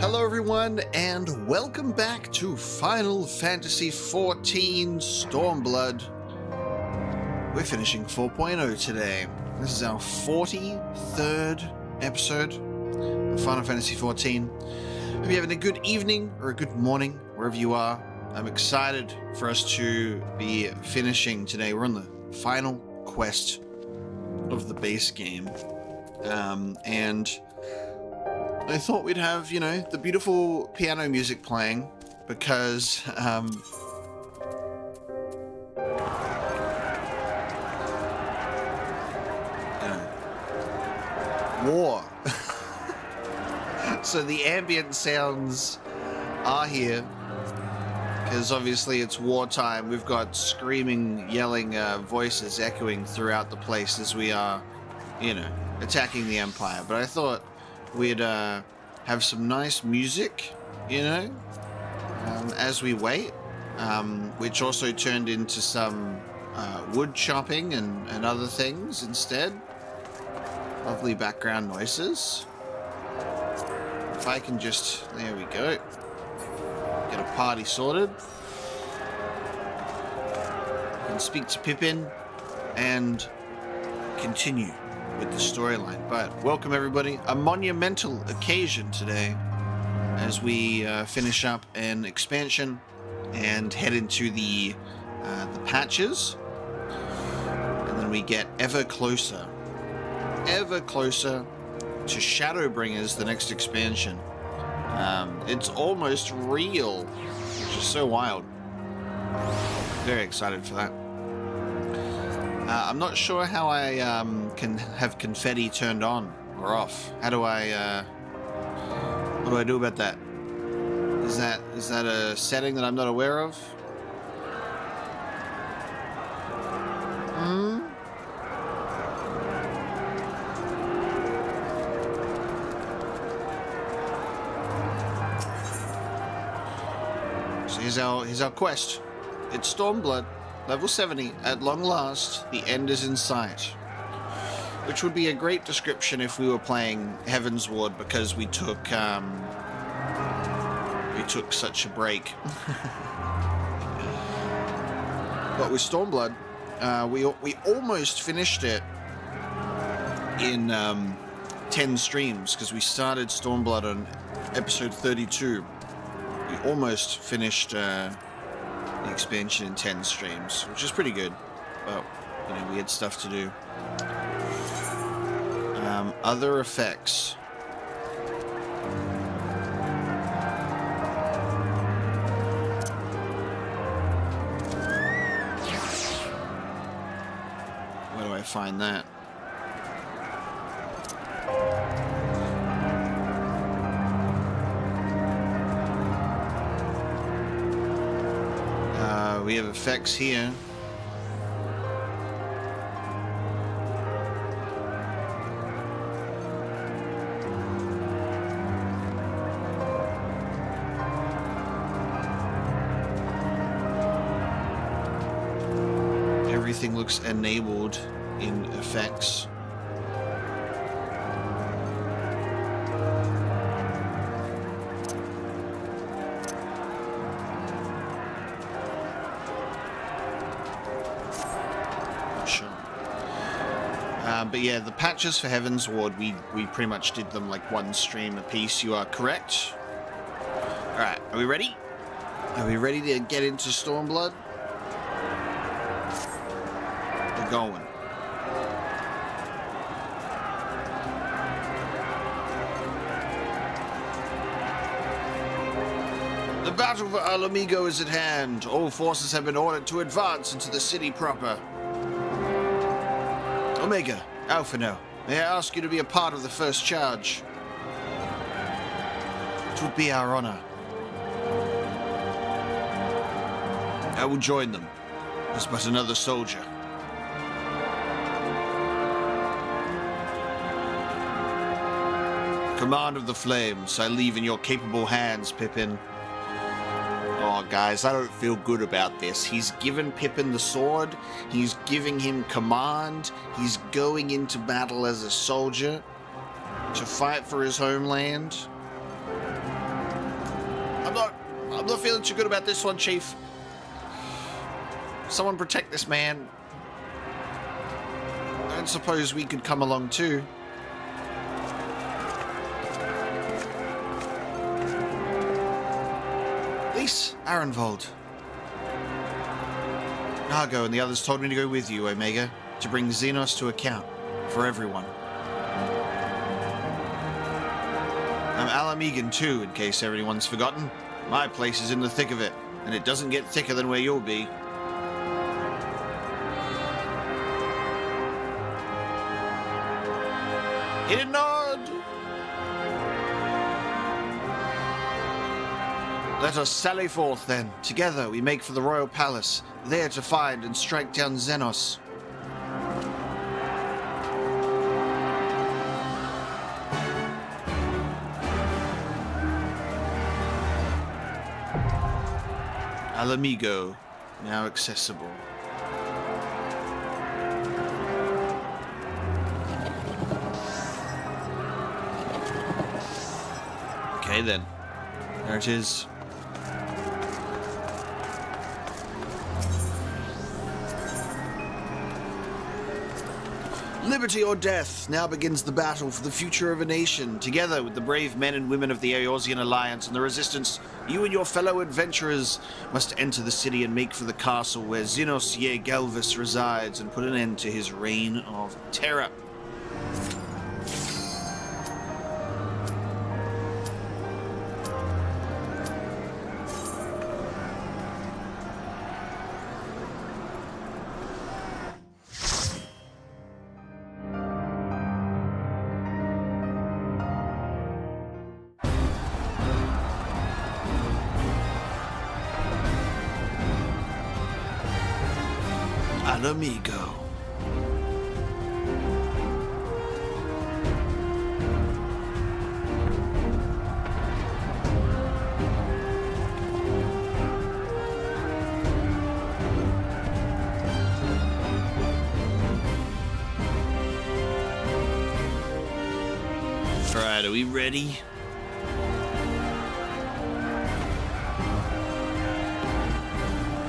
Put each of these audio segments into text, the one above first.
Hello everyone, and welcome back to Final Fantasy XIV Stormblood. We're finishing 4.0 today. This is our 43rd episode of Final Fantasy XIV. Hope you're having a good evening or a good morning, wherever you are. I'm excited for us to be finishing today. We're on the final quest of the base game. And I thought we'd have, you know, the beautiful piano music playing because, war. So the ambient sounds are here because obviously it's wartime. We've got screaming, yelling voices echoing throughout the place as we are, you know, attacking the Empire. But I thought we'd have some nice music, you know, as we wait, which also turned into some wood chopping and other things instead. Lovely background noises. If I can just, there we go, get a party sorted. I can speak to Pippin and continue with the storyline. But welcome everybody, a monumental occasion today as we finish up an expansion and head into the patches, and then we get ever closer to Shadowbringers, the next expansion. It's almost real, which is so wild. Very excited for that. I'm not sure how I can have confetti turned on or off. How do I what do I do about that? Is that a setting that I'm not aware of? So here's our quest. It's Stormblood. Level 70, at long last, the end is in sight. Which would be a great description if we were playing Heaven's Ward, because we took such a break. But with Stormblood, we almost finished it in 10 streams, because we started Stormblood on episode 32. We almost finished the expansion in 10 streams, which is pretty good, but you know, we had stuff to do. Other effects. Where do I find that? We have effects here. Everything looks enabled in effects. But yeah, the patches for Heaven's Ward, we pretty much did them like one stream a piece. You are correct. Alright, are we ready? Are we ready to get into Stormblood? We're going. The battle for Ala Mhigo is at hand. All forces have been ordered to advance into the city proper. Omega, Alphino, may I ask you to be a part of the first charge? It would be our honor. I will join them, as but another soldier. Command of the flames, I leave in your capable hands, Pippin. Oh, guys, I don't feel good about this. He's given Pippin the sword. He's giving him command. He's going into battle as a soldier to fight for his homeland. I'm not feeling too good about this one, Chief. Someone protect this man. I don't suppose we could come along too. Arenvold. Nago and the others told me to go with you, Omega, to bring Zenos to account for everyone. I'm Ala Mhigo too, in case everyone's forgotten. My place is in the thick of it, and it doesn't get thicker than where you'll be. Hit a nod! Let us sally forth, then. Together we make for the Royal Palace, there to find and strike down Zenos. Ala Mhigo, now accessible. Okay then, there it is. Liberty or death, now begins the battle for the future of a nation. Together with the brave men and women of the Eorzean Alliance and the Resistance, you and your fellow adventurers must enter the city and make for the castle where Zenos Ye Galvis resides and put an end to his reign of terror. Ala Mhigo. Alright, are we ready?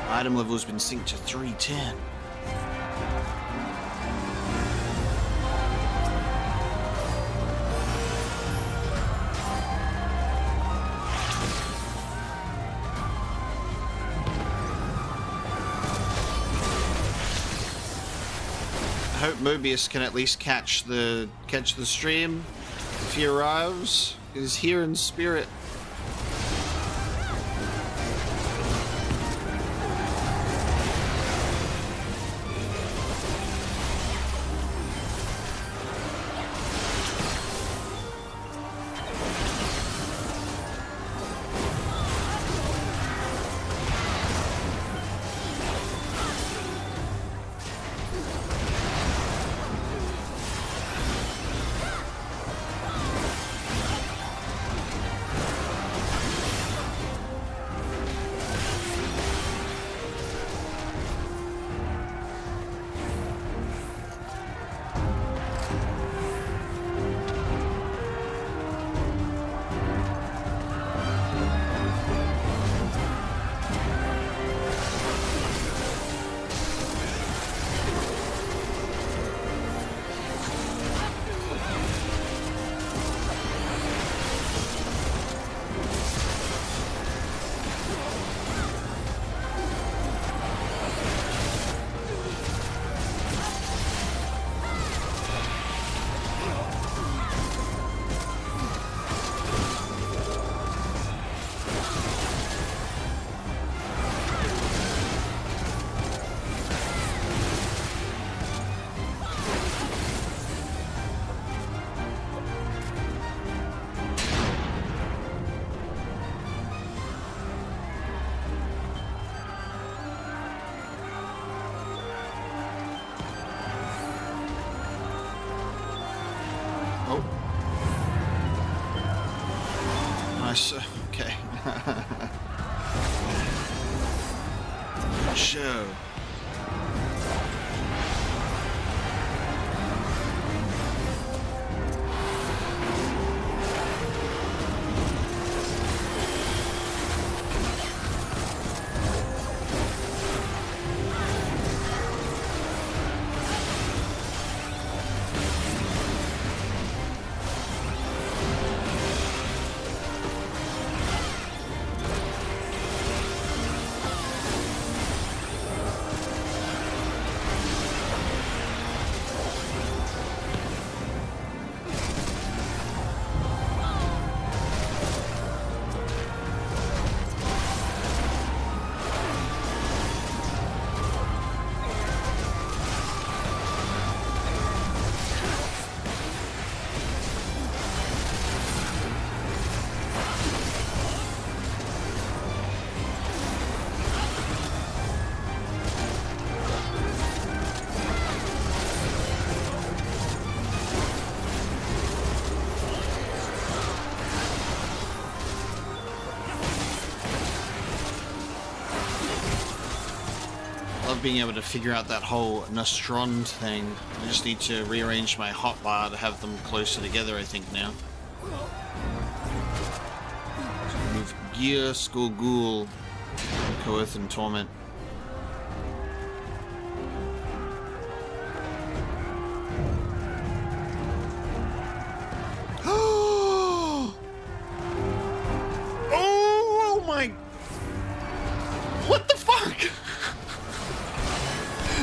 Item level has been synced to 310. I hope Mobius can at least catch the stream if he arrives. He's here in spirit. Okay. Sure. Love being able to figure out that whole Nostron thing. I just need to rearrange my hotbar to have them closer together, I think, now. So move Gear, Skull Ghoul, Coerth, and Torment. Oh my... What the fuck?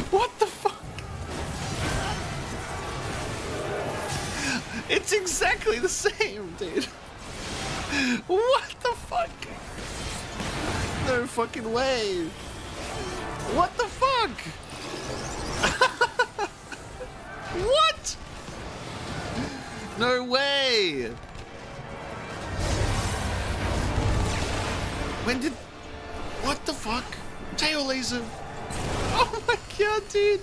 What the fuck? It's exactly the same, dude. What the fuck? No fucking way. What the fuck? What? No way. When did... What the fuck? Tail laser. Oh my god, dude.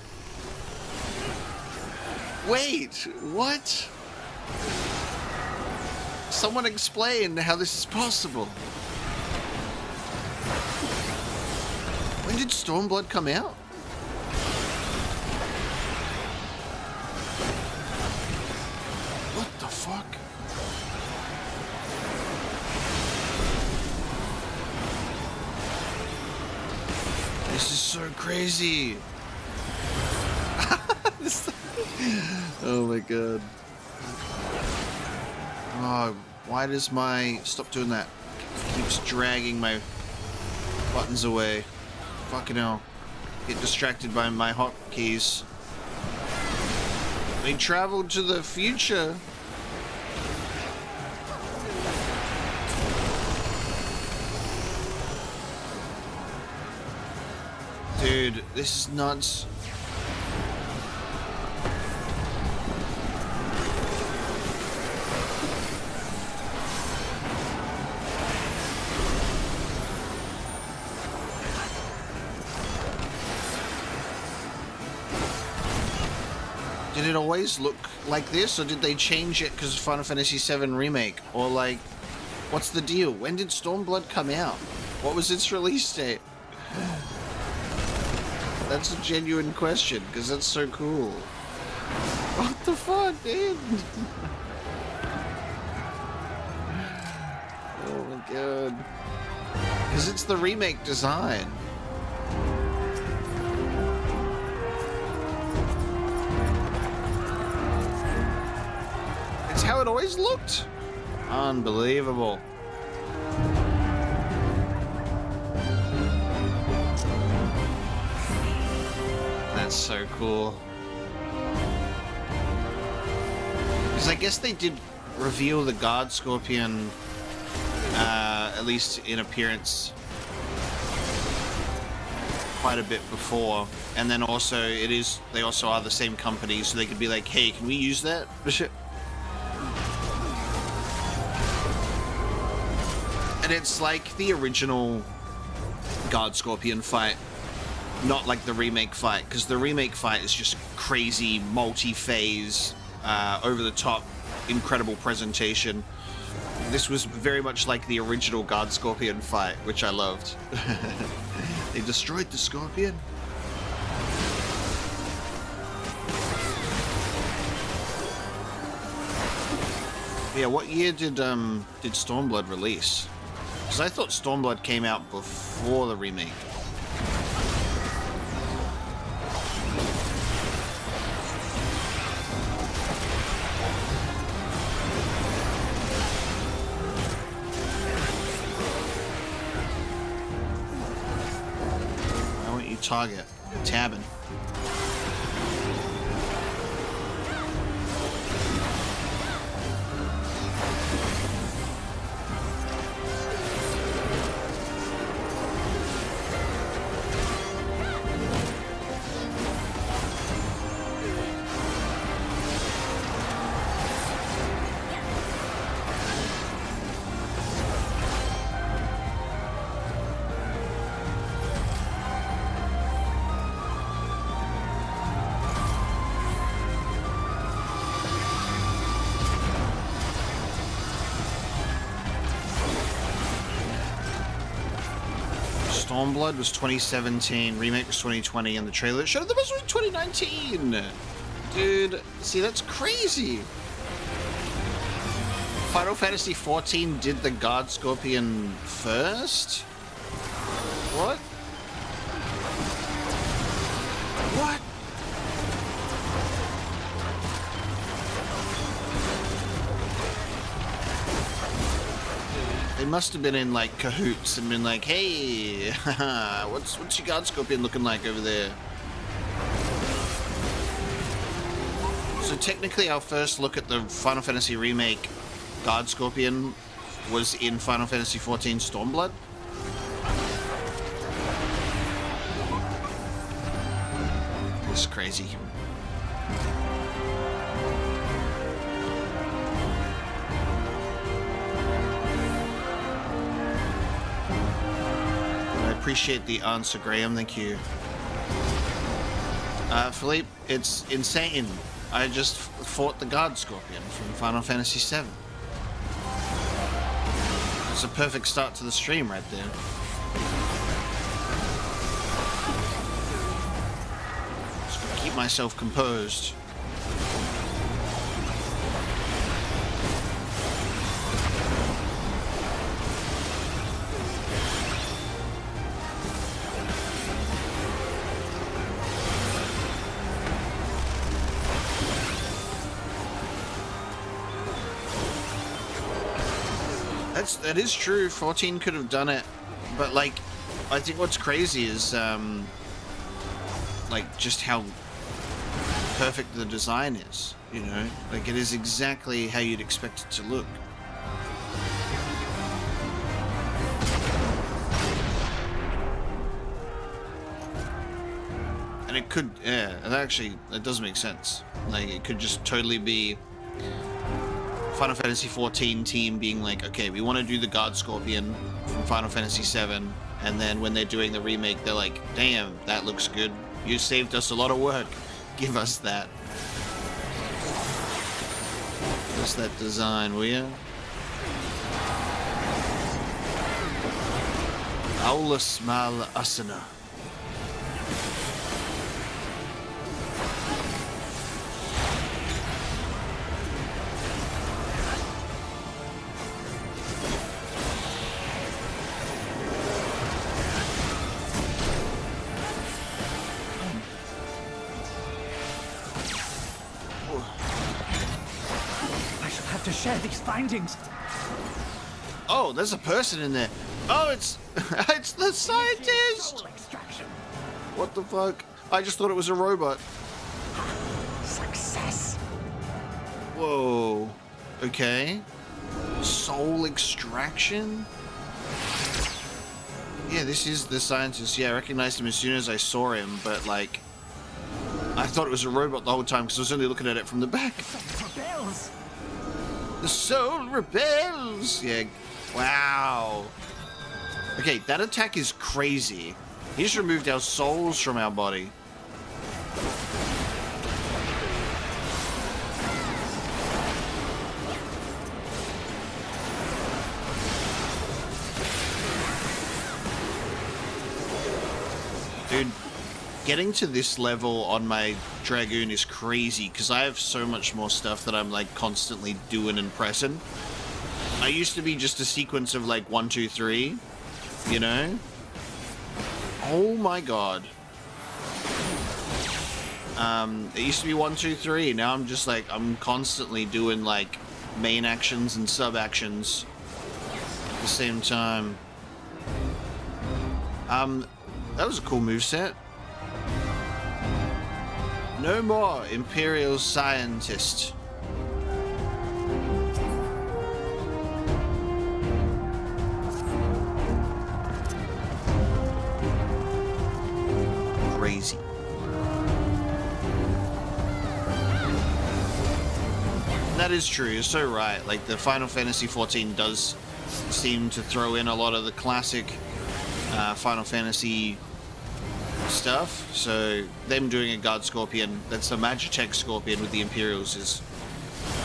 Wait, what? Someone explain how this is possible. When did Stormblood come out? What the fuck? This is so crazy. Oh my god. Oh, why does my... Stop doing that. Keeps dragging my buttons away. Fucking hell. Get distracted by my hotkeys. They traveled to the future. Dude, this is nuts. Did it always look like this, or did they change it because of Final Fantasy VII Remake? Or like, what's the deal? When did Stormblood come out? What was its release date? That's a genuine question, because that's so cool. What the fuck, dude? Oh my god. Because it's the remake design. It's how it always looked. Unbelievable. That's so cool. Because I guess they did reveal the Guard Scorpion, at least in appearance, quite a bit before. And then also, they also are the same company, so they could be like, hey, can we use that? And it's like the original Guard Scorpion fight. Not like the remake fight, because the remake fight is just crazy, multi-phase, over-the-top, incredible presentation. this was very much like the original Guard Scorpion fight, which I loved. They destroyed the Scorpion. Yeah, what year did Stormblood release? Because I thought Stormblood came out before the remake. Why won't you target? Tabbing. Stormblood was 2017, remake was 2020, and the trailer that showed them was 2019. Dude, see, that's crazy. Final Fantasy XIV did the Guard Scorpion first? What? What? They must have been in like cahoots and been like, hey, what's your Guard Scorpion looking like over there? So technically our first look at the Final Fantasy remake Guard Scorpion was in Final Fantasy XIV Stormblood? This is crazy. Appreciate the answer, Graham. Thank you. Philippe, it's insane. I just fought the Guard Scorpion from Final Fantasy VII. It's a perfect start to the stream right there. Just gotta keep myself composed. That is true. 14 could have done it, but like, I think what's crazy is like just how perfect the design is. You know, like it is exactly how you'd expect it to look. And it could, yeah, it does make sense. Like it could just totally be Final Fantasy XIV team being like, okay, we want to do the Guard Scorpion from Final Fantasy VII, and then when they're doing the remake, they're like, damn, that looks good. You saved us a lot of work. Give us that. Give us that design, will ya? Aulus mal asana. To share these findings. Oh, there's a person in there. Oh, it's it's the scientist. What the fuck? I just thought it was a robot. Success. Whoa. Okay. Soul extraction? Yeah, this is the scientist. Yeah, I recognized him as soon as I saw him, but like, I thought it was a robot the whole time because I was only looking at it from the back. Rebels. The soul rebels! Yeah, wow. Okay, that attack is crazy. He just removed our souls from our body. getting to this level on my Dragoon is crazy because I have so much more stuff that I'm like constantly doing and pressing. I used to be just a sequence of like 1, 2, 3, you know? Oh my god. It used to be 1, 2, 3. Now I'm just like, I'm constantly doing like main actions and sub actions at the same time. That was a cool moveset. No more Imperial scientist. Crazy. That is true, you're so right. Like, the Final Fantasy XIV does seem to throw in a lot of the classic Final Fantasy stuff. So, them doing a Guard Scorpion, that's a Magitek Scorpion with the Imperials, is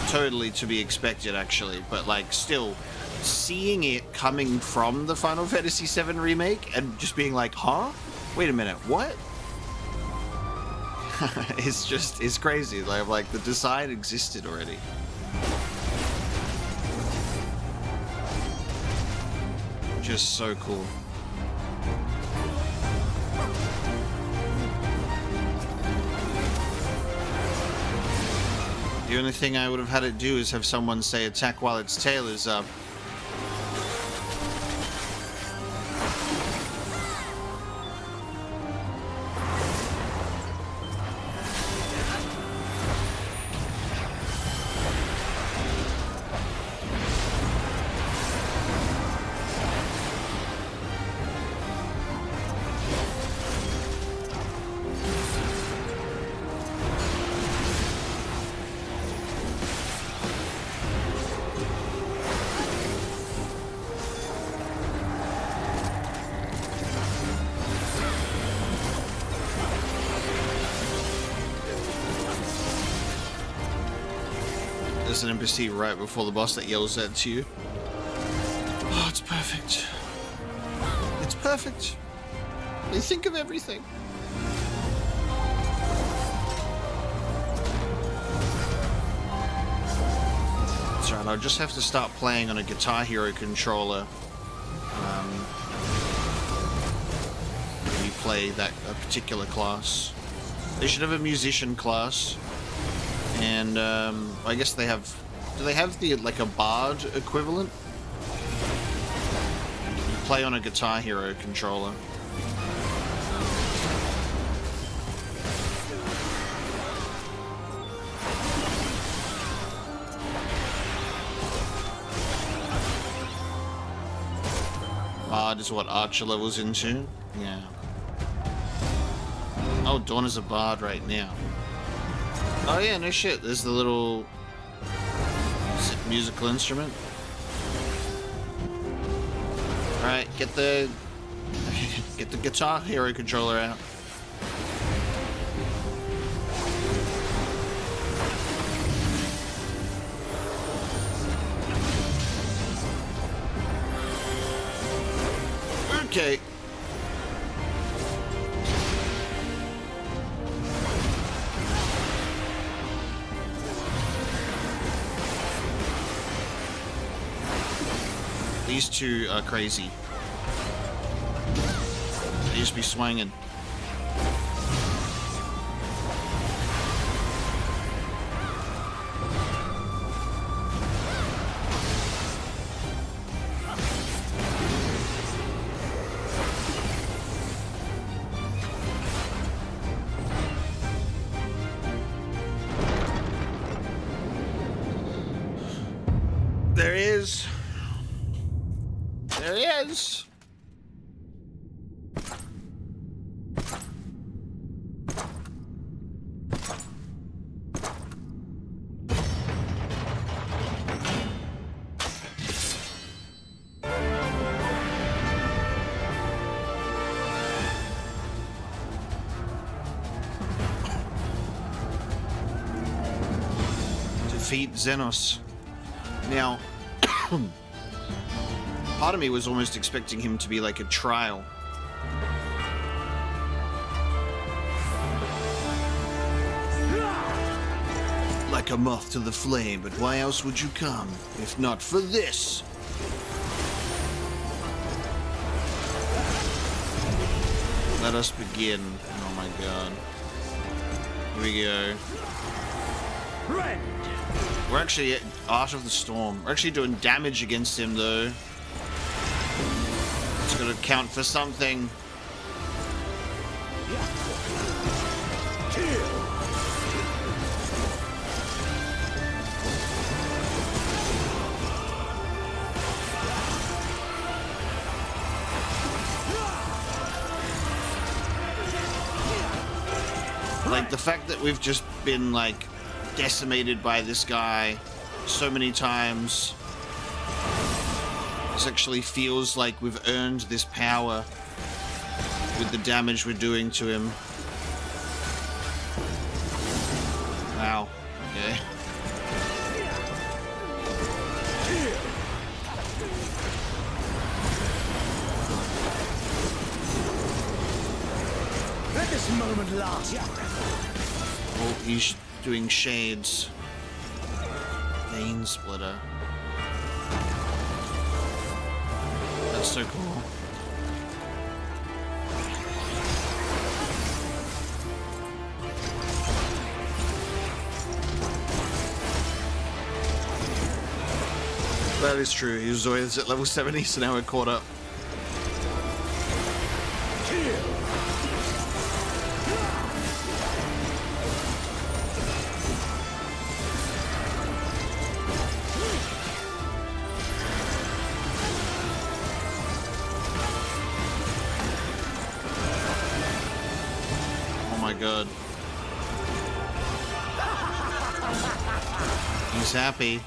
totally to be expected, actually. But, like, still, seeing it coming from the Final Fantasy VII Remake and just being like, huh? Wait a minute, what? It's crazy. Like the design existed already. Just so cool. The only thing I would have had it do is have someone say attack while its tail is up. There's an NPC right before the boss that yells that to you. Oh, it's perfect. It's perfect. They think of everything. That's right, I'll just have to start playing on a Guitar Hero controller. When you play a particular class. They should have a musician class. And I guess they have. Do they have like a bard equivalent? You play on a Guitar Hero controller. Bard is what Archer level's into. Yeah. Oh, Dawn is a bard right now. Oh yeah, no shit. There's the little musical instrument. Alright, get the Guitar Hero controller out. Okay. These two are crazy. They just be swinging. There he is. There he is. Defeat Zenos. Now, part of me was almost expecting him to be like a trial. like a moth to the flame, but why else would you come, if not for this? Let us begin. Oh my god. Here we go. Friend. We're actually at Art of the Storm. We're actually doing damage against him, though. It's gonna count for something. Like, the fact that we've just been, like, decimated by this guy so many times. This actually feels like we've earned this power with the damage we're doing to him. Wow. Okay. Let this moment last. Oh, he's doing shades. Vein splitter. That's so cool. That is true. He was always at level 70, so now we're caught up. Good. He's happy.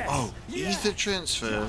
Oh, ether transfer.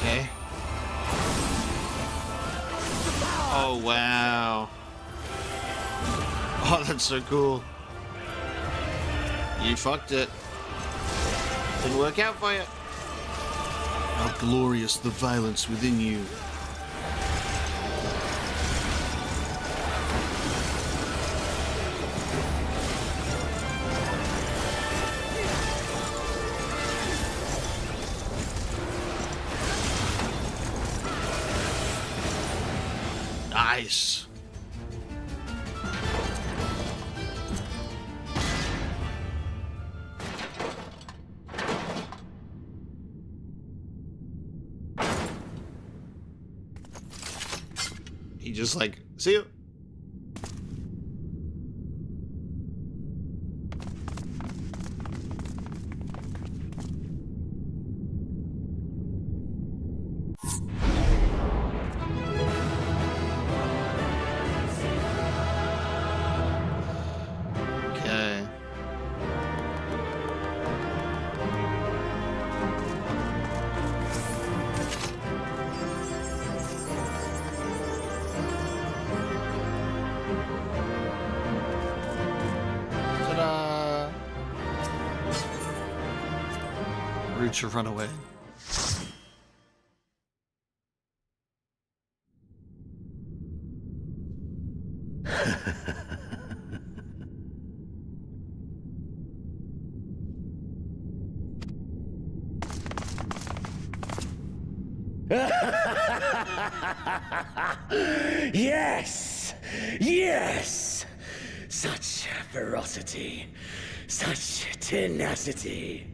Okay. Oh, wow. Oh, that's so cool. You fucked it. Didn't work out for you. How glorious the violence within you. Nice. He just like, see you. To run away. Yes! Yes! Such ferocity. Such tenacity.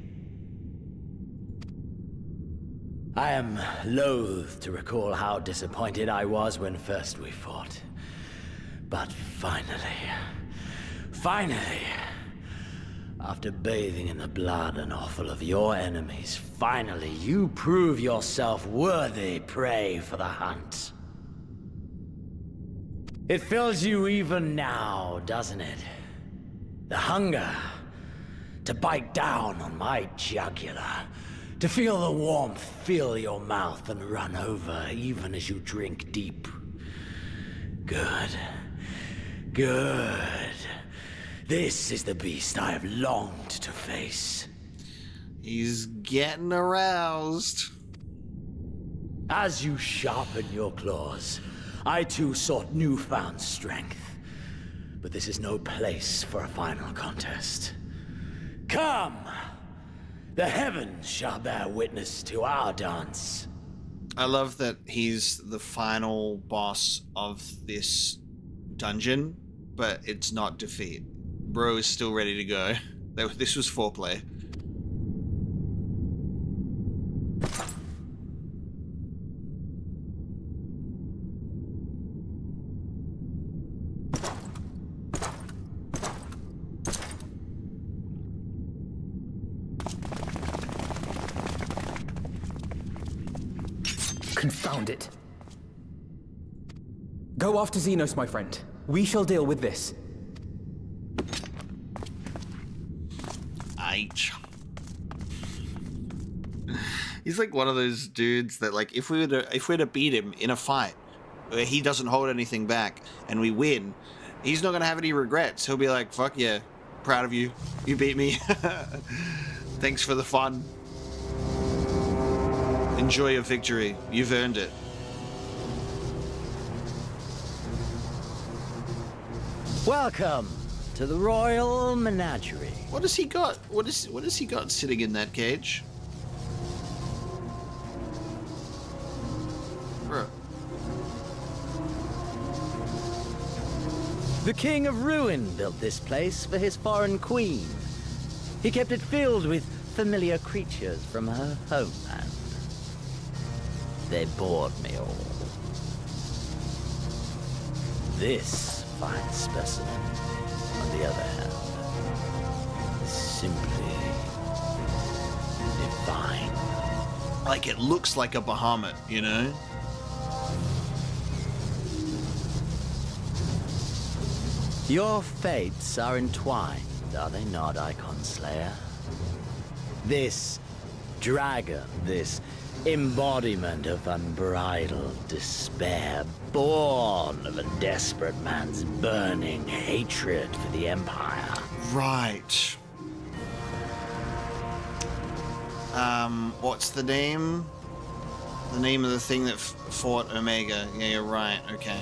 I am loath to recall how disappointed I was when first we fought. But finally, after bathing in the blood and offal of your enemies, finally you prove yourself worthy prey for the hunt. It fills you even now, doesn't it? The hunger to bite down on my jugular, to feel the warmth fill your mouth and run over even as you drink deep. Good. Good. This is the beast I have longed to face. He's getting aroused. As you sharpen your claws, I too sought newfound strength. But this is no place for a final contest. Come! The heavens shall bear witness to our dance. I love that he's the final boss of this dungeon, but it's not defeat. Bro is still ready to go. This was foreplay. Confound it. Go after Zenos, my friend. We shall deal with this. H. He's like one of those dudes that, like, if we were to beat him in a fight where he doesn't hold anything back and we win, he's not gonna have any regrets. He'll be like, fuck yeah, proud of you. You beat me. Thanks for the fun. Enjoy your victory. You've earned it. Welcome to the Royal Menagerie. What has he got? What has he got sitting in that cage? Bro. The King of Ruin built this place for his foreign queen. He kept it filled with familiar creatures from her homeland. They bored me all. This fine specimen, on the other hand, is simply divine. Like, it looks like a Bahamut, you know? Your fates are entwined, are they not, Icon Slayer? This dragon, this embodiment of unbridled despair, born of a desperate man's burning hatred for the Empire. Right. What's the name? The name of the thing that fought Omega. Yeah, you're right. Okay.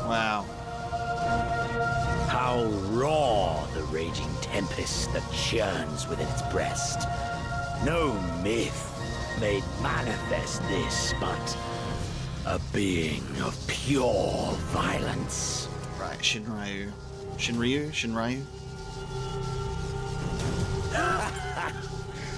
Wow. How raw the raging tempest that churns within its breast. No myth made manifest this, but a being of pure violence. Right, Shinryu. Shinryu?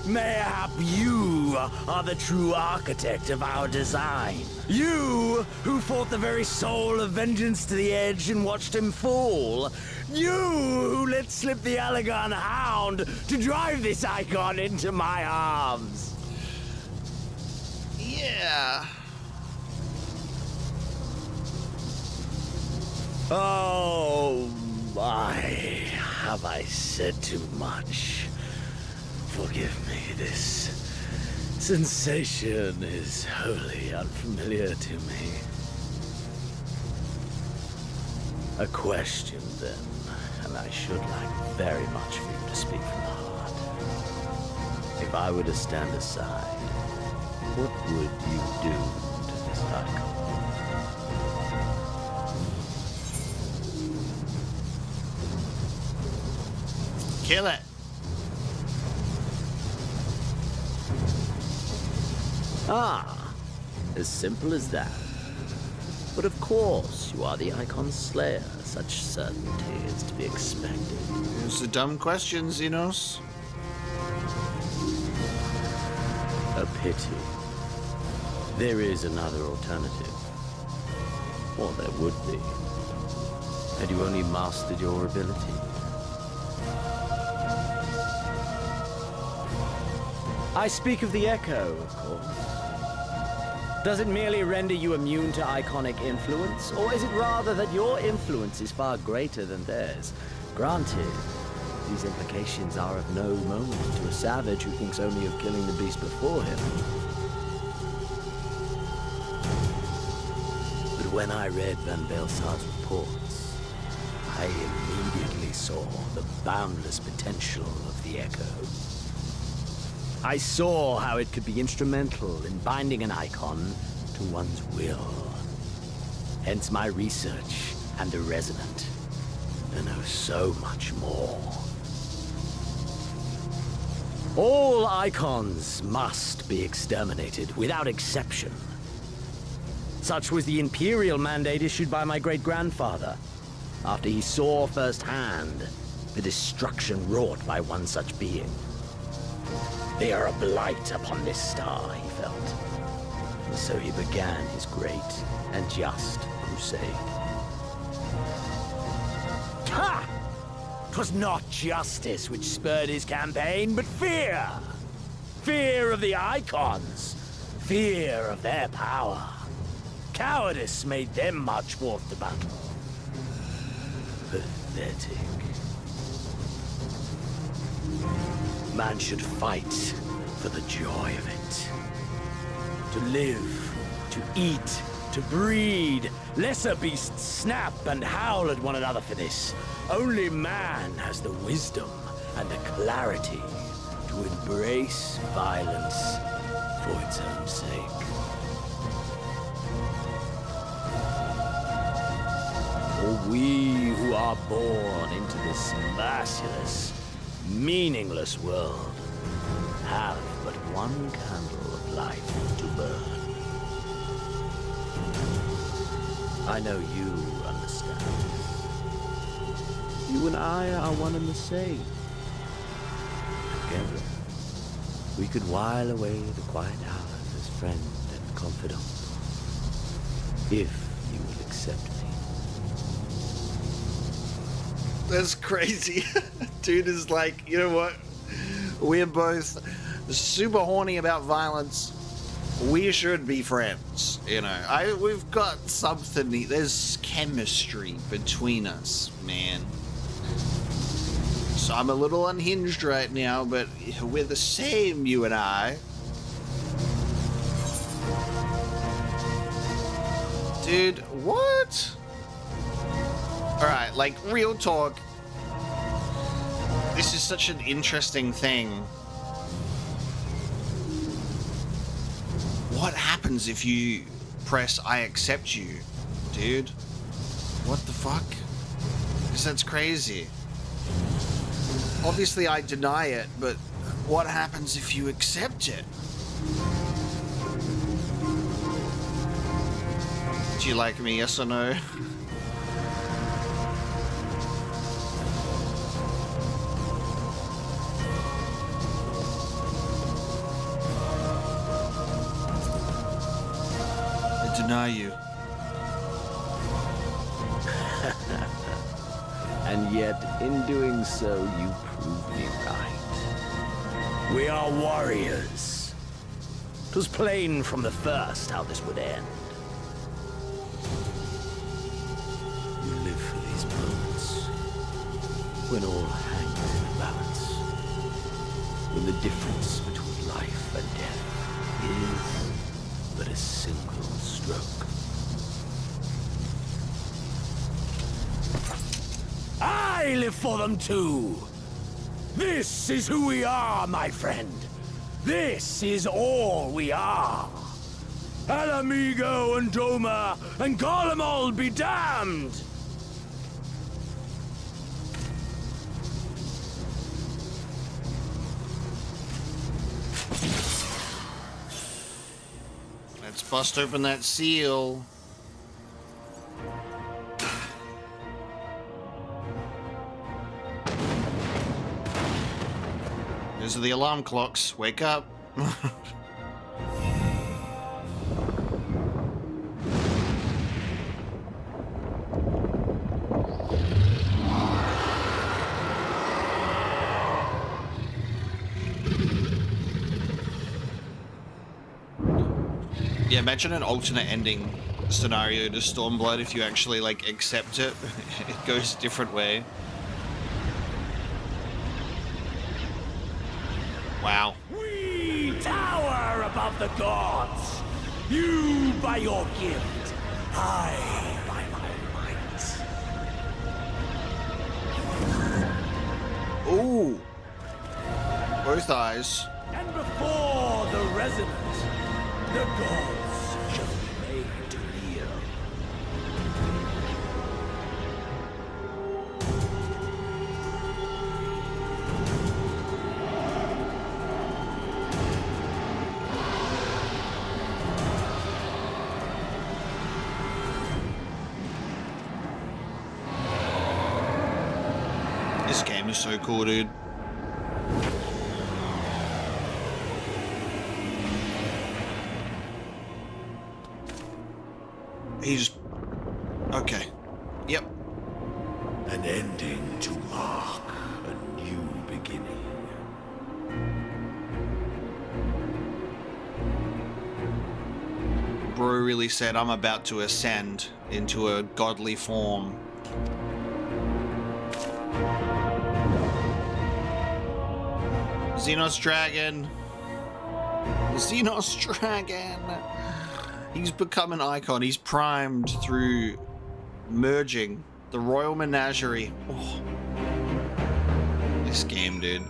Mayhap you are the true architect of our design. You who fought the very soul of vengeance to the edge and watched him fall. You who let slip the Allegan hound to drive this icon into my arms. Yeah. Oh my, have I said too much? Forgive me, this sensation is wholly unfamiliar to me. A question, then, and I should like very much for you to speak from the heart. If I were to stand aside, what would you do to this icon? Kill it. Ah, As simple as that. But of course, you are the Icon Slayer. Such certainty is to be expected. It's a dumb question, Zenos. A pity. There is another alternative. Or there would be. Had you only mastered your ability. I speak of the Echo, of course. Does it merely render you immune to iconic influence, or is it rather that your influence is far greater than theirs? Granted, these implications are of no moment to a savage who thinks only of killing the beast before him. But when I read Van Belsar's reports, I immediately saw the boundless potential of the Echo. I saw how it could be instrumental in binding an icon to one's will. Hence my research and the Resonant. And oh, so much more. All icons must be exterminated, without exception. Such was the Imperial mandate issued by my great-grandfather, after he saw firsthand the destruction wrought by one such being. They are a blight upon this star, he felt. And so he began his great and just crusade. Ha! 'Twas not justice which spurred his campaign, but fear! Fear of the Icons! Fear of their power! Cowardice made them march forth to battle. Pathetic. Man should fight for the joy of it. To live, to eat, to breed. Lesser beasts snap and howl at one another for this. Only man has the wisdom and the clarity to embrace violence for its own sake. For we who are born into this merciless, meaningless world have but one candle of life to burn. I know you understand. You and I are one and the same. Together, we could while away the quiet hours as friend and confidant. If you will accept me. That's crazy. Dude is like, you know what? We're both super horny about violence. We should be friends, you know. We've got something. There's chemistry between us, man. So I'm a little unhinged right now, but we're the same, you and I. Dude, what? Alright, like, real talk. This is such an interesting thing. What happens if you press I accept you, dude? What the fuck? Because that's crazy. Obviously I deny it, but what happens if you accept it? Do you like me, yes or no? Deny you. And yet, in doing so, you prove me right. We are warriors. 'Twas plain from the first how this would end. You live for these moments, when all hangs in a balance, when the difference between life and death is but a single stroke. I live for them too! This is who we are, my friend! This is all we are! Ala Mhigo and Doma and Golemol be damned! Let's bust open that seal. Those are the alarm clocks. Wake up. Yeah, imagine an alternate ending scenario to Stormblood if you actually, like, accept it. It goes a different way. Wow. We tower above the gods. You by your gift, I by my might. Ooh. Both eyes. And before the resonance, the gods shall be made to kneel. This game is so cool, dude. He's... okay. Yep. An ending to mark a new beginning. Bro really said, I'm about to ascend into a godly form. Zenos Dragon. Zenos Dragon. He's become an icon. He's primed through merging the Royal Menagerie. Oh. This game, dude.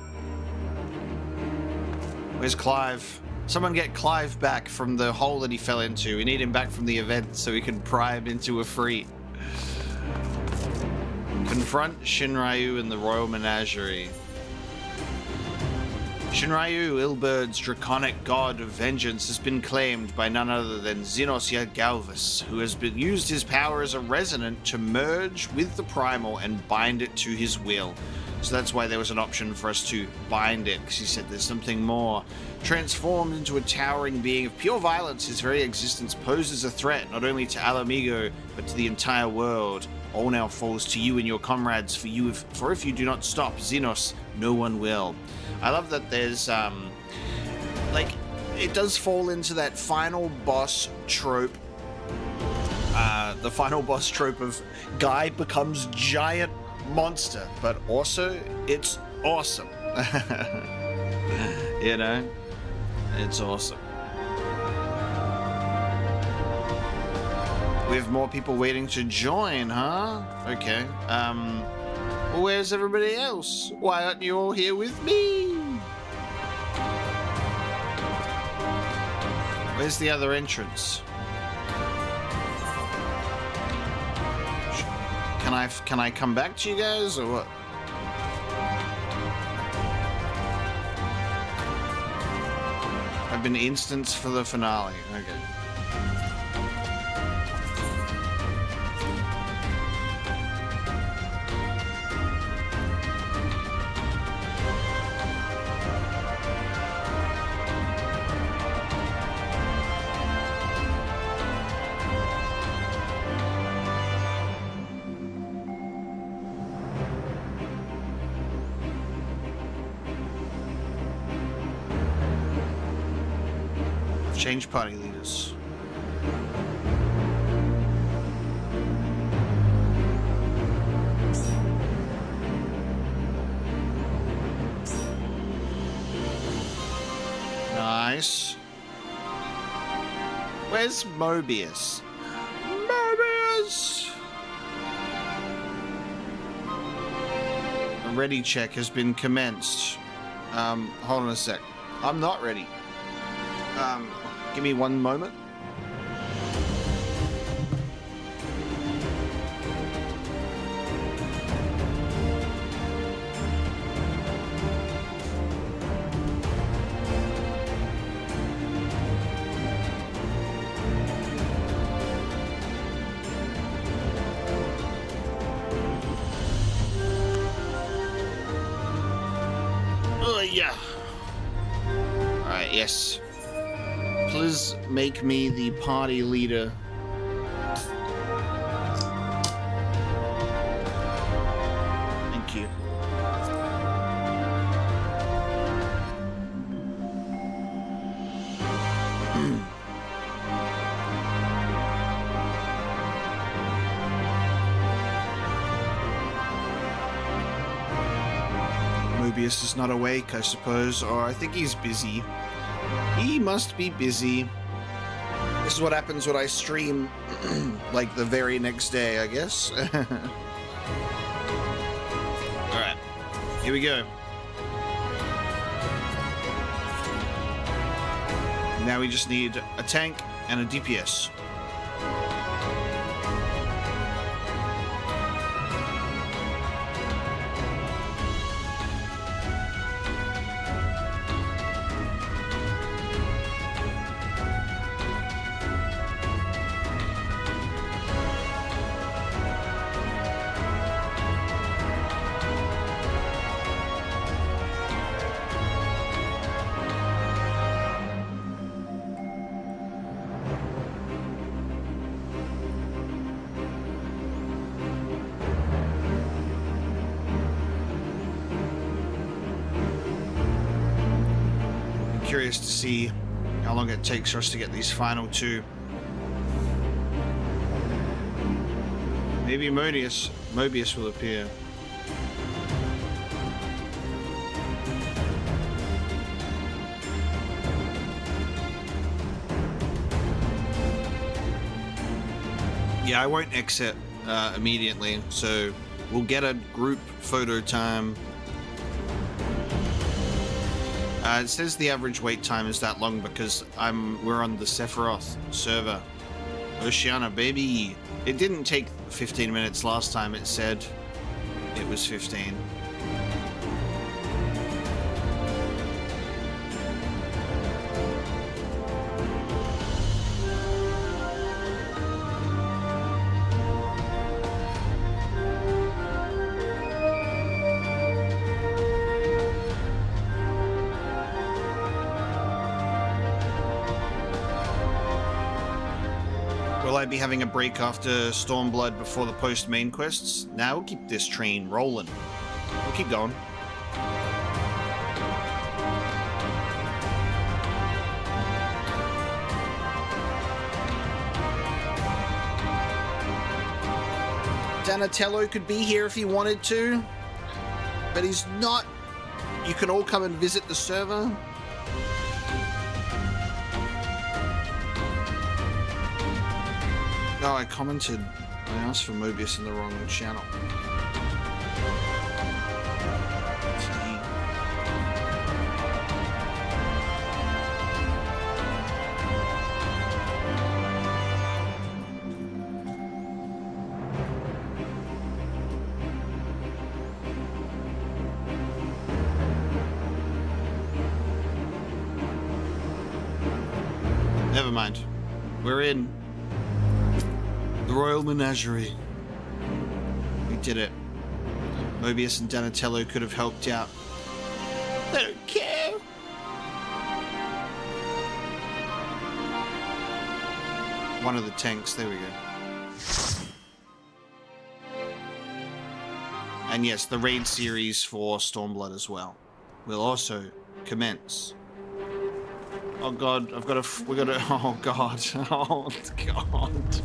Where's Clive? Someone get Clive back from the hole that he fell into. We need him back from the event so we can pry him into a free. Confront Shinryu in the Royal Menagerie. Shinryu, Ilbird's draconic god of vengeance, has been claimed by none other than Zenos Galvus, who has been used his power as a resonant to merge with the primal and bind it to his will. So that's why there was an option for us to bind it, because he said there's something more. Transformed into a towering being of pure violence, his very existence poses a threat not only to Ala Mhigo, but to the entire world. All now falls to you and your comrades, for if you do not stop Zenos, no one will. I love that there's, like, it does fall into that final boss trope. The final boss trope of guy becomes giant monster, but also it's awesome. You know? It's awesome. We have more people waiting to join, huh? Okay. Where's everybody else? Why aren't you all here with me? Where's the other entrance? Can I come back to you guys or what? I've been instanced for the finale. Okay. Change party leaders. Nice. Where's Mobius? Mobius! The ready check has been commenced. Hold on a sec. I'm not ready. Give me one moment. Yes. Please make me the party leader. Thank you. Mobius is not awake, I suppose, or I think he's busy. He must be busy. This is what happens when I stream, like, the very next day, I guess. Alright, here we go. Now we just need a tank and a DPS. Curious to see how long it takes for us to get these final two. Maybe Mobius will appear. Yeah, I won't exit immediately, so we'll get a group photo time. It says the average wait time is that long because we're on the Sephiroth server. Oceania, baby. It didn't take 15 minutes last time. It said it was 15. Will I be having a break after Stormblood before the post-main quests? Now we'll keep this train rolling. We'll keep going. Donatello could be here if he wanted to, but he's not. You can all come and visit the server. Oh, I commented. I asked for Mobius in the wrong channel. Never mind. We're in. The Royal Menagerie. We did it. Mobius and Donatello could have helped out. They don't care. One of the tanks. There we go. And yes, the raid series for Stormblood as well will also commence. Oh god, we gotta, oh god, oh god.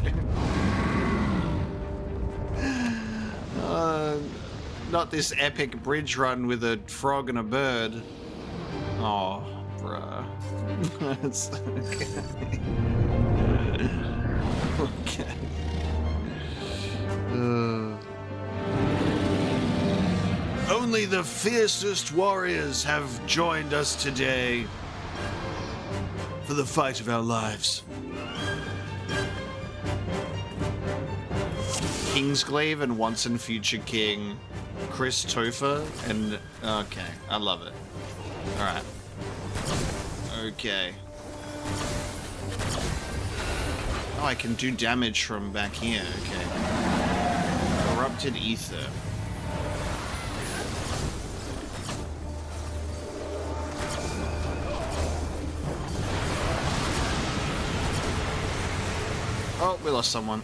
Not this epic bridge run with a frog and a bird. Oh, bruh. That's okay. Only the fiercest warriors have joined us today for the fight of our lives. Kingsglaive and once and future king Chris Topher and okay, I love it. All right. Okay. Oh, I can do damage from back here. Okay. Corrupted ether. Oh, we lost someone.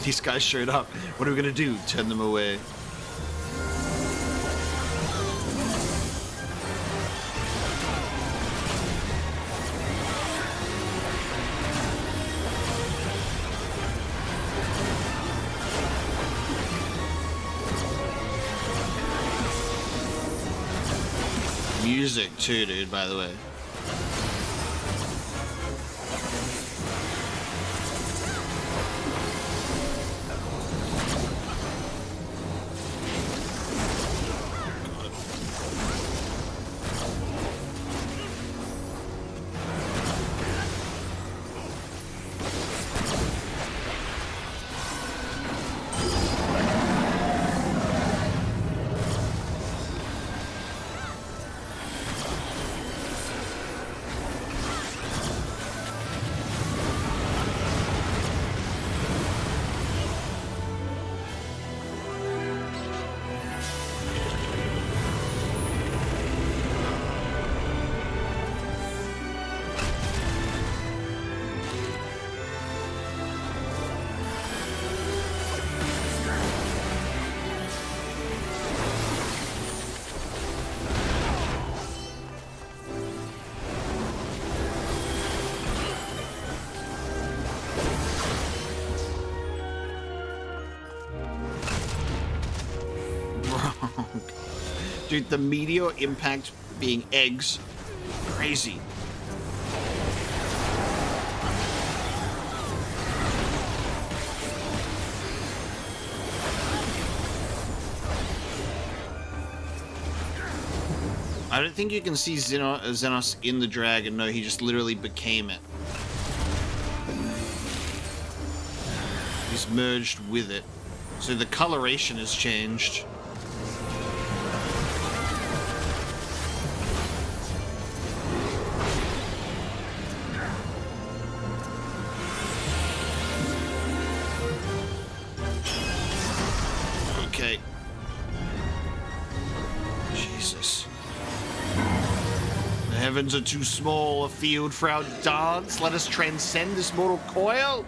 These guys showed up. What are we gonna do? Turn them away? Music too, dude, by the way. Dude, the meteor impact being eggs, crazy. I don't think you can see Zenos in the dragon. No, he just literally became it. He's merged with it. So the coloration has changed. Okay. Jesus. The heavens are too small a field for our dance. Let us transcend this mortal coil.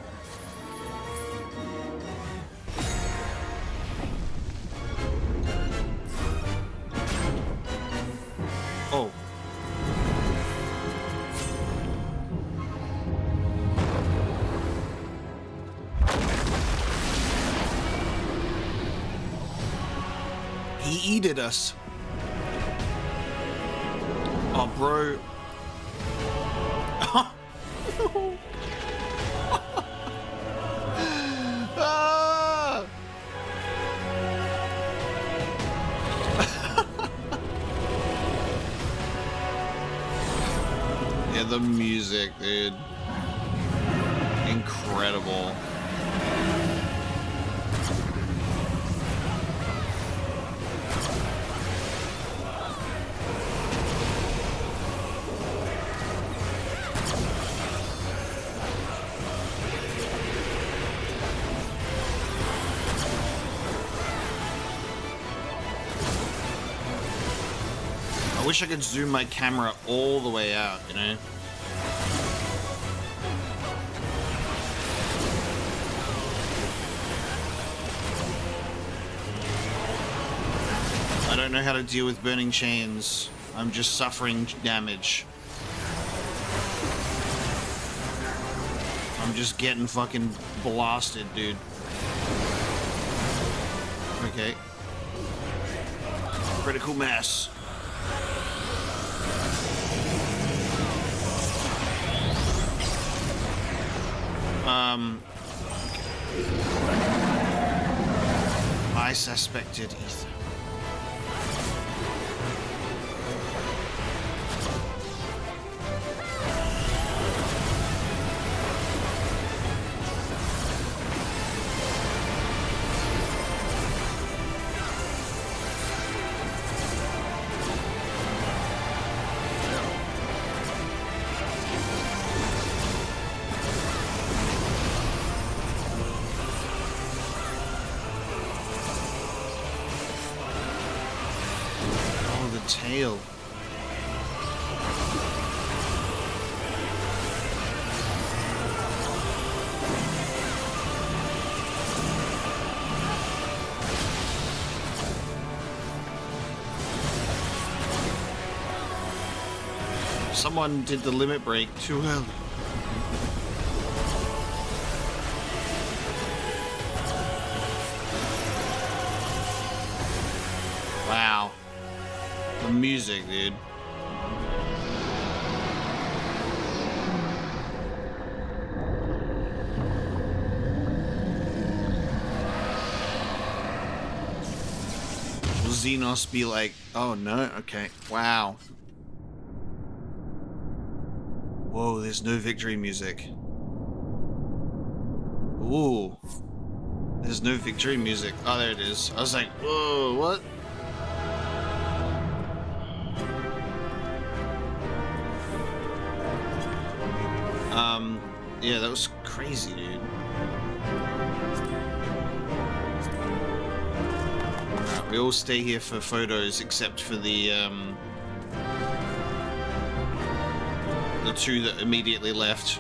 Oh. He eated us. Oh, bro. Ah! Yeah, the music, dude. Incredible. I wish I could zoom my camera all the way out, you know? I don't know how to deal with burning chains. I'm just suffering damage. I'm just getting fucking blasted, dude. Okay. Critical mass. I suspected ether. Tail. Someone did the limit break too early. Wow. The music, dude. Will Zenos be like, oh no, okay, wow. Whoa, there's no victory music. Ooh. There's no victory music. Oh, there it is. I was like, whoa, what? Yeah, that was crazy, dude. Alright, we all stay here for photos except for the two that immediately left.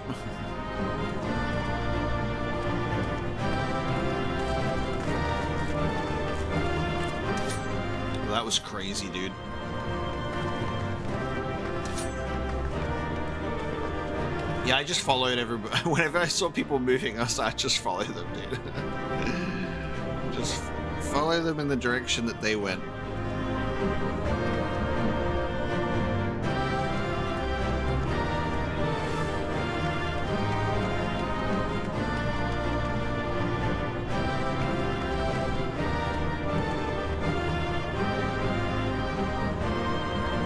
Well, that was crazy, dude. Yeah, I just followed everybody. Whenever I saw people moving, I just follow them, dude. Just follow them in the direction that they went.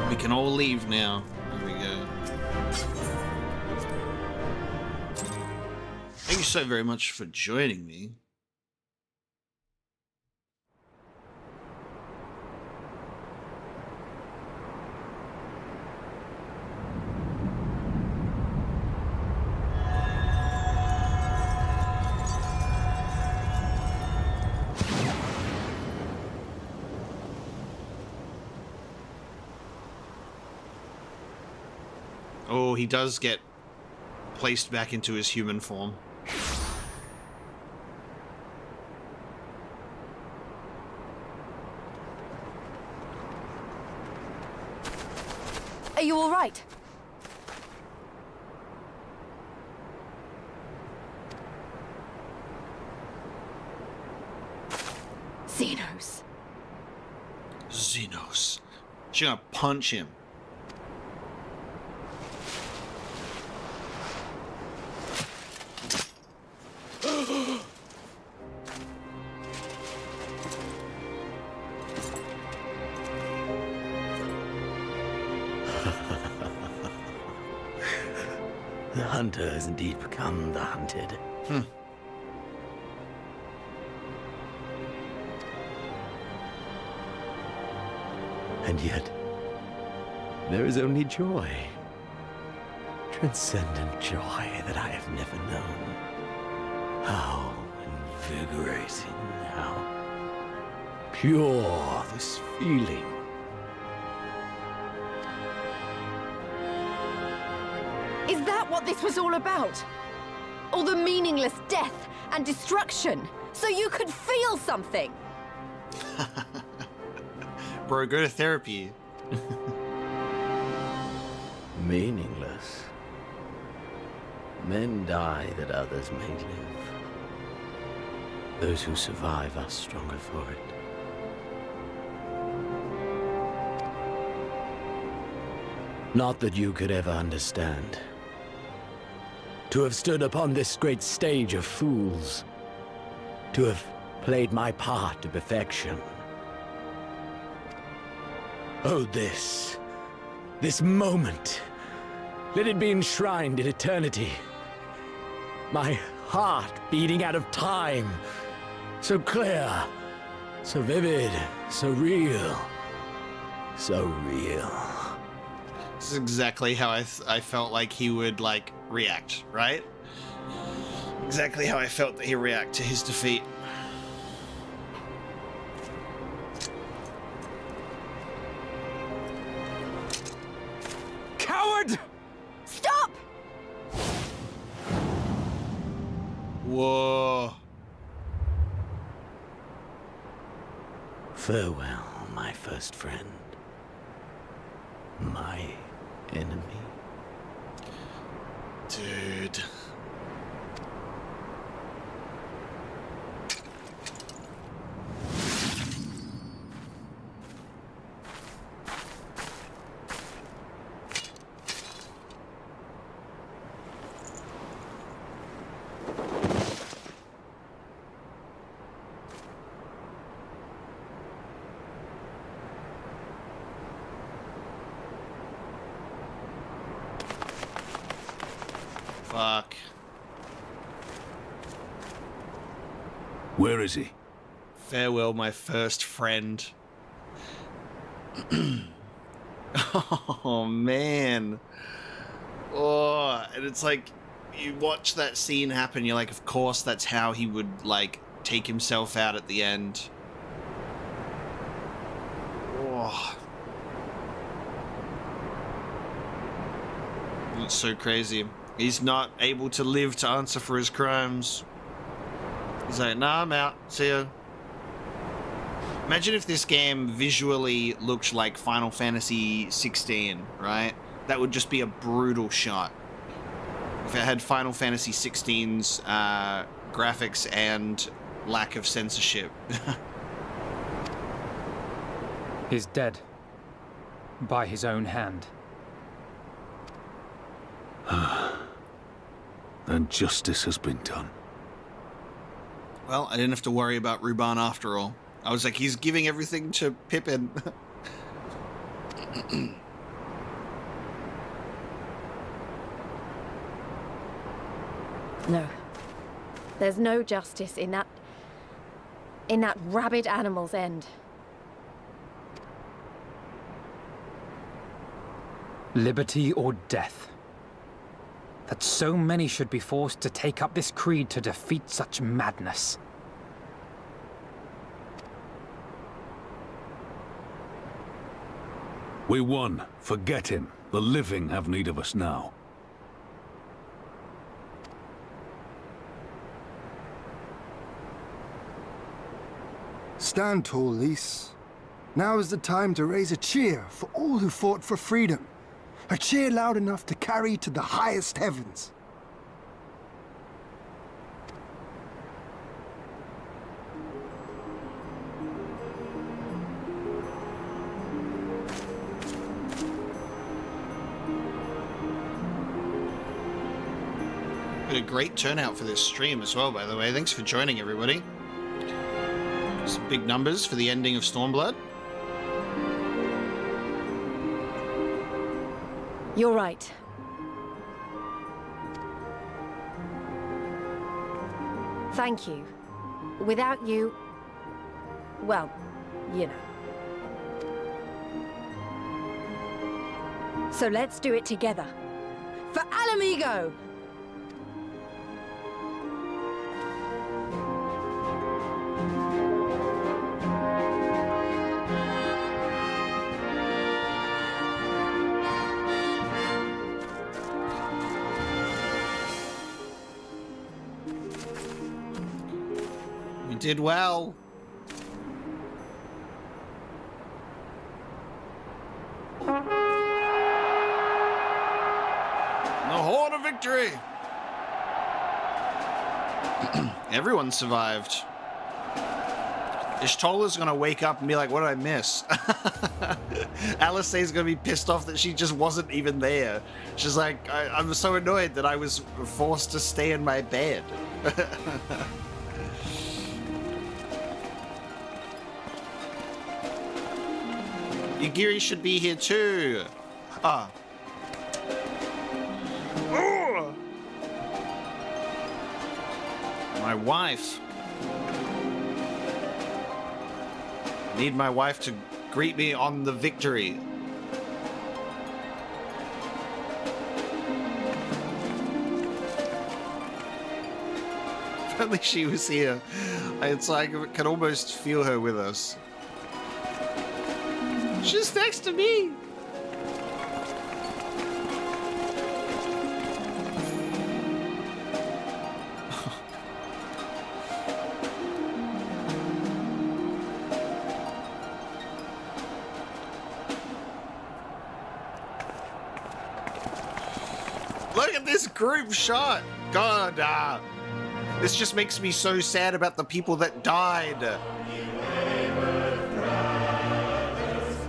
We can all leave now. There we go. Thank you so very much for joining me. Oh, he does get placed back into his human form. Are you all right? Zenos. Zenos. She's gonna punch him. The hunter has indeed become the hunted. And yet, there is only joy. Transcendent joy that I have never known. How invigorating, how pure this feeling. Is that what this was all about? All the meaningless death and destruction, so you could feel something? Bro, go to therapy. Meaningless. Men die that others may live. Those who survive are stronger for it. Not that you could ever understand. To have stood upon this great stage of fools. To have played my part to perfection. Oh, this moment. Let it be enshrined in eternity. My heart beating out of time. So clear, so vivid, so real. So real. This is exactly how I felt like he would, like, react, right? Exactly how I felt that he'd react to his defeat. Coward! Stop! Whoa. Farewell, my first friend. My enemy. Dude. Fuck. Where is he? Farewell, my first friend. Oh, man. Oh, and it's like, you watch that scene happen, you're like, of course that's how he would, like, take himself out at the end. Oh. It's so crazy. He's not able to live to answer for his crimes. He's like, nah, I'm out. See ya. Imagine if this game visually looked like Final Fantasy 16, right? That would just be a brutal shot. If it had Final Fantasy 16's graphics and lack of censorship. He's dead. By his own hand. And justice has been done. Well, I didn't have to worry about Ruban after all. I was like, he's giving everything to Pippin. No. There's no justice in that rabid animal's end. Liberty or death. That so many should be forced to take up this creed to defeat such madness. We won. Forget him. The living have need of us now. Stand tall, Lys. Now is the time to raise a cheer for all who fought for freedom. A cheer loud enough to carry to the highest heavens. Got a great turnout for this stream as well, by the way. Thanks for joining, everybody. Some big numbers for the ending of Stormblood. You're right. Thank you. Without you... well, you know. So let's do it together. For Ala Mhigo! Did well. The Horde of Victory! Everyone survived. Ishtola's gonna wake up and be like, what did I miss? Alistair's gonna be pissed off that she just wasn't even there. She's like, I'm so annoyed that I was forced to stay in my bed. Yagiri should be here too. Ah. Oh. My wife. I need my wife to greet me on the victory. If only she was here. It's like I can almost feel her with us. She's next to me. Look at this group shot. God, this just makes me so sad about the people that died.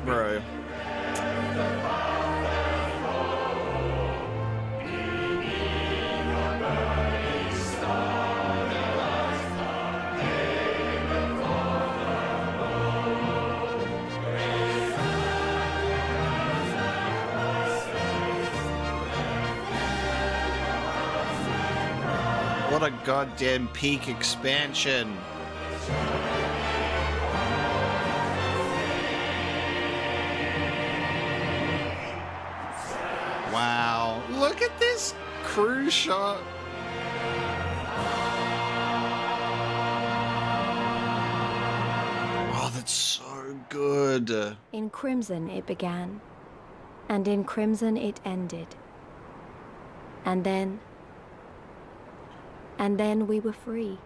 Bro. What a goddamn peak expansion. Wow, look at this crew shot. Oh, that's so good. In crimson it began, and in crimson it ended. And then we were free.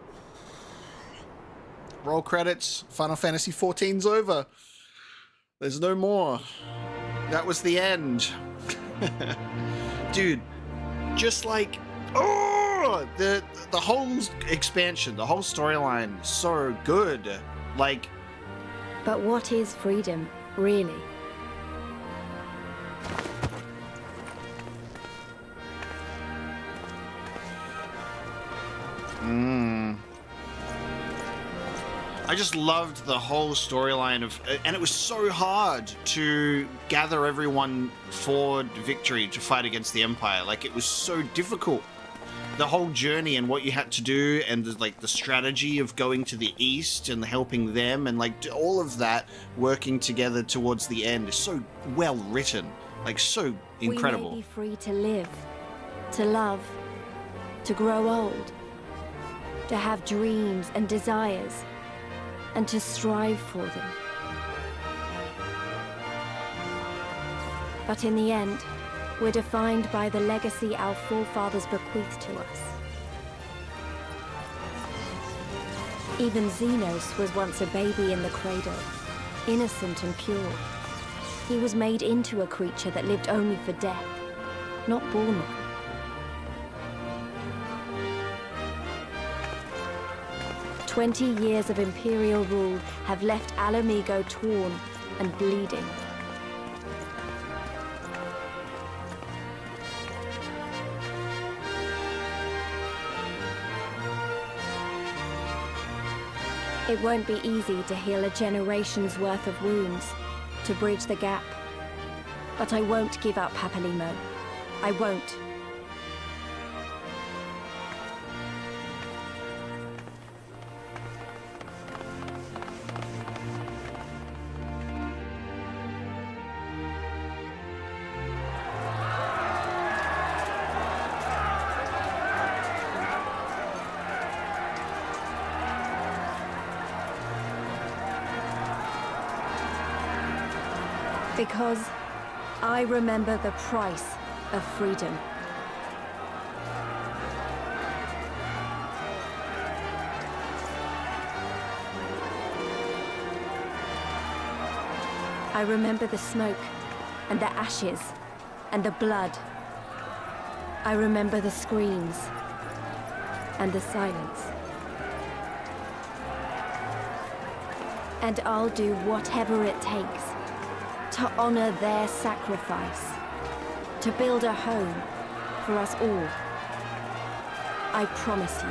Roll credits. Final Fantasy XIV's over. There's no more. That was the end. Dude, just like, oh, the whole expansion, the whole storyline, so good. Like, But what is freedom, really? I just loved the whole storyline of, and it was so hard to gather everyone for victory to fight against the Empire. Like, it was so difficult. The whole journey and what you had to do, and the strategy of going to the east and helping them, and like all of that working together towards the end is so well written, like so incredible. We may be free to live, to love, to grow old, to have dreams and desires, and to strive for them. But in the end, we're defined by the legacy our forefathers bequeathed to us. Even Zenos was once a baby in the cradle, innocent and pure. He was made into a creature that lived only for death, not born one. "20 years of Imperial rule have left Ala Mhigo torn and bleeding. It won't be easy to heal a generation's worth of wounds, to bridge the gap. But I won't give up, Papalimo. I won't. Because I remember the price of freedom. I remember the smoke, and the ashes, and the blood. I remember the screams, and the silence. And I'll do whatever it takes to honor their sacrifice, to build a home for us all. I promise you.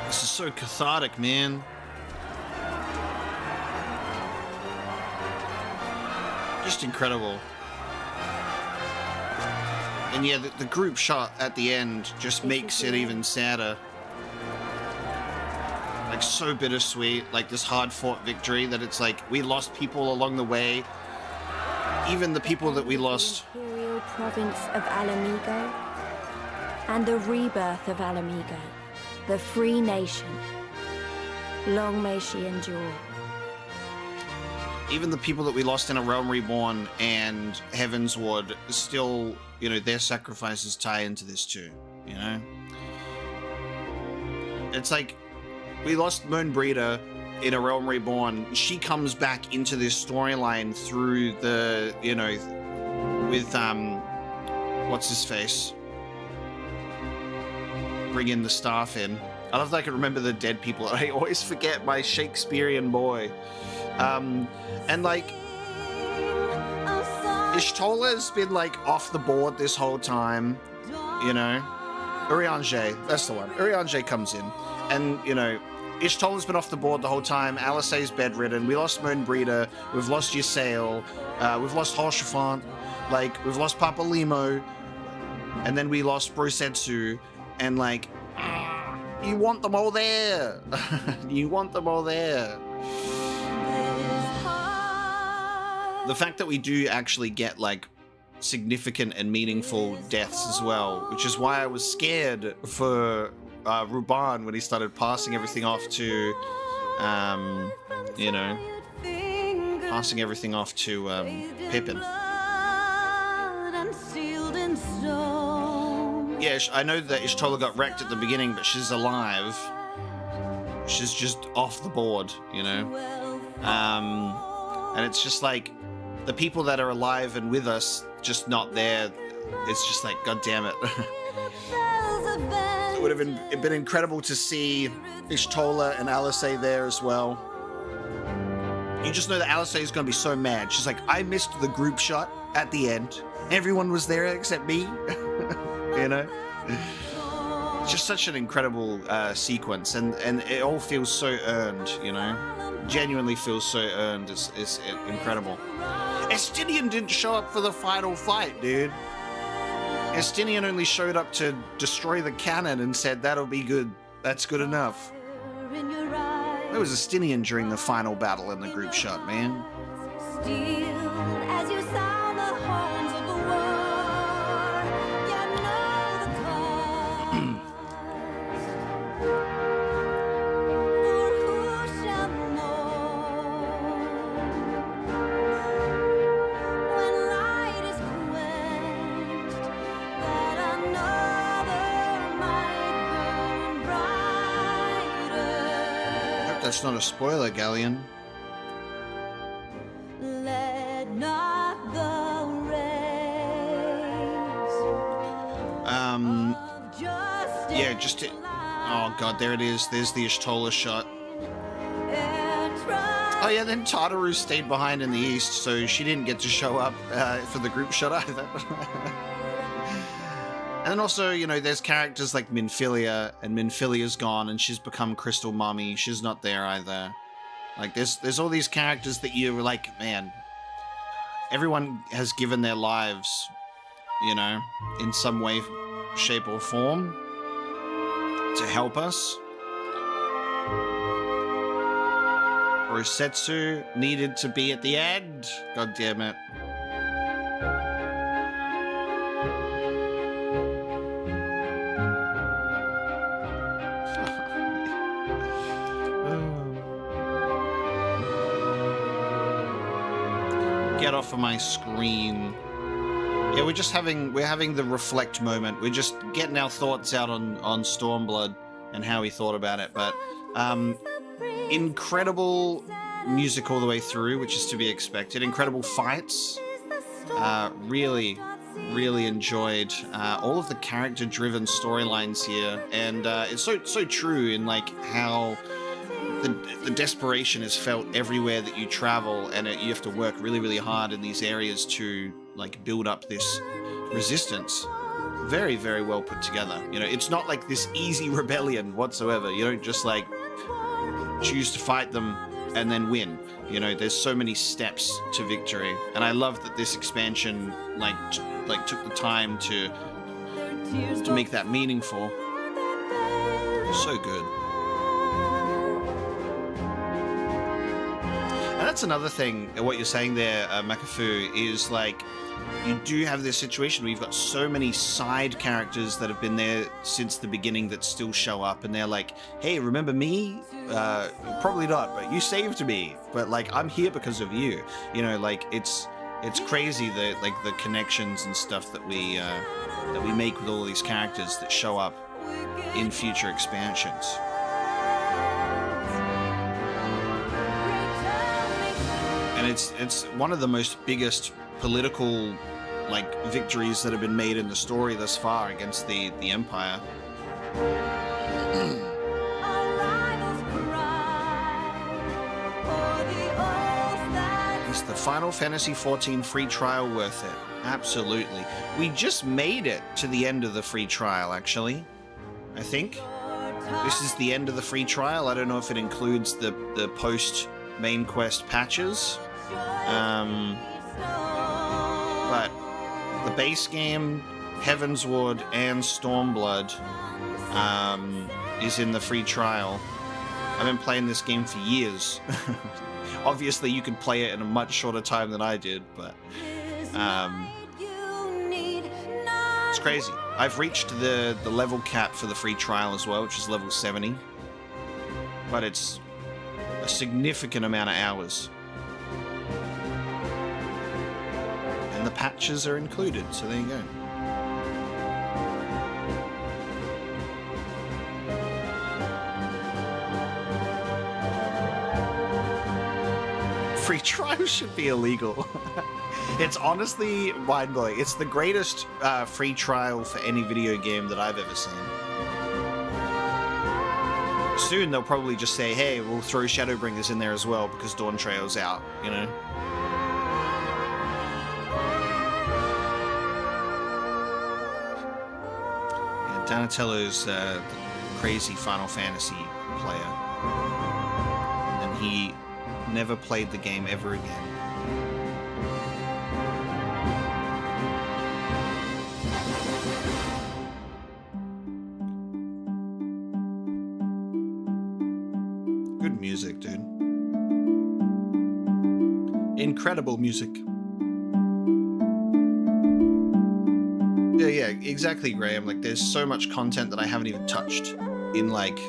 This is so cathartic, man. Just incredible. And yeah, the group shot at the end just makes it even sadder. Like, so bittersweet, like this hard-fought victory that it's like we lost people along the way. Even the people that we lost. The Imperial province of Ala Mhigo, and the rebirth of Ala Mhigo, the free nation. Long may she endure. Even the people that we lost in A Realm Reborn and Heaven's Ward, still, you know, their sacrifices tie into this too, you know? It's like, we lost Moon Breeder, in A Realm Reborn, she comes back into this storyline through the, you know, with, what's his face? Bring in the staff in. I love that I can remember the dead people. I always forget my Shakespearean boy. And like, Ishtola's been like off the board this whole time, you know. Urianger, that's the one. Urianger comes in, and you know, Ishtola's been off the board the whole time. Alisay's bedridden. We lost Moon Breeder. We've lost Ysayle. We've lost Hoshafant. Like, we've lost Papa Limo, and then we lost Brusetsu, and like, you want them all there. You want them all there. The fact that we do actually get like significant and meaningful deaths as well, which is why I was scared for Ruban when he started passing everything off to, you know, passing everything off to Pippin. Yeah, I know that Ishtola got wrecked at the beginning, but she's alive. She's just off the board, you know? And it's just like, the people that are alive and with us, just not there. It's just like, God damn it. It would have been incredible to see Ishtola and Alisay there as well. You just know that Alisay is going to be so mad. She's like, I missed the group shot at the end. Everyone was there except me. You know? It's just such an incredible sequence, and it all feels so earned, you know? Genuinely feels so earned. It's incredible. Estinian didn't show up for the final fight, dude. Estinian only showed up to destroy the cannon and said, that'll be good. That's good enough. There was Estinian during the final battle in the group shot, man. That's not a spoiler, Galleon. Let not the yeah, just it. Oh god, there it is. There's the Ishtola shot. Oh yeah, then Tataru stayed behind in the east, so she didn't get to show up for the group shot either. And then also, you know, there's characters like Minfilia, and Minfilia's gone, and she's become Crystal Mommy. She's not there either. Like, there's all these characters that you're like, man, everyone has given their lives, you know, in some way, shape, or form to help us. Rosetsu needed to be at the end. God damn it. Get off of my screen. Yeah, we're having the reflect moment. We're just getting our thoughts out on Stormblood and how we thought about it. But incredible music all the way through, which is to be expected. Incredible fights. Really enjoyed all of the character-driven storylines here, and it's so true in like how the desperation is felt everywhere that you travel, and you have to work really hard in these areas to like build up this resistance. Very well put together. You know, it's not like this easy rebellion whatsoever. You don't just like choose to fight them and then win. You know, there's so many steps to victory, and I love that this expansion like took the time to make that meaningful. So good. And that's another thing, what you're saying there, Makafu, is like, you do have this situation where you've got so many side characters that have been there since the beginning that still show up, and they're like, hey, remember me? Probably not, but you saved me. But like, I'm here because of you. You know, like, it's crazy the connections and stuff that we make with all these characters that show up in future expansions. and it's one of the most biggest political like victories that have been made in the story thus far against the Empire. Is the Final Fantasy XIV free trial worth it? Absolutely. We just made it to the end of the free trial, actually. I think this is the end of the free trial. I don't know if it includes the post main quest patches, but the base game, Heavensward and Stormblood, is in the free trial. I've been playing this game for years. Obviously, you could play it in a much shorter time than I did, but it's crazy. I've reached the level cap for the free trial as well, which is level 70, but it's a significant amount of hours. And the patches are included, so there you go. Free trial should be illegal. It's honestly mind-blowing. It's the greatest free trial for any video game that I've ever seen. Soon they'll probably just say, hey, we'll throw Shadowbringers in there as well because Dawn Trail's out, you know? Yeah, Donatello's the crazy Final Fantasy player. And he never played the game ever again. Good music, dude. Incredible music. Yeah, exactly, Graham. Like, there's so much content that I haven't even touched in, like,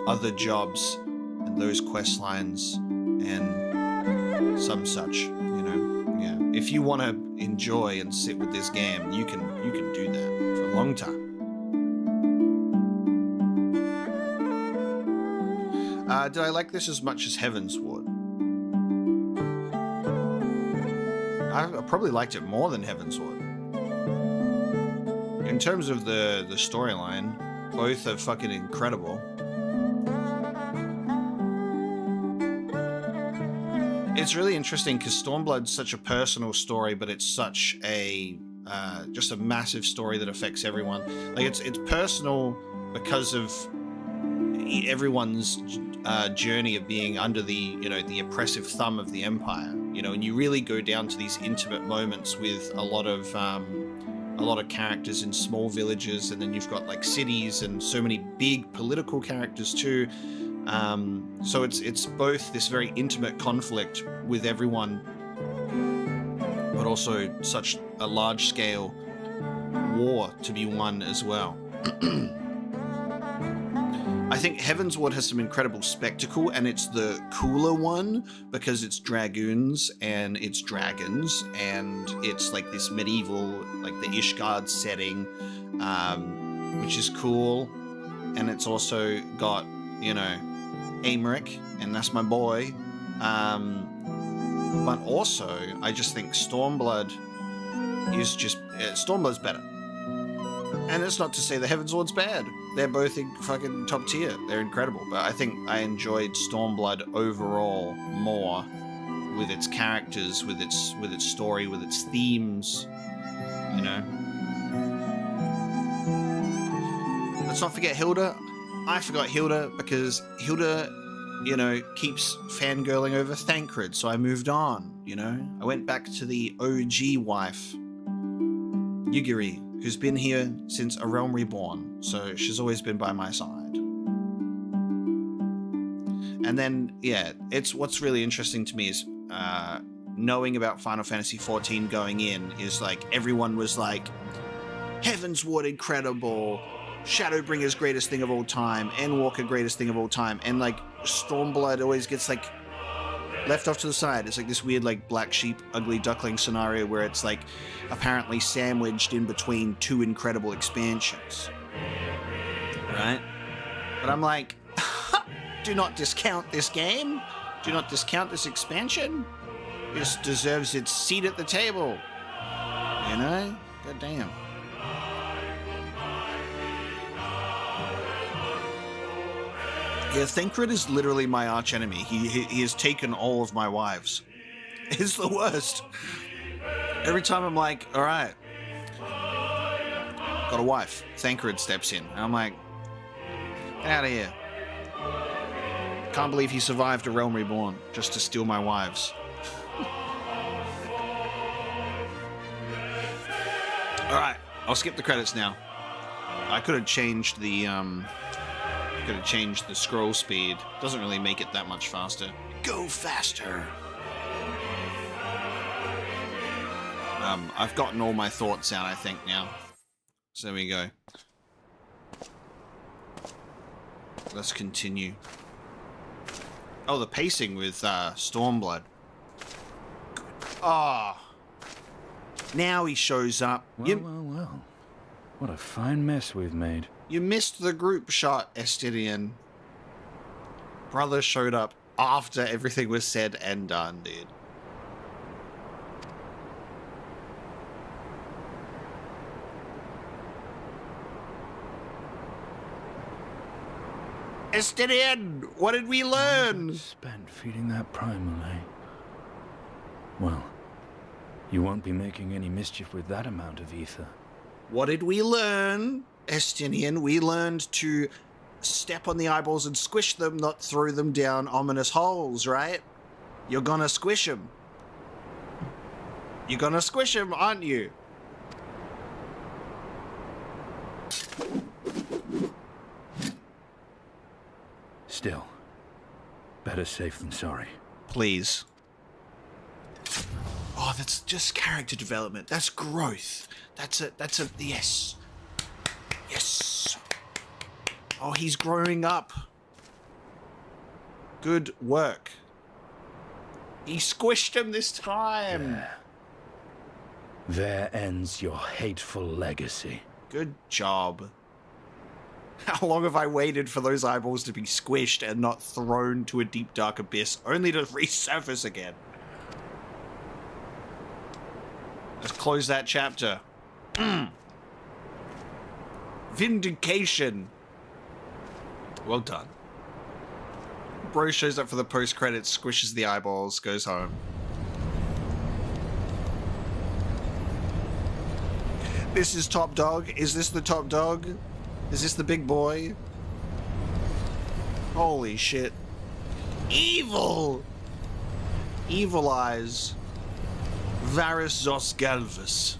other jobs and those quest lines and some such, you know. Yeah, if you want to enjoy and sit with this game, you can do that for a long time. Did I like this as much as Heavensward? I probably liked it more than Heavensward. In terms of the storyline, both are fucking incredible. It's really interesting because Stormblood's such a personal story, but it's such a just a massive story that affects everyone. Like it's personal because of everyone's journey of being under the the oppressive thumb of the Empire. You know, and you really go down to these intimate moments with a lot of characters in small villages, and then you've got like cities and so many big political characters too. So it's both this very intimate conflict with everyone, but also such a large-scale war to be won as well. I think Heavensward has some incredible spectacle, and it's the cooler one because it's dragoons and it's dragons, and it's like this medieval, like the Ishgard setting, which is cool. And it's also got, you know, Amric, and that's my boy. But also, I just think Stormblood is just... Stormblood's better. And it's not to say the Heavensward's bad. They're both fucking top tier. They're incredible. But I think I enjoyed Stormblood overall more with its characters, with its story, with its themes, you know. Let's not forget Hilda. I forgot Hilda because Hilda, you know, keeps fangirling over Thancred, so I moved on, you know. I went back to the OG wife, Yugiri, who's been here since A Realm Reborn, so she's always been by my side. And then, yeah, it's what's really interesting to me is knowing about Final Fantasy XIV going in is like everyone was like, Heavensward incredible, Shadowbringer's greatest thing of all time, Endwalker greatest thing of all time, and like Stormblood always gets like left off to the side. It's like this weird like black sheep, ugly duckling scenario where it's like apparently sandwiched in between two incredible expansions, right? But I'm like, do not discount this game, do not discount this expansion. This deserves its seat at the table. You know? God damn. Yeah, Thancred is literally my archenemy. He has taken all of my wives. It's the worst. Every time I'm like, all right, got a wife. Thancred steps in. And I'm like, get out of here. Can't believe he survived a Realm Reborn just to steal my wives. All right, I'll skip the credits now. I could have changed the scroll speed. Doesn't really make it that much faster. Go faster. I've gotten all my thoughts out, I think, now. So there we go. Let's continue. Oh, the pacing with Stormblood. Ah. Now he shows up. Well. What a fine mess we've made. You missed the group shot, Estinian. Brother showed up after everything was said and done, dude. Estinian, what did we learn? Spent feeding that primal, eh? Well, you won't be making any mischief with that amount of ether. What did we learn, Estinian? We learned to step on the eyeballs and squish them, not throw them down ominous holes, right? You're gonna squish them. You're gonna squish them, aren't you? Still, better safe than sorry. Please. Oh, that's just character development. That's growth. That's a yes. Yes. Oh, he's growing up. Good work. He squished him this time. There ends your hateful legacy. Good job. How long have I waited for those eyeballs to be squished and not thrown to a deep dark abyss, only to resurface again? Let's close that chapter. Vindication. Well done. Bro shows up for the post-credits, squishes the eyeballs, goes home. This is top dog. Is this the top dog? Is this the big boy? Holy shit. Evil! Evil eyes. Varys Zos Galvus.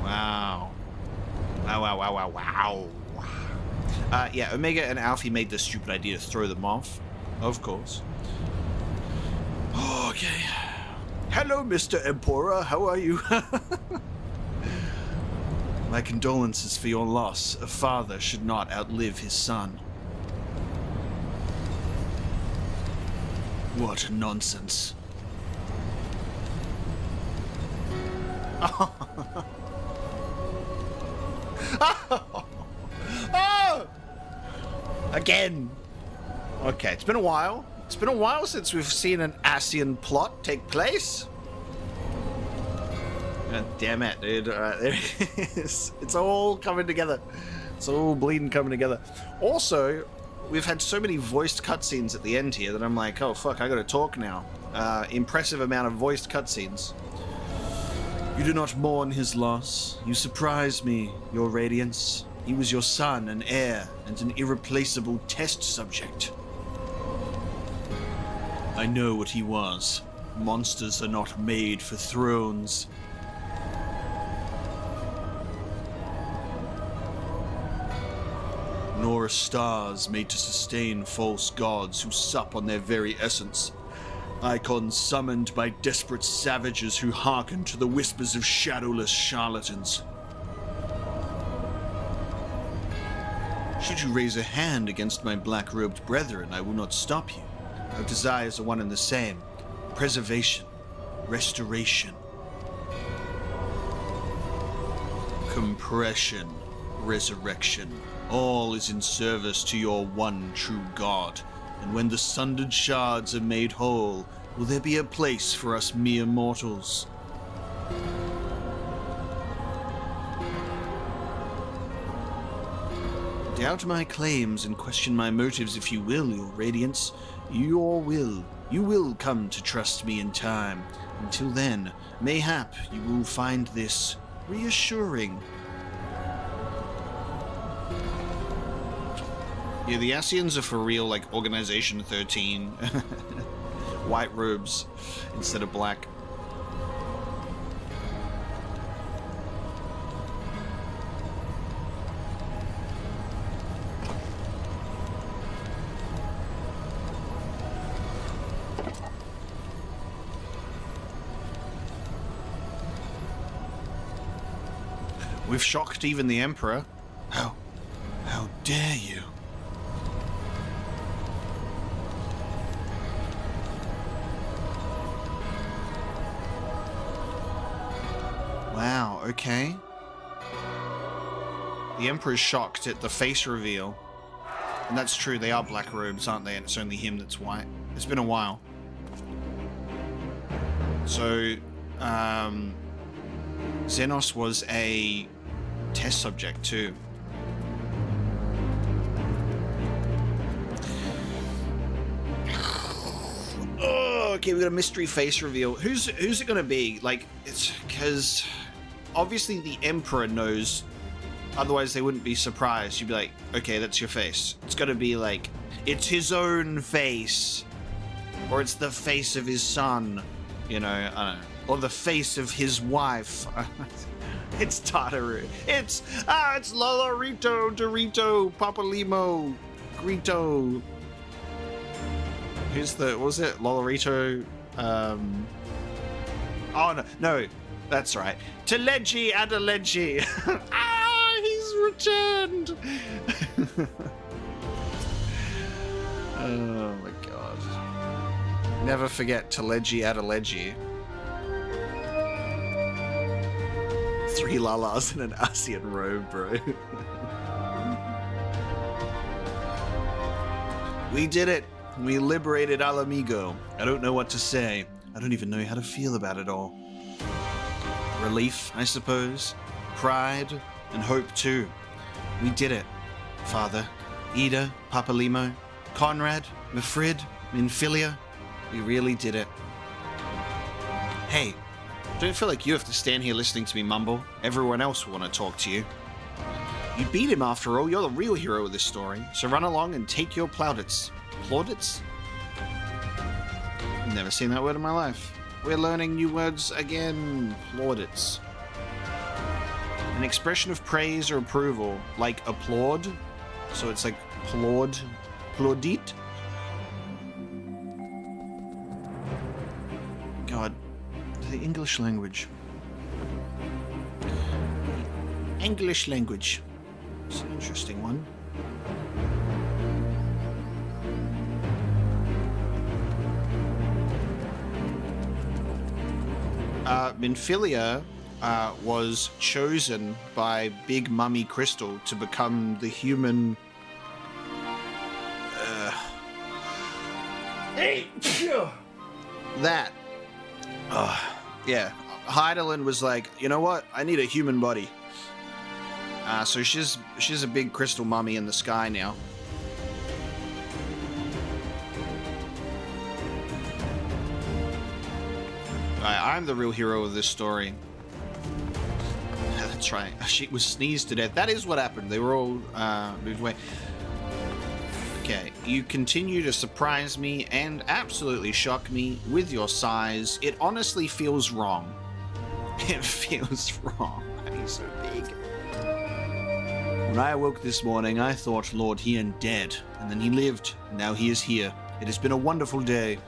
Wow. Wow. Yeah, Omega and Alfie made the stupid idea to throw them off. Of course. Okay. Hello, Mr. Emperor. How are you? My condolences for your loss. A father should not outlive his son. What nonsense. Oh! Again. Okay, it's been a while. It's been a while since we've seen an Asian plot take place. God damn it, dude. Alright, there it is. It's all coming together. It's all bleeding coming together. Also, we've had so many voiced cutscenes at the end here that I'm like, oh fuck, I gotta talk now. Impressive amount of voiced cutscenes. You do not mourn his loss. You surprise me, your radiance. He was your son, an heir, and an irreplaceable test subject. I know what he was. Monsters are not made for thrones. Nor are stars made to sustain false gods who sup on their very essence. Icons summoned by desperate savages who hearken to the whispers of shadowless charlatans. Should you raise a hand against my black-robed brethren, I will not stop you. Our desires are one and the same. Preservation. Restoration. Compression. resurrection. All is in service to your one true God. And when the sundered shards are made whole, will there be a place for us mere mortals? Doubt my claims and question my motives if you will, your radiance. You will come to trust me in time. Until then, mayhap you will find this reassuring. Yeah, the Asians are for real, like Organization 13. White robes instead of black. We've shocked even the Emperor. How dare you? Wow, okay. The Emperor's shocked at the face reveal. And that's true, they are black robes, aren't they? And it's only him that's white. It's been a while. So, Zenos was a test subject too. Oh, okay, we got a mystery face reveal. Who's it gonna be? Like, it's because obviously the Emperor knows, otherwise they wouldn't be surprised. You'd be like, okay, that's your face. It's gotta be like, it's his own face, or it's the face of his son, you know, I don't know, or the face of his wife. It's Tataru. It's Lolarito, Dorito, Papalimo, Grito. Who's the, what was it? Lolarito, oh no, that's right. Teleji Adeleji. He's returned. Oh my god. Never forget Teleji Adeleji. 3 lalas in an ASEAN robe, bro. We did it. We liberated Ala Mhigo. I don't know what to say. I don't even know how to feel about it all. Relief, I suppose. Pride and hope too. We did it. Father, Ida, Papalimo, Conrad, Mifrid, Minfilia. We really did it. Hey, don't feel like you have to stand here listening to me mumble. Everyone else will want to talk to you. You beat him after all. You're the real hero of this story. So run along and take your plaudits. Plaudits? I've never seen that word in my life. We're learning new words again. Plaudits. An expression of praise or approval, like applaud. So it's like plaudite. God, the English language. English language. It's an interesting one. Minfilia was chosen by Big Mummy Crystal to become the human. That. Yeah. Heidelin was like, you know what? I need a human body. So she's a big crystal mummy in the sky now. I'm the real hero of this story. That's right. She was sneezed to death. That is what happened. They were all moved away. Okay, you continue to surprise me and absolutely shock me with your size. It honestly feels wrong. It feels wrong. He's so big. When I awoke this morning, I thought Lord Hien dead, and then he lived, and now he is here. It has been a wonderful day.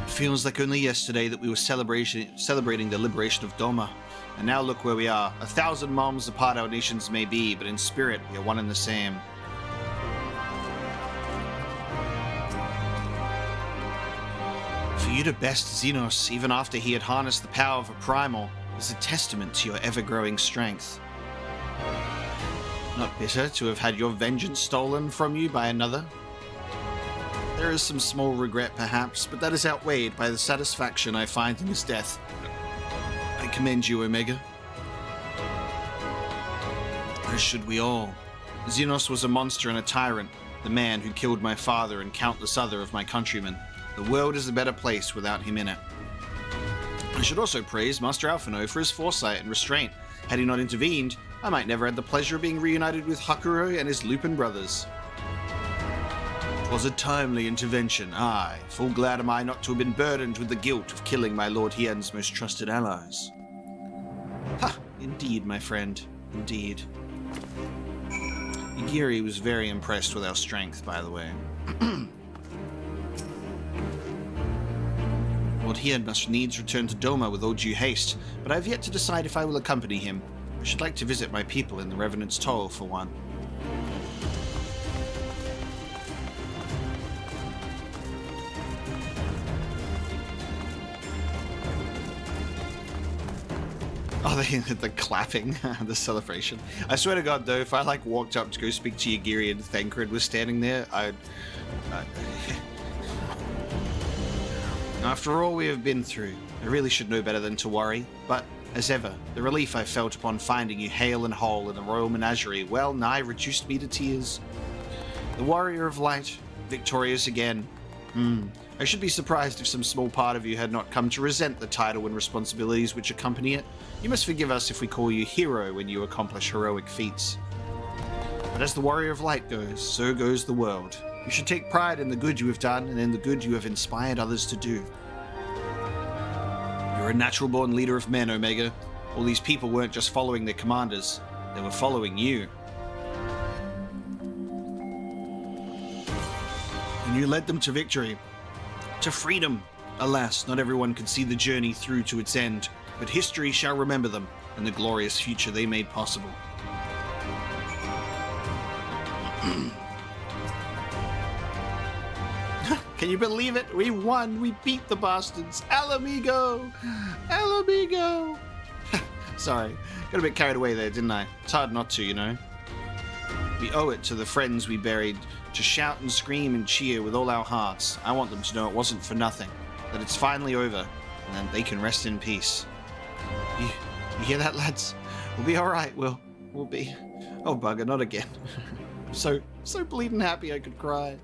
It feels like only yesterday that we were celebrating the liberation of Doma. And now look where we are. 1,000 miles apart our nations may be, but in spirit we are one and the same. For you to best Zenos, even after he had harnessed the power of a primal, is a testament to your ever-growing strength. Not bitter to have had your vengeance stolen from you by another? There is some small regret, perhaps, but that is outweighed by the satisfaction I find in his death. I commend you, Omega. As should we all. Zenos was a monster and a tyrant, the man who killed my father and countless other of my countrymen. The world is a better place without him in it. I should also praise Master Alphino for his foresight and restraint. Had he not intervened, I might never had the pleasure of being reunited with Hakuro and his Lupin brothers. 'Twas a timely intervention, aye. Full glad am I not to have been burdened with the guilt of killing my Lord Hien's most trusted allies. Ha! Indeed, my friend. Indeed. Igiri was very impressed with our strength, by the way. Lord Hien must needs return to Doma with all due haste, but I have yet to decide if I will accompany him. I should like to visit my people in the Revenant's Toll, for one. Oh, the clapping, the celebration. I swear to God, though, if I walked up to go speak to Yagiri and Thancred was standing there, After all we have been through, I really should know better than to worry, but, as ever, the relief I felt upon finding you hale and whole in the Royal Menagerie well nigh reduced me to tears. The Warrior of Light, victorious again. I should be surprised if some small part of you had not come to resent the title and responsibilities which accompany it. You must forgive us if we call you hero when you accomplish heroic feats. But as the Warrior of Light goes, so goes the world. You should take pride in the good you have done and in the good you have inspired others to do. You're a natural-born leader of men, Omega. All these people weren't just following their commanders, they were following you. And you led them to victory. To freedom. Alas, not everyone could see the journey through to its end, but history shall remember them and the glorious future they made possible. Can you believe it? We won! We beat the bastards! Ala Mhigo! Ala Mhigo! Sorry, got a bit carried away there, didn't I? It's hard not to, you know. We owe it to the friends we buried to shout and scream and cheer with all our hearts. I want them to know it wasn't for nothing, that it's finally over, and then they can rest in peace. You hear that, lads? We'll be alright, we'll be... Oh, bugger, not again. I'm so bleeding happy I could cry.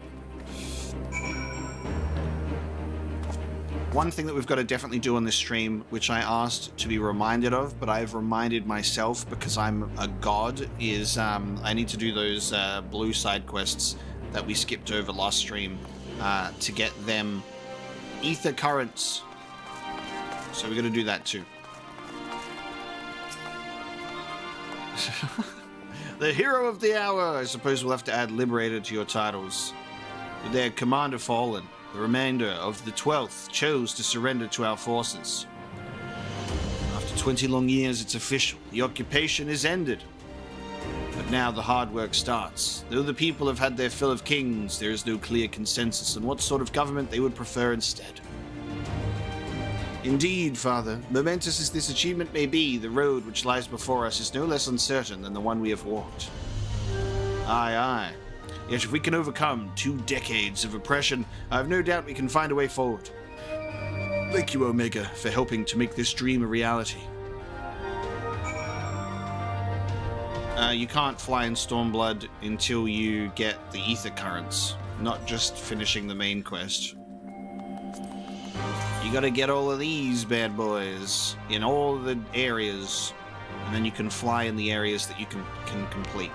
One thing that we've got to definitely do on this stream, which I asked to be reminded of, but I've reminded myself because I'm a god, is I need to do those blue side quests that we skipped over last stream to get them ether currents. So we're going to do that too. The hero of the hour! I suppose we'll have to add Liberator to your titles. With their commander fallen, the remainder of the 12th chose to surrender to our forces. After 20 long years, it's official. The occupation is ended. But now the hard work starts. Though the people have had their fill of kings, there is no clear consensus on what sort of government they would prefer instead. Indeed, Father, momentous as this achievement may be, the road which lies before us is no less uncertain than the one we have walked. Aye, aye. Yet if we can overcome 2 decades of oppression, I have no doubt we can find a way forward. Thank you, Omega, for helping to make this dream a reality. You can't fly in Stormblood until you get the ether currents, not just finishing the main quest. You gotta get all of these bad boys in all the areas, and then you can fly in the areas that you can complete.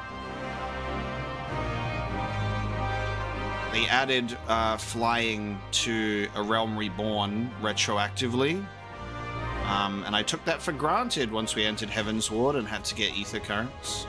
They added flying to A Realm Reborn retroactively, and I took that for granted once we entered Heaven's Ward and had to get ether currents.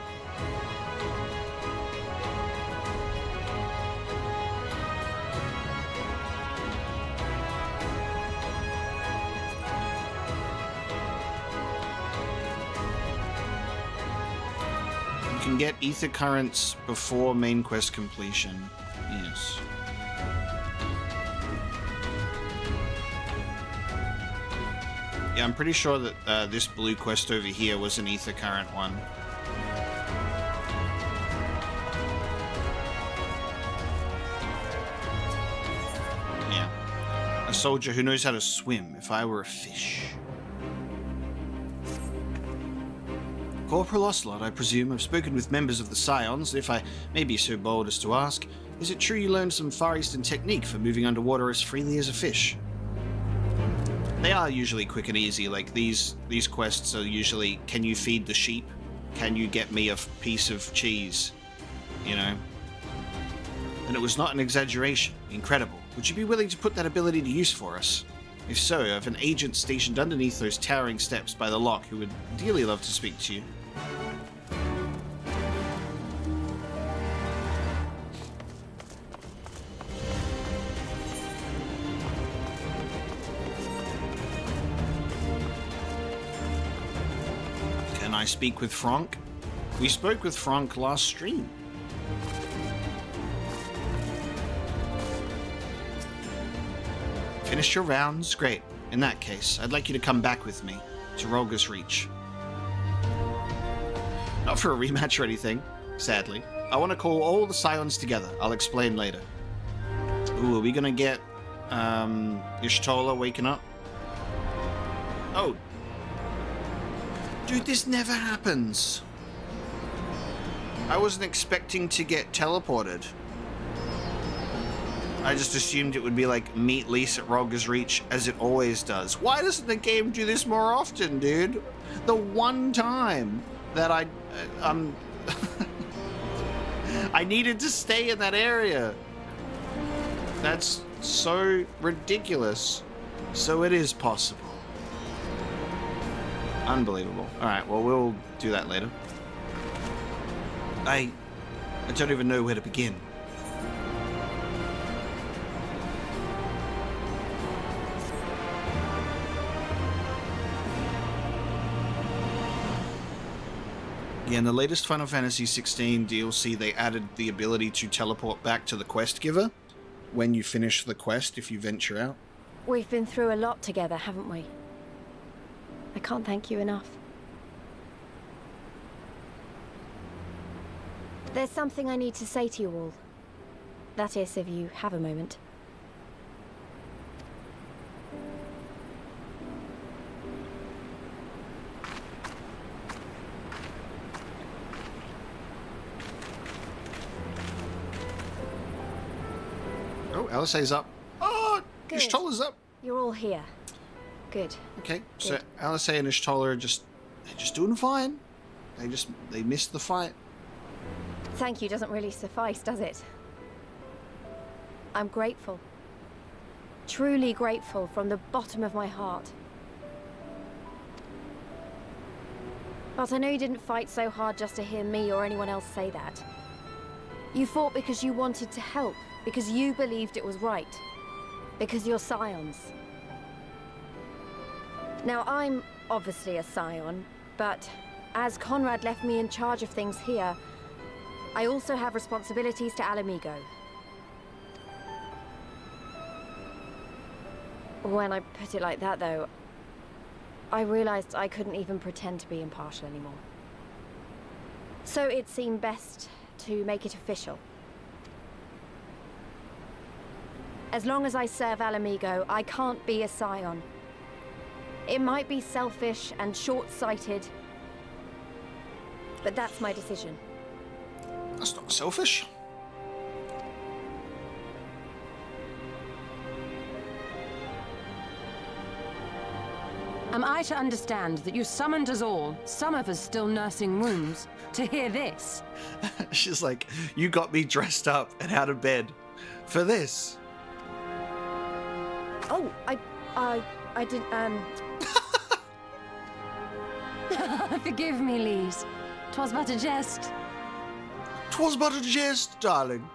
You can get ether currents before main quest completion. Yes. Yeah, I'm pretty sure that this blue quest over here was an ether current one. Yeah. A soldier who knows how to swim, if I were a fish. Corporal Ocelot, I presume. I've spoken with members of the Scions. If I may be so bold as to ask, is it true you learned some Far Eastern technique for moving underwater as freely as a fish? They are usually quick and easy. Like these quests are usually, can you feed the sheep? Can you get me a piece of cheese? You know? And it was not an exaggeration. Incredible. Would you be willing to put that ability to use for us? If so, I have an agent stationed underneath those towering steps by the lock who would dearly love to speak to you. Can I speak with Franck? We spoke with Franck last stream. Finished your rounds? Great. In that case, I'd like you to come back with me to Rolga's Reach. Not for a rematch or anything, sadly. I want to call all the Scions together. I'll explain later. Ooh, are we gonna get Y'shtola waking up? Oh. Dude, this never happens. I wasn't expecting to get teleported. I just assumed it would be like meet Lise at Rolga's Reach, as it always does. Why doesn't the game do this more often, dude? The one time that I needed to stay in that area. That's so ridiculous. So it is possible. Unbelievable. Alright, well, we'll do that later. I don't even know where to begin. Yeah, in the latest Final Fantasy XVI DLC, they added the ability to teleport back to the quest giver when you finish the quest, if you venture out. We've been through a lot together, haven't we? I can't thank you enough. There's something I need to say to you all. That is, if you have a moment. Oh, Alisaie's up. Oh, Good. Y'shtola's up. You're all here. Good. Okay, so Good. Alisaie and Y'shtola are just doing fine. They missed the fight. Thank you doesn't really suffice, does it? I'm grateful. Truly grateful from the bottom of my heart. But I know you didn't fight so hard just to hear me or anyone else say that. You fought because you wanted to help, because you believed it was right, because you're Scions. Now, I'm obviously a Scion, but as Conrad left me in charge of things here, I also have responsibilities to Ala Mhigo. When I put it like that, though, I realized I couldn't even pretend to be impartial anymore. So it seemed best to make it official. As long as I serve Ala Mhigo, I can't be a Scion. It might be selfish and short-sighted, but that's my decision. That's not selfish. Am I to understand that you summoned us all, some of us still nursing wounds, to hear this? She's like, you got me dressed up and out of bed for this. Oh, I didn't, Forgive me, Lise. 'Twas but a jest. 'Twas but a jest, darling.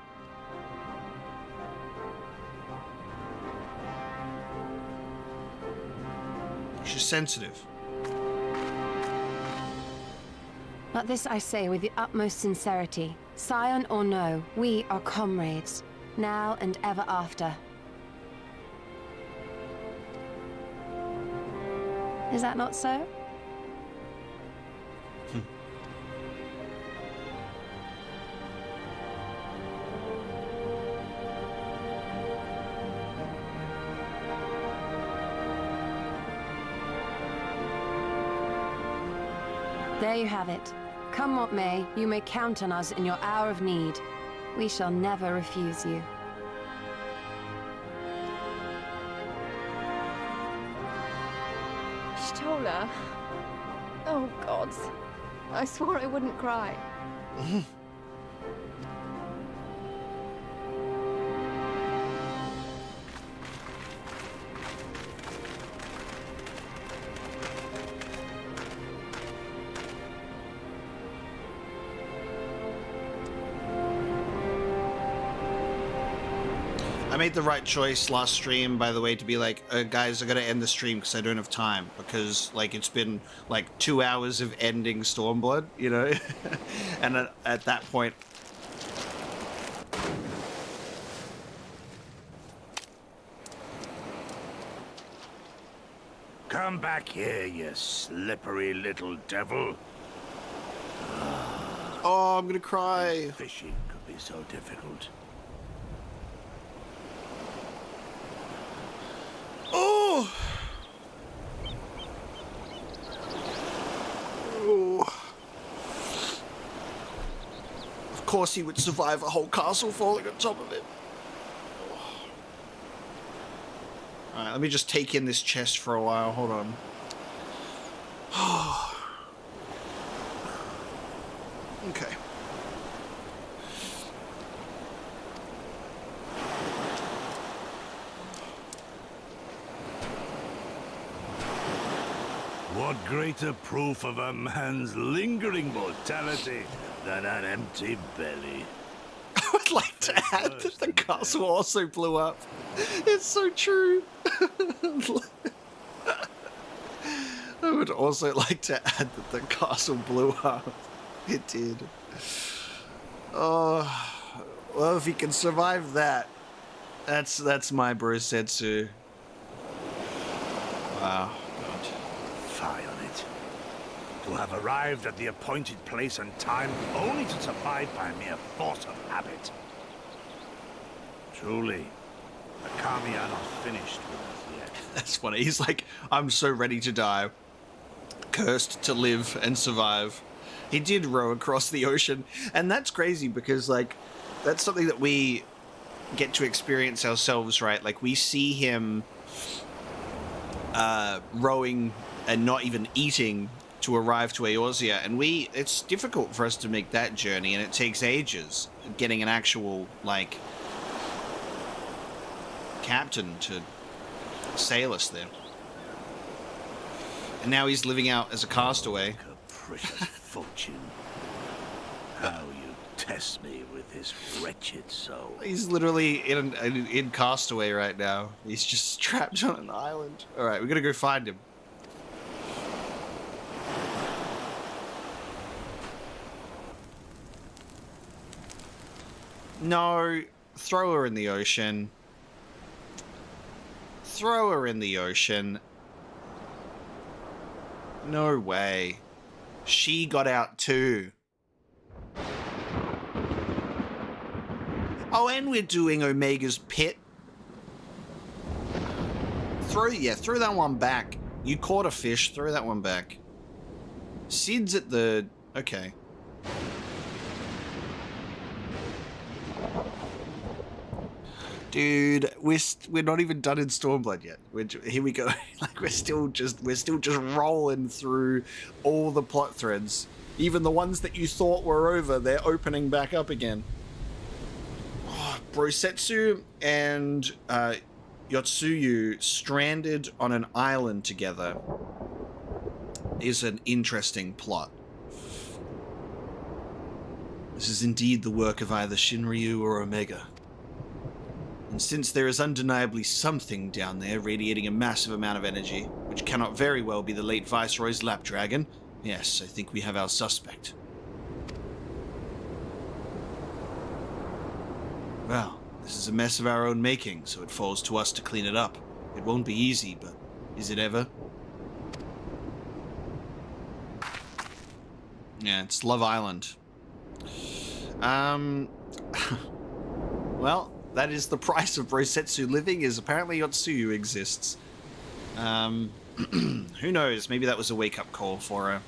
She's sensitive. But this I say with the utmost sincerity. Scion or no, we are comrades, now and ever after. Is that not so? There you have it. Come what may, you may count on us in your hour of need. We shall never refuse you. Stola. Oh, gods. I swore I wouldn't cry. I made the right choice last stream, by the way, to be like, guys, I gotta end the stream because I don't have time. Because, like, it's been, like, 2 hours of ending Stormblood, you know? And at that point... Come back here, you slippery little devil. Oh, I'm gonna cry. Fishing could be so difficult. Oh! Oh. Of course he would survive a whole castle falling on top of it. Alright, let me just take in this chest for a while. Hold on. Okay. What greater proof of a man's lingering mortality than an empty belly? I would like to add that the castle also blew up. It's so true. I would also like to add that the castle blew up. It did. Oh, well, if he can survive that, that's my Brosetsu. Wow. God. Fie on it. To have arrived at the appointed place and time only to survive by mere force of habit. Truly, the Kami are not finished with us yet. That's funny. He's like, I'm so ready to die. Cursed to live and survive. He did row across the ocean. And that's crazy because, like, that's something that we get to experience ourselves, right? Like, we see him rowing and not even eating to arrive to Eorzea. And it's difficult for us to make that journey, and it takes ages getting an actual, like, captain to sail us there. And now he's living out as a castaway. Capricious fortune. How you test me with this wretched soul. He's literally in Castaway right now. He's just trapped on an island. Alright, we gotta go find him. No, throw her in the ocean. Throw her in the ocean. No way. She got out too. Oh, and we're doing Omega's pit. Throw that one back. You caught a fish, throw that one back. Sid's at the... Okay. Dude, we're not even done in Stormblood yet. Here we go. Like we're still just rolling through all the plot threads. Even the ones that you thought were over, they're opening back up again. Oh, Brosetsu and Yotsuyu stranded on an island together is an interesting plot. This is indeed the work of either Shinryu or Omega. And since there is undeniably something down there radiating a massive amount of energy, which cannot very well be the late Viceroy's lapdragon, yes, I think we have our suspect. Well, this is a mess of our own making, so it falls to us to clean it up. It won't be easy, but is it ever? Yeah, it's Love Island. Well, that is the price of Rosetsu living, is apparently Yotsuyu exists. Who knows? Maybe that was a wake-up call for her.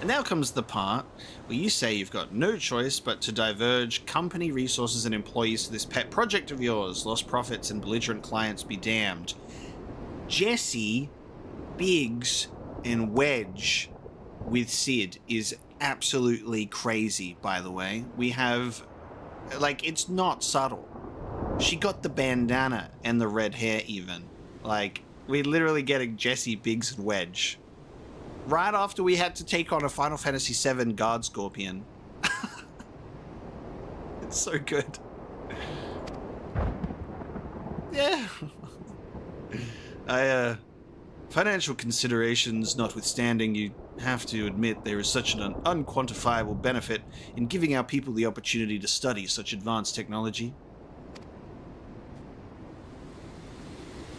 And now comes the part where you say you've got no choice but to diverge company resources and employees to this pet project of yours. Lost profits and belligerent clients be damned. Jesse, Biggs, and Wedge with Sid is absolutely crazy, by the way. We have... like, it's not subtle. She got the bandana and the red hair even. Like, we're literally getting Jesse, Biggs, and Wedge. Right after we had to take on a Final Fantasy VII Guard Scorpion. It's so good. Yeah. Financial considerations notwithstanding, you have to admit there is such an unquantifiable benefit in giving our people the opportunity to study such advanced technology.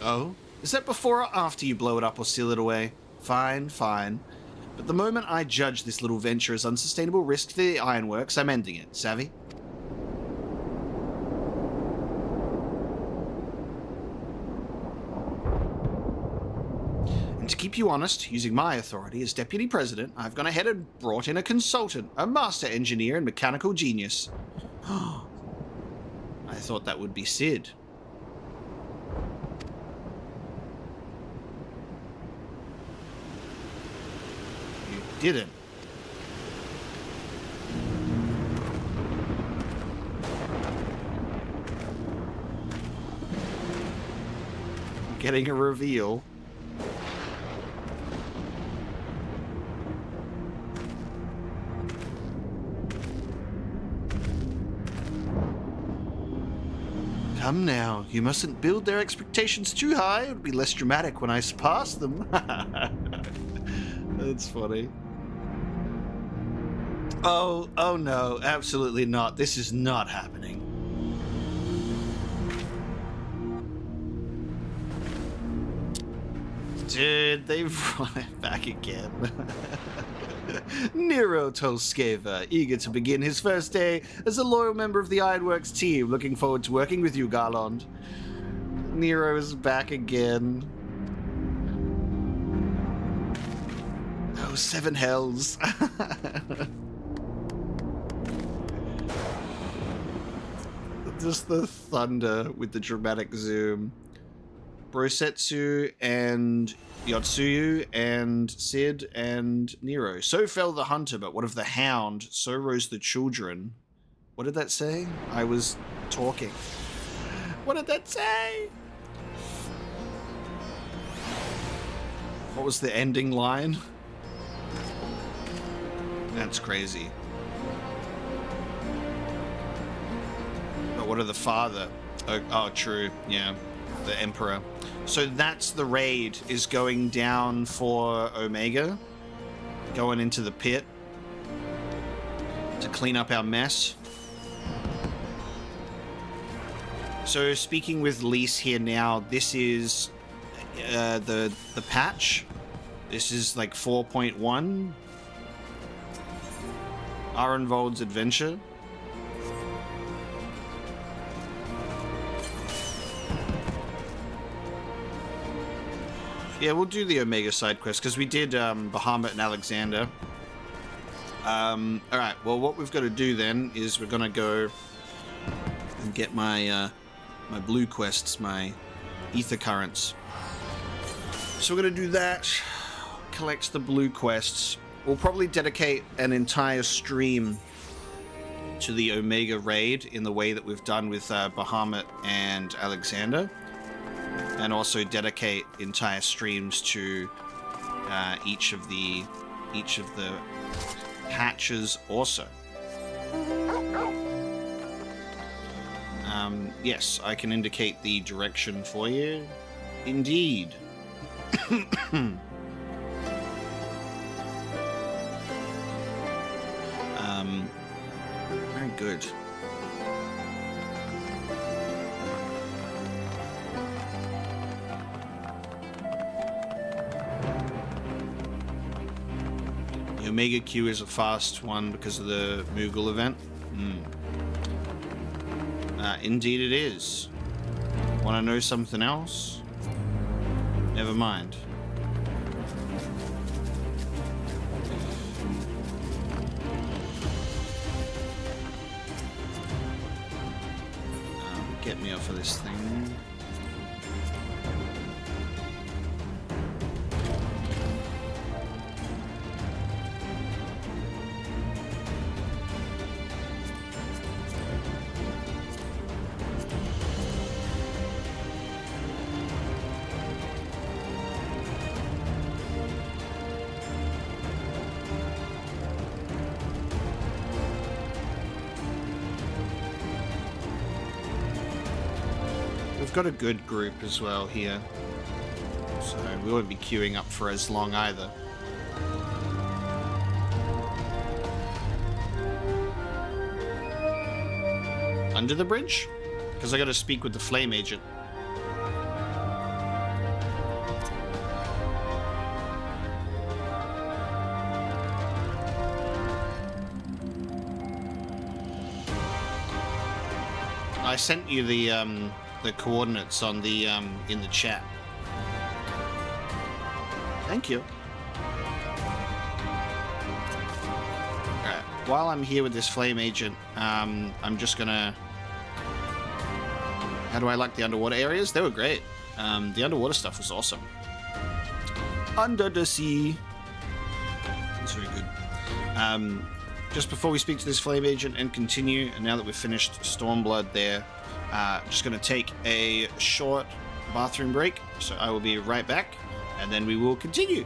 Oh? Is that before or after you blow it up or seal it away? Fine, fine. But the moment I judge this little venture as unsustainable risk to the ironworks, I'm ending it. Savvy? And to keep you honest, using my authority as deputy president, I've gone ahead and brought in a consultant, a master engineer and mechanical genius. I thought that would be Sid. Didn't. Getting a reveal. Come now, you mustn't build their expectations too high. It would be less dramatic when I surpass them. That's funny. Oh no, absolutely not. This is not happening. Dude, they've run it back again. Nero Tolskeva, eager to begin his first day as a loyal member of the Ironworks team. Looking forward to working with you, Garland. Nero's back again. Oh, 7 hells. Just the thunder with the dramatic zoom. Brosetsu and Yotsuyu and Sid and Nero. So fell the hunter, but what of the hound? So rose the children. What did that say? I was talking. What did that say? What was the ending line? That's crazy. But what of the father? Oh, true. Yeah. The Emperor. So that's the raid is going down for Omega. Going into the pit. To clean up our mess. So speaking with Lise here now, this is the patch. This is like 4.1. Arenvold's adventure. Yeah, we'll do the Omega side quest because we did Bahamut and Alexander. Alright, well what we've got to do then is we're gonna go and get my my blue quests, my ether currents. So we're gonna do that, collect the blue quests. We'll probably dedicate an entire stream to the Omega raid in the way that we've done with Bahamut and Alexander. And also dedicate entire streams to each of the hatches also. Yes, I can indicate the direction for you. Indeed. Very good. Omega Q is a fast one because of the Moogle event. Indeed it is. Want to know something else? Never mind. Get me off of this thing. We've got a good group as well here, so we won't be queuing up for as long either. Under the bridge? Because I gotta speak with the flame agent. I sent you the coordinates on the in the chat. Thank you. Alright, while I'm here with this flame agent, I'm just gonna... How do I like the underwater areas? They were great. The underwater stuff was awesome. Under the sea. That's very good. Just before we speak to this flame agent and continue, and now that we've finished Stormblood there, just going to take a short bathroom break, so I will be right back, and then we will continue.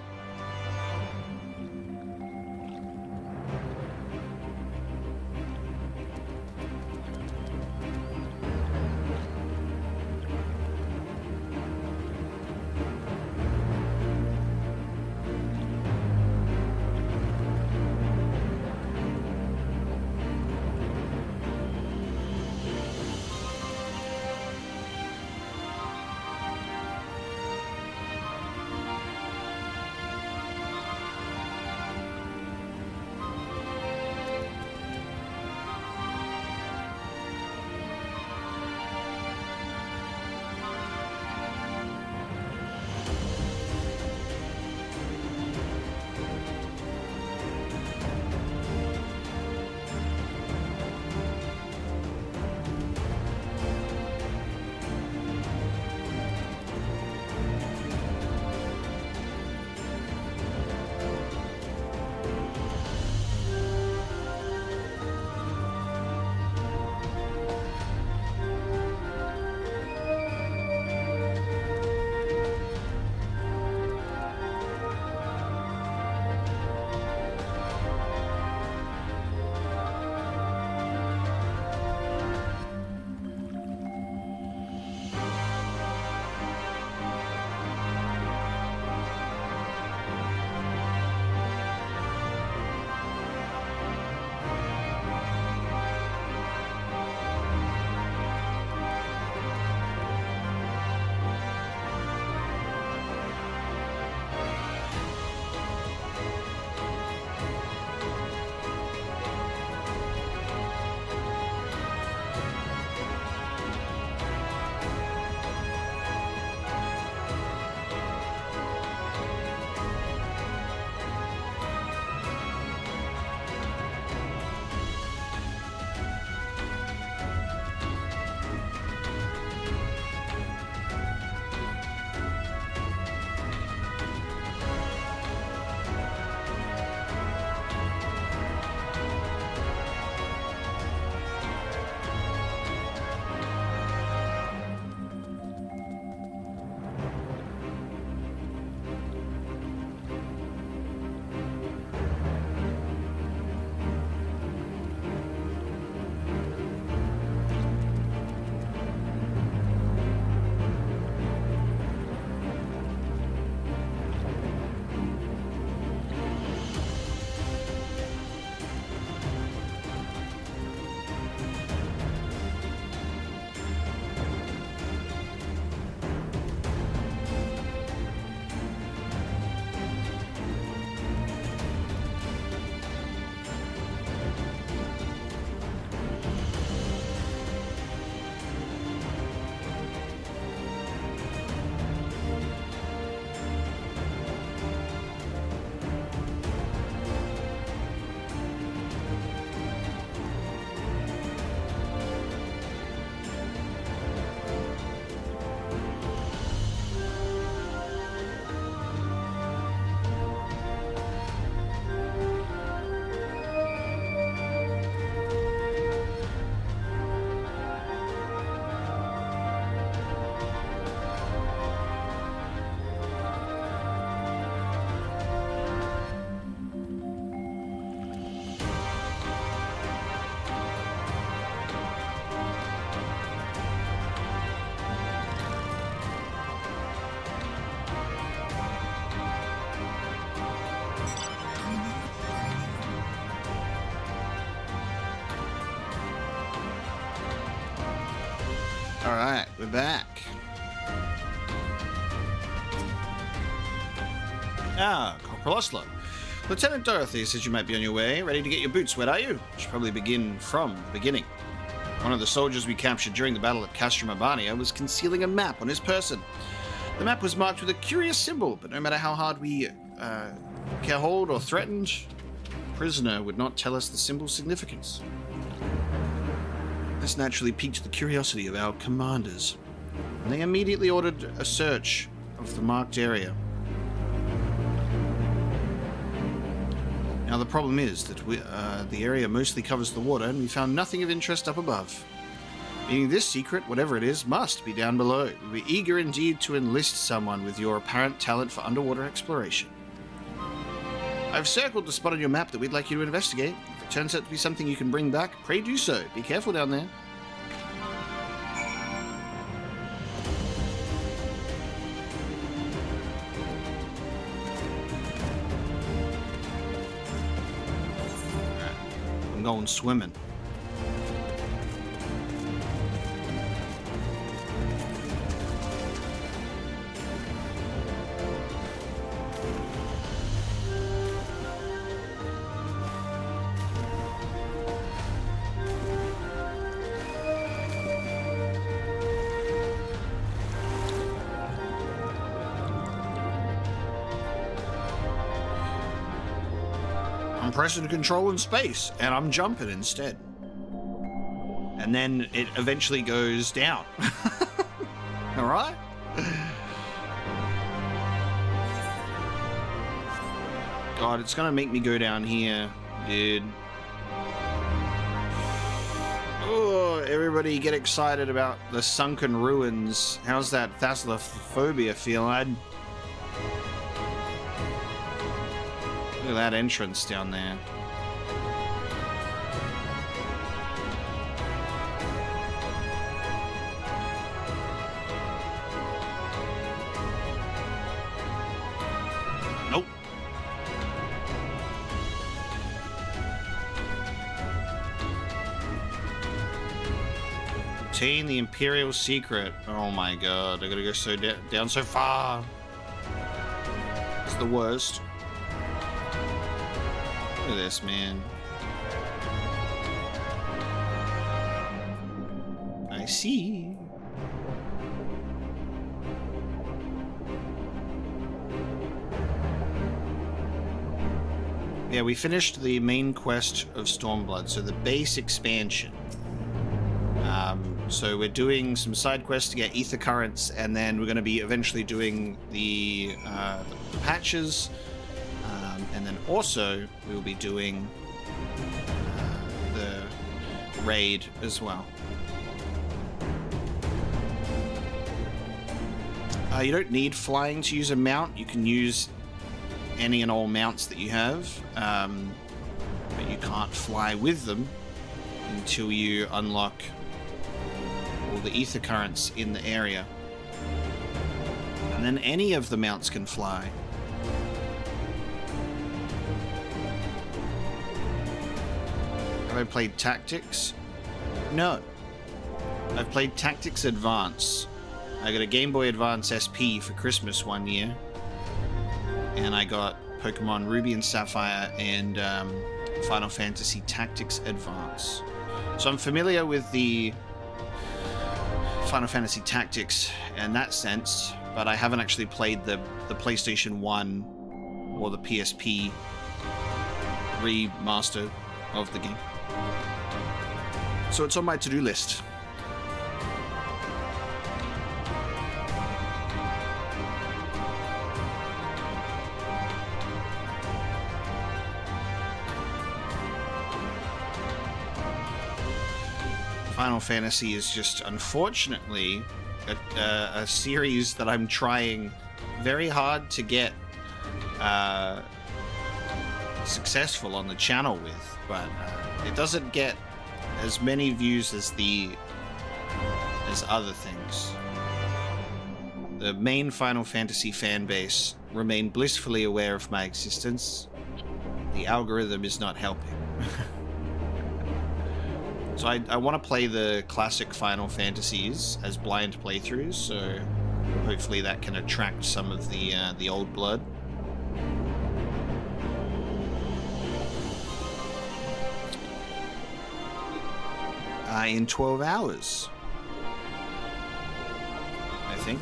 Alright, we're back. Corporal Oslo. Lieutenant Dorothy says you might be on your way. Ready to get your boots wet, are you? Should probably begin from the beginning. One of the soldiers we captured during the battle at Castrum Urbania was concealing a map on his person. The map was marked with a curious symbol, but no matter how hard we hold or threatened, the prisoner would not tell us the symbol's significance. This naturally piqued the curiosity of our commanders, and they immediately ordered a search of the marked area. Now the problem is that the area mostly covers the water, and we found nothing of interest up above. Meaning this secret, whatever it is, must be down below. We're eager indeed to enlist someone with your apparent talent for underwater exploration. I've circled the spot on your map that we'd like you to investigate. If it turns out to be something you can bring back, pray do so. Be careful down there. I'm going swimming. I'm pressing control in space, and I'm jumping instead. And then it eventually goes down. Alright? God, it's gonna make me go down here, dude. Oh, everybody get excited about the sunken ruins. How's that thalassophobia feeling? Look at that entrance down there. Nope. Obtain the Imperial secret. Oh my god, I gotta go so down so far. It's the worst. Look at this, man. I see. Yeah, we finished the main quest of Stormblood, so the base expansion. So we're doing some side quests to get ether currents, and then we're going to be eventually doing the patches. And then also we'll be doing the raid as well. You don't need flying to use a mount. You can use any and all mounts that you have, but you can't fly with them until you unlock all the ether currents in the area. And then any of the mounts can fly. Have I played Tactics? No. I've played Tactics Advance. I got a Game Boy Advance SP for Christmas one year. And I got Pokemon Ruby and Sapphire and Final Fantasy Tactics Advance. So I'm familiar with the Final Fantasy Tactics in that sense, but I haven't actually played the PlayStation 1 or the PSP remaster of the game. So it's on my to-do list. Final Fantasy is just, unfortunately, a series that I'm trying very hard to get successful on the channel with, but it doesn't get as many views as other things. The main Final Fantasy fan base remain blissfully aware of my existence. The algorithm is not helping. So I want to play the classic Final Fantasies as blind playthroughs, so hopefully that can attract some of the old blood. In 12 hours, I think,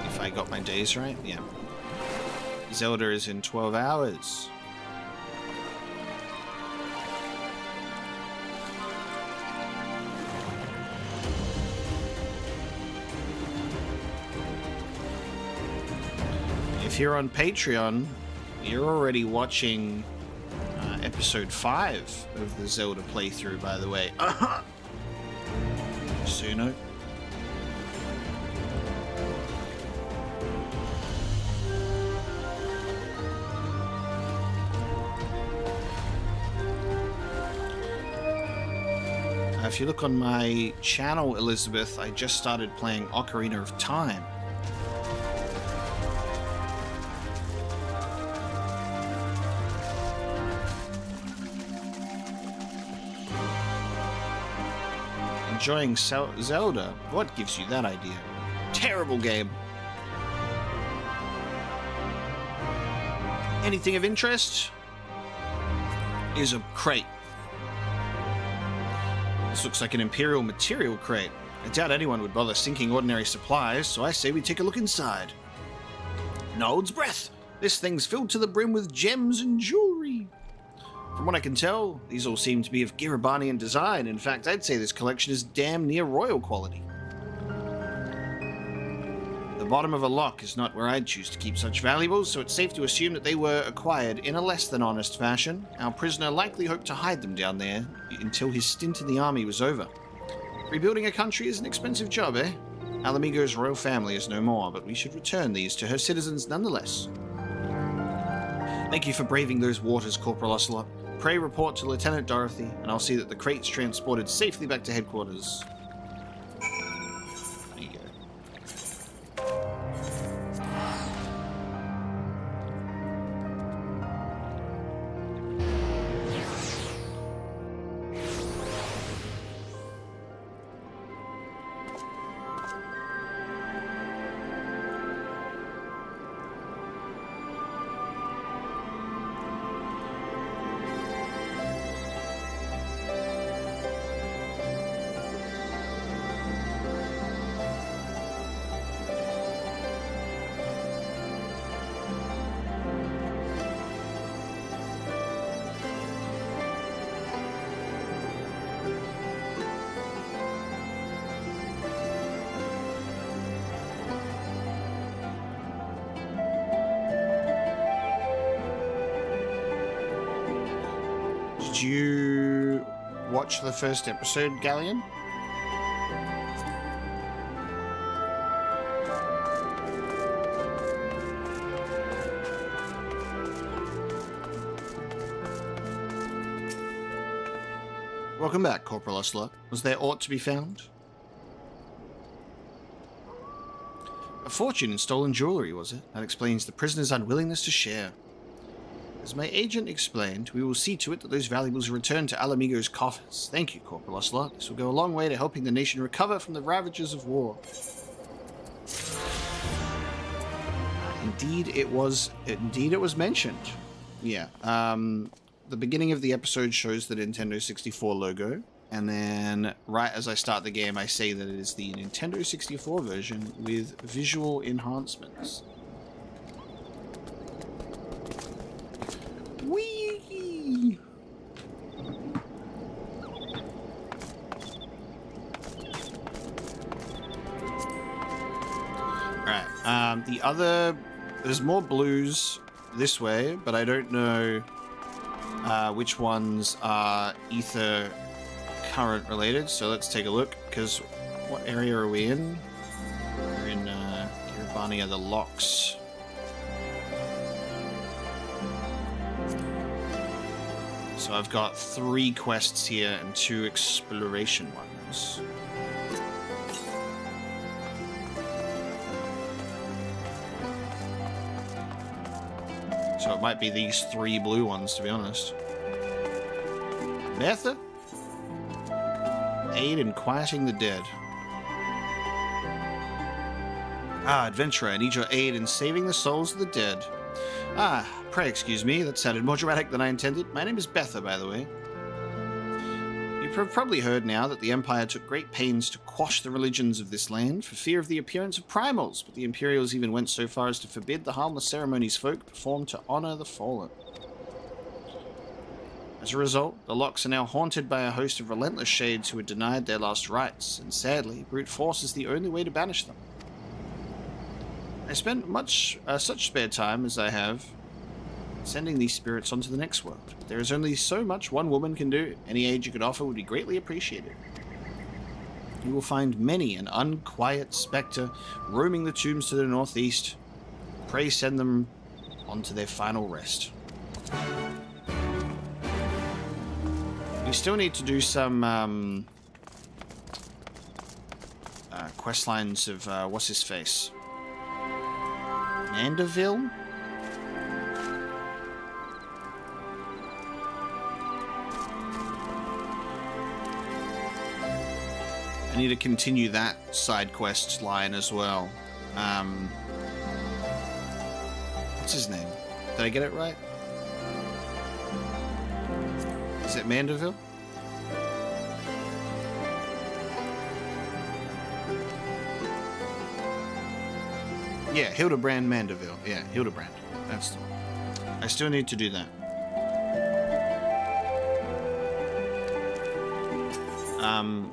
if I got my days right. Yeah, Zelda is in 12 hours. If you're on Patreon, you're already watching episode 5 of the Zelda playthrough, by the way. Suno. If you look on my channel, Elizabeth, I just started playing Ocarina of Time. Enjoying Zelda? What gives you that idea? Terrible game. Anything of interest? Is a crate. This looks like an Imperial material crate. I doubt anyone would bother sinking ordinary supplies, so I say we take a look inside. Nold's breath! This thing's filled to the brim with gems and jewelry. From what I can tell, these all seem to be of Giribanian design. In fact, I'd say this collection is damn near royal quality. The bottom of a lock is not where I'd choose to keep such valuables, so it's safe to assume that they were acquired in a less than honest fashion. Our prisoner likely hoped to hide them down there until his stint in the army was over. Rebuilding a country is an expensive job, eh? Ala Mhigo's royal family is no more, but we should return these to her citizens nonetheless. Thank you for braving those waters, Corporal Ocelot. Pray report to Lieutenant Dorothy, and I'll see that the crate's transported safely back to headquarters. There you go. Did you watch the first episode, Galleon? Welcome back, Corporal Ocelot. Was there aught to be found? A fortune in stolen jewelry, was it? That explains the prisoner's unwillingness to share. As my agent explained, we will see to it that those valuables are returned to Ala Mhigo's coffers. Thank you, Corporal Ocelot. This will go a long way to helping the nation recover from the ravages of war. Indeed, it was mentioned. Yeah. The beginning of the episode shows the Nintendo 64 logo, and then right as I start the game, I say that it is the Nintendo 64 version with visual enhancements. Whee! Alright, the other... There's more blues this way, but I don't know which ones are ether current related, so let's take a look, because what area are we in? We're in Giribania, the locks. So I've got 3 quests here and 2 exploration ones. So it might be these 3 blue ones, to be honest. Method? Aid in quieting the dead. Ah, adventurer, I need your aid in saving the souls of the dead. Ah, pray excuse me, that sounded more dramatic than I intended. My name is Betha, by the way. You've probably heard now that the Empire took great pains to quash the religions of this land for fear of the appearance of primals, but the Imperials even went so far as to forbid the harmless ceremonies folk performed to honor the fallen. As a result, the Locks are now haunted by a host of relentless shades who are denied their last rites, and sadly, brute force is the only way to banish them. I spent such spare time as I have sending these spirits onto the next world. There is only so much one woman can do. Any aid you could offer would be greatly appreciated. You will find many an unquiet spectre roaming the tombs to the northeast. Pray send them on to their final rest. We still need to do some quest lines of what's his face? Mandeville? I need to continue that side quest line as well. What's his name? Did I get it right? Is it Mandeville? Yeah, Hildebrand Mandeville. Yeah, Hildebrand. That's the one. I still need to do that.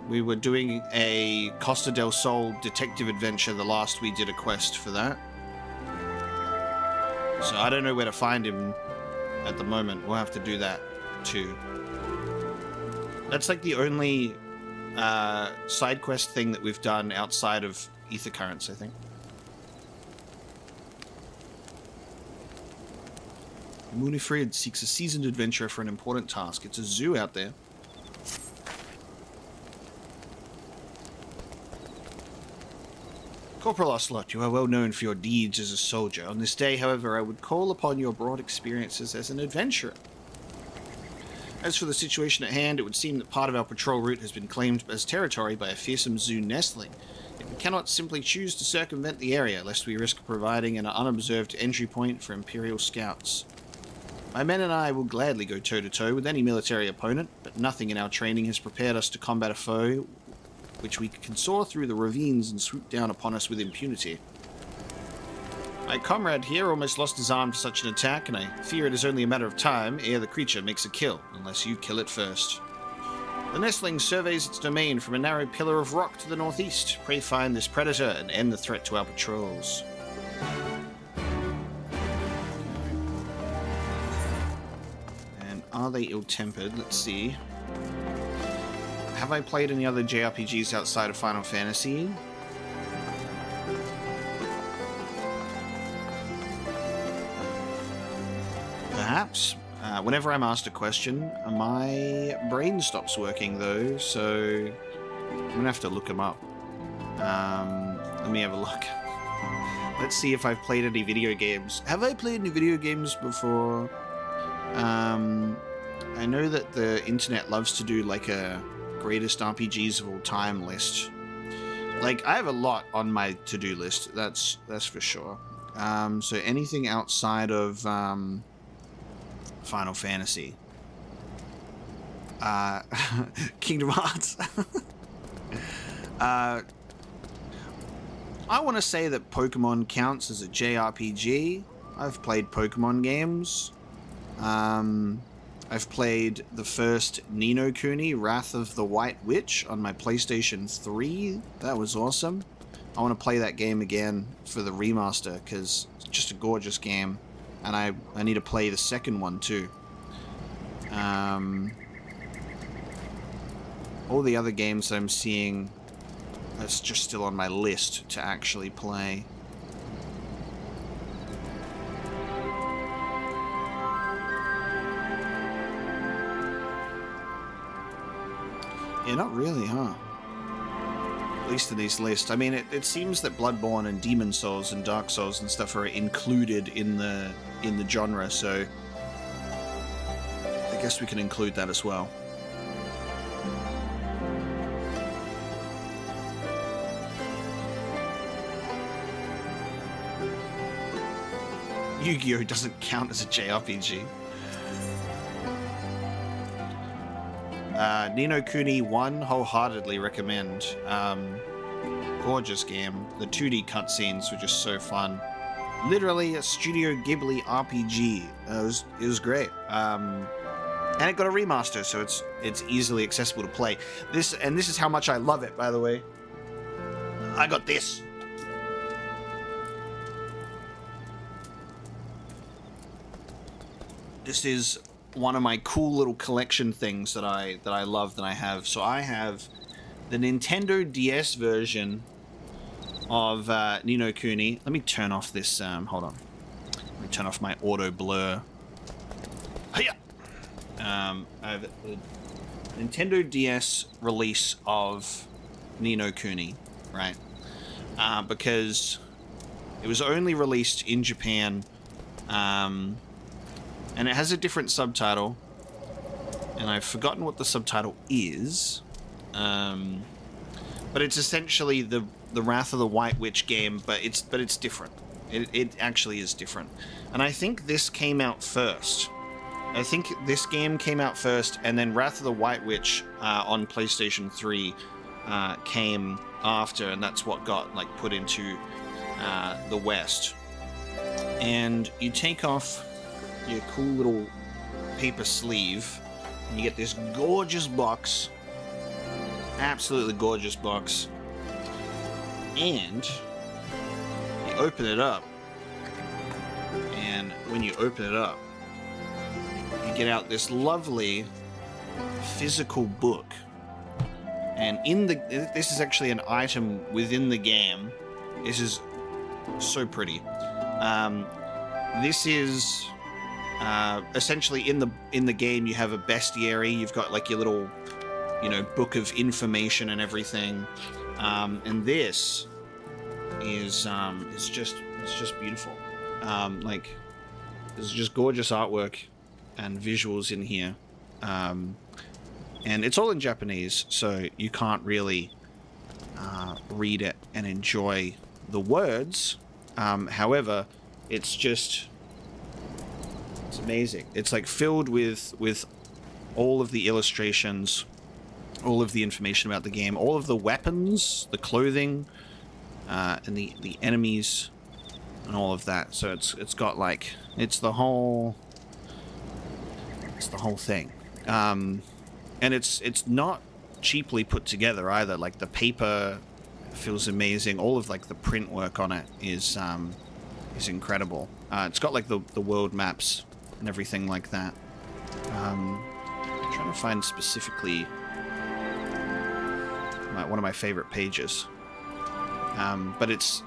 We were doing a Costa del Sol detective adventure the last we did a quest for that. So I don't know where to find him at the moment. We'll have to do that too. That's like the only side quest thing that we've done outside of Ether Currents, I think. Munifred seeks a seasoned adventurer for an important task. It's a zoo out there. Corporal Ocelot, you are well known for your deeds as a soldier. On this day, however, I would call upon your broad experiences as an adventurer. As for the situation at hand, it would seem that part of our patrol route has been claimed as territory by a fearsome zoo nestling. Yet we cannot simply choose to circumvent the area, lest we risk providing an unobserved entry point for Imperial scouts. My men and I will gladly go toe-to-toe with any military opponent, but nothing in our training has prepared us to combat a foe which we can soar through the ravines and swoop down upon us with impunity. My comrade here almost lost his arm to such an attack, and I fear it is only a matter of time ere the creature makes a kill, unless you kill it first. The nestling surveys its domain from a narrow pillar of rock to the northeast. Pray find this predator and end the threat to our patrols. And are they ill-tempered? Let's see. Have I played any other JRPGs outside of Final Fantasy? Perhaps. Whenever I'm asked a question, my brain stops working though, so I'm gonna have to look them up. Let me have a look. Let's see if I've played any video games. Have I played any video games before? I know that the internet loves to do like a greatest RPGs of all time list. Like, I have a lot on my to-do list, that's for sure. So anything outside of Final Fantasy. Kingdom Hearts. I want to say that Pokemon counts as a JRPG. I've played Pokemon games. I've played the first Ni no Kuni, Wrath of the White Witch on my PlayStation 3. That was awesome. I want to play that game again for the remaster because it's just a gorgeous game. And I need to play the second one too. All the other games that I'm seeing that's just still on my list to actually play. Yeah, not really, huh? At least in these lists. I mean, it seems that Bloodborne and Demon Souls and Dark Souls and stuff are included in the genre, so I guess we can include that as well. Yu-Gi-Oh doesn't count as a JRPG. Ni no Kuni 1, wholeheartedly recommend. Gorgeous game. The 2D cutscenes were just so fun. Literally a Studio Ghibli RPG. It was great. And it got a remaster, so it's easily accessible to play. This is how much I love it, by the way. I got this. This is one of my cool little collection things that I love that I have. So I have the Nintendo DS version of Ni no Kuni. Let me turn off this. Hold on. Let me turn off my auto blur. Hiya! I have the Nintendo DS release of Ni no Kuni, right? Because it was only released in Japan, and it has a different subtitle, and I've forgotten what the subtitle is, but it's essentially the Wrath of the White Witch game, but it's different. It actually is different, and I think this came out first. I think this game came out first, and then Wrath of the White Witch on PlayStation 3 came after, and that's what got like put into the West. And you take off your cool little paper sleeve, and you get this gorgeous box, absolutely gorgeous box, and you open it up, and when you open it up, you get out this lovely physical book. And this is actually an item within the game. This is so pretty. This is essentially in the game. You have a bestiary. You've got like your little, book of information and everything. And this is just beautiful. Like, there's just gorgeous artwork and visuals in here. And it's all in Japanese, so you can't really read it and enjoy the words. However, it's amazing. It's like filled with all of the illustrations, all of the information about the game, all of the weapons, the clothing, and the enemies, and all of that. So it's got like it's the whole thing. And it's not cheaply put together either. Like the paper feels amazing. All of like the print work on it is incredible. It's got like the world maps and everything like that. I'm trying to find specifically one of my favorite pages. But it's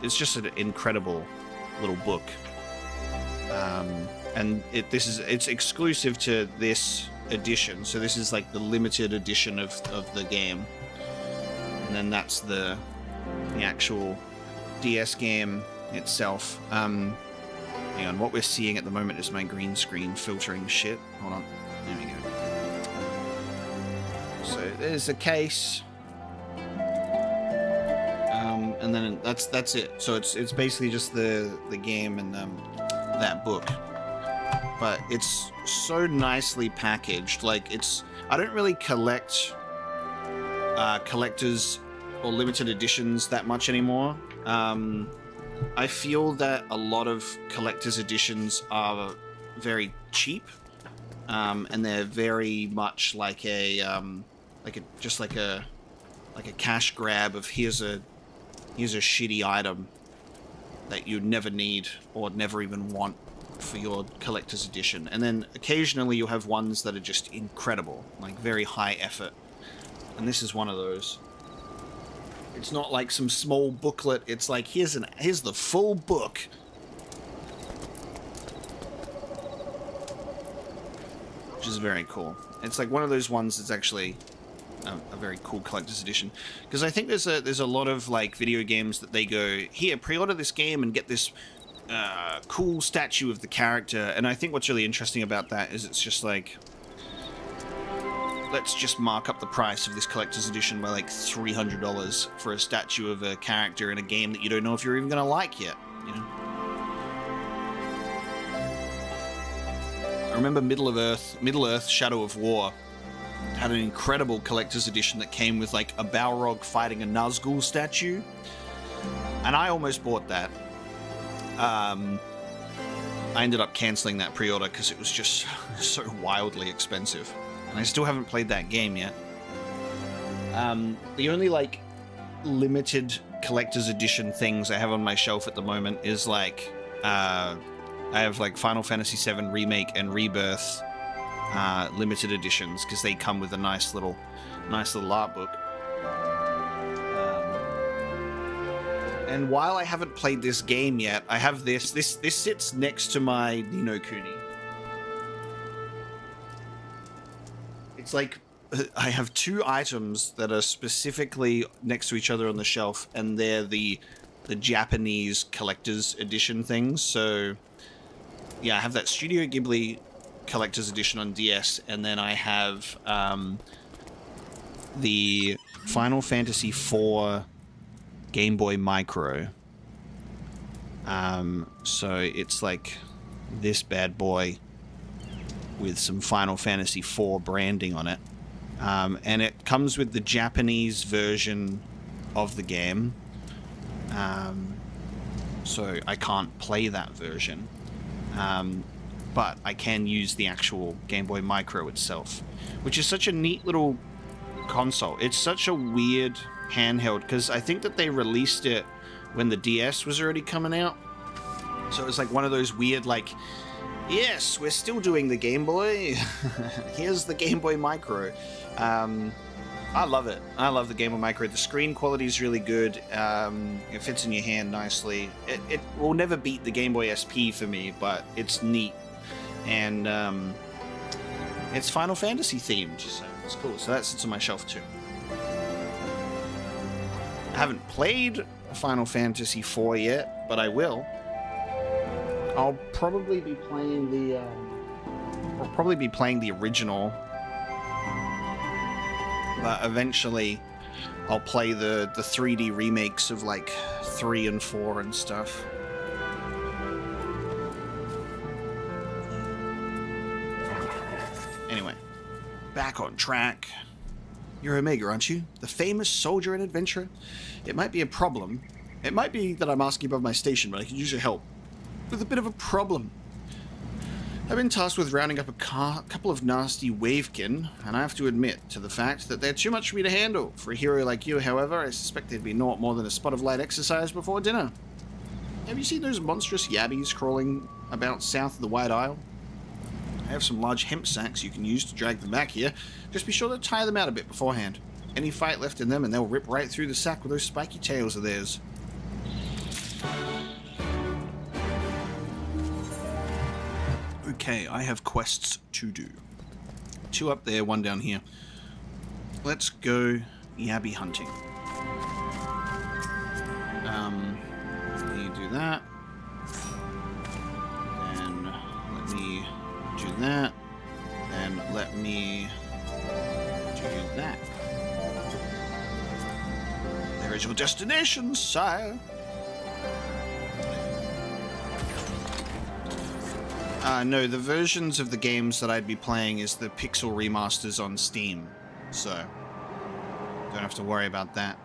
just an incredible little book. And it's exclusive to this edition, so this is like the limited edition of the game, and then that's the actual DS game itself. Hang on, what we're seeing at the moment is my green screen filtering shit. Hold on, there we go. So there's the case, and then that's it. So it's basically just the game and that book. But it's so nicely packaged. Like, I don't really collect collectors or limited editions that much anymore. I feel that a lot of collector's editions are very cheap, and they're very much like a cash grab of here's a shitty item that you never need or never even want for your collector's edition. And then occasionally you'll have ones that are just incredible, like very high effort, and this is one of those. It's not like some small booklet, it's like here's the full book. Which is very cool. It's like one of those ones that's actually a very cool collector's edition, because I think there's a lot of like video games that they go, here, pre-order this game and get this cool statue of the character. And I think what's really interesting about that is it's just like, let's just mark up the price of this collector's edition by like $300 for a statue of a character in a game that you don't know if you're even going to like yet, remember Middle Earth, Shadow of War had an incredible collector's edition that came with like a Balrog fighting a Nazgul statue, and I almost bought that. I ended up canceling that pre-order because it was just so wildly expensive, and I still haven't played that game yet. The only like limited collector's edition things I have on my shelf at the moment is like I have like Final Fantasy VII Remake and Rebirth limited editions because they come with a nice little art book. And while I haven't played this game yet, I have this sits next to my Ni no Kuni. It's like I have two items that are specifically next to each other on the shelf, and they're the Japanese collector's edition things. So yeah, I have that Studio Ghibli collector's edition on DS, and then I have the Final Fantasy IV Game Boy Micro. So it's like this bad boy with some Final Fantasy IV branding on it. And it comes with the Japanese version of the game. So I can't play that version. But I can use the actual Game Boy Micro itself, which is such a neat little console. It's such a weird handheld, because I think that they released it when the DS was already coming out. So it was like one of those weird, like, yes, we're still doing the Game Boy. Here's the Game Boy Micro. I love it. I love the Game Boy Micro. The screen quality is really good. It fits in your hand nicely. It will never beat the Game Boy SP for me, but it's neat. And it's Final Fantasy themed, so it's cool. So that sits on my shelf too. I haven't played Final Fantasy IV yet, but I will. I'll probably be playing the original, but eventually I'll play the 3D remakes of like 3 and 4 and stuff. Anyway, back on track. You're Omega, aren't you? The famous soldier and adventurer? It might be a problem. It might be that I'm asking above my station, but I could use your help. With a bit of a problem. I've been tasked with rounding up a couple of nasty wavekin, and I have to admit to the fact that they're too much for me to handle. For a hero like you, however, I suspect they'd be naught more than a spot of light exercise before dinner. Have you seen those monstrous yabbies crawling about south of the White Isle? I have some large hemp sacks you can use to drag them back here. Just be sure to tire them out a bit beforehand. Any fight left in them and they'll rip right through the sack with those spiky tails of theirs. Okay, I have quests to do. 2 up there, 1 down here. Let's go yabby hunting. Let me do that. Then let me do that. Then let me do that. There is your destination, sire. No, the versions of the games that I'd be playing is the pixel remasters on Steam, so don't have to worry about that.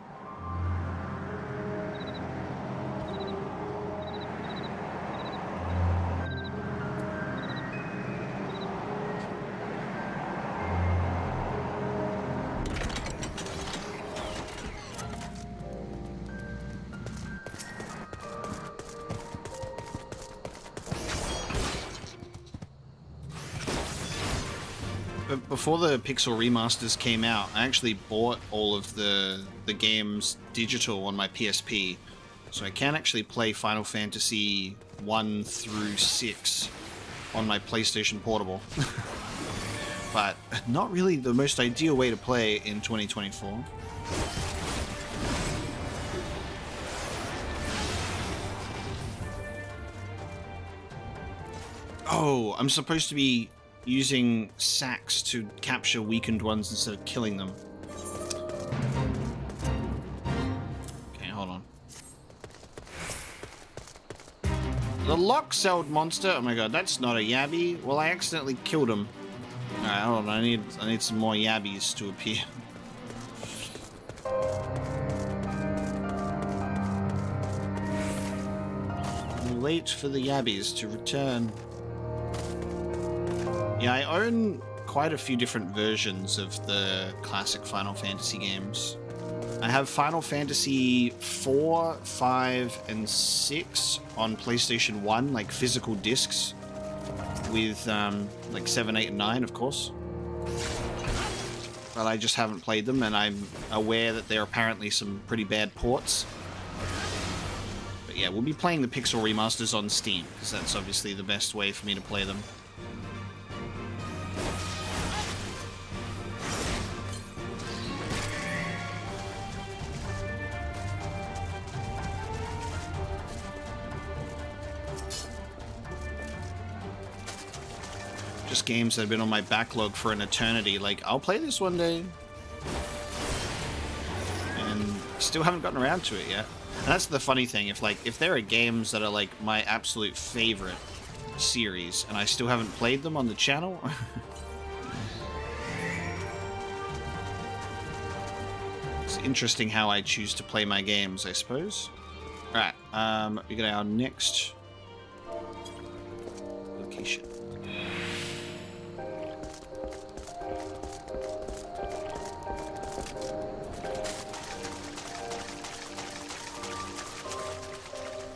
Before the Pixel remasters came out, I actually bought all of the games digital on my PSP, so I can actually play Final Fantasy 1 through 6 on my PlayStation Portable. But not really the most ideal way to play in 2024. Oh, I'm supposed to be using sacks to capture weakened ones instead of killing them. Okay, hold on. The lock-celled monster. Oh my god, that's not a yabby. Well, I accidentally killed him. Alright, hold on. I need some more yabbies to appear. Wait for the yabbies to return. Yeah, I own quite a few different versions of the classic Final Fantasy games. I have Final Fantasy 4, 5, and 6 on PlayStation 1, like physical discs, with like 7, 8, and 9, of course. But I just haven't played them, and I'm aware that there are apparently some pretty bad ports. But yeah, we'll be playing the Pixel remasters on Steam, because that's obviously the best way for me to play them. Just games that have been on my backlog for an eternity. Like, I'll play this one day. And still haven't gotten around to it yet. And that's the funny thing. If there are games that are like my absolute favorite series and I still haven't played them on the channel. It's interesting how I choose to play my games, I suppose. Alright, we got our next location.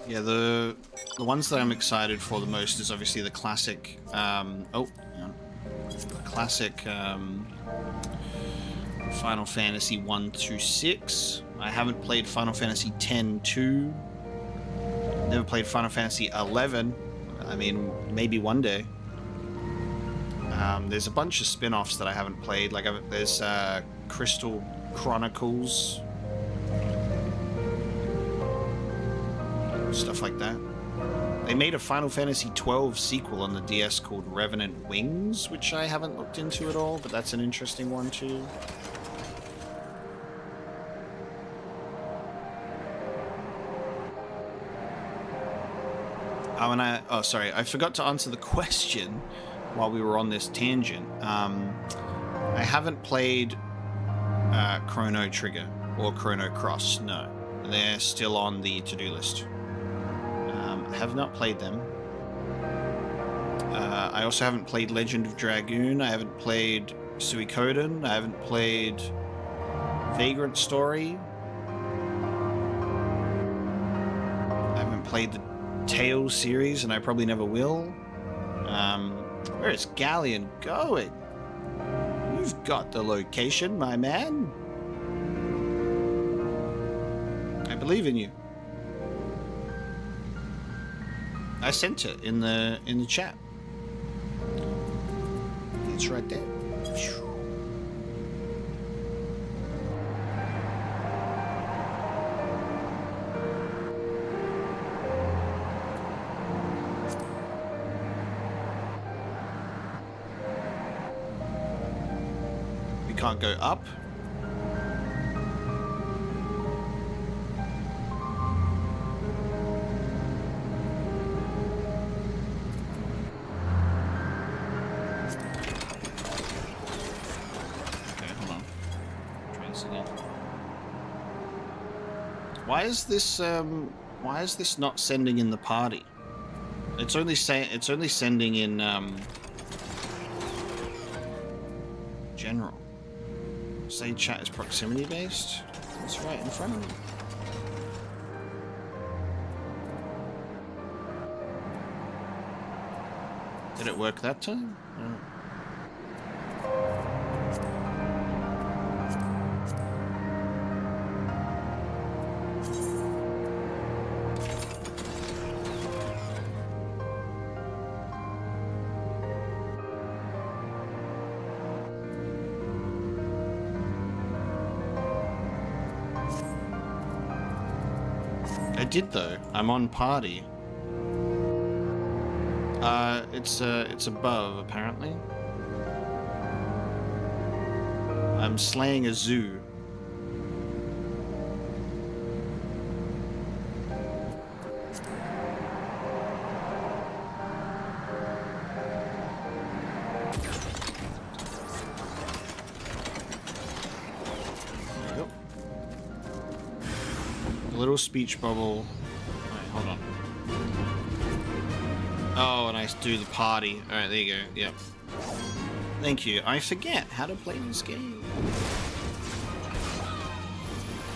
Yeah, the ones that I'm excited for the most is obviously the classic, the classic Final Fantasy 1 through 6. I haven't played Final Fantasy 10-2. Never played Final Fantasy 11. I mean, maybe one day. There's a bunch of spin-offs that I haven't played. Like, there's Crystal Chronicles. Stuff like that. They made a Final Fantasy 12 sequel on the DS called Revenant Wings, which I haven't looked into at all, but that's an interesting one too. Oh, and I forgot to answer the question while we were on this tangent. I haven't played Chrono Trigger or Chrono Cross, no. They're still on the to-do list. I have not played them. I also haven't played Legend of Dragoon. I haven't played Suikoden. I haven't played Vagrant Story. I haven't played the Tales series, and I probably never will. Where is Galleon going? You've got the location, my man. I believe in you. I sent it in the chat. It's right there. We can't go up. Why is this not sending in the party? It's only sending in general. Say chat is proximity based. It's right in front of me. Did it work that time? No. I did though. I'm on party. It's above apparently. I'm slaying a zoo. A little speech bubble. Wait, hold on. Oh, and I do the party. Alright, there you go. Yep. Thank you. I forget how to play this game.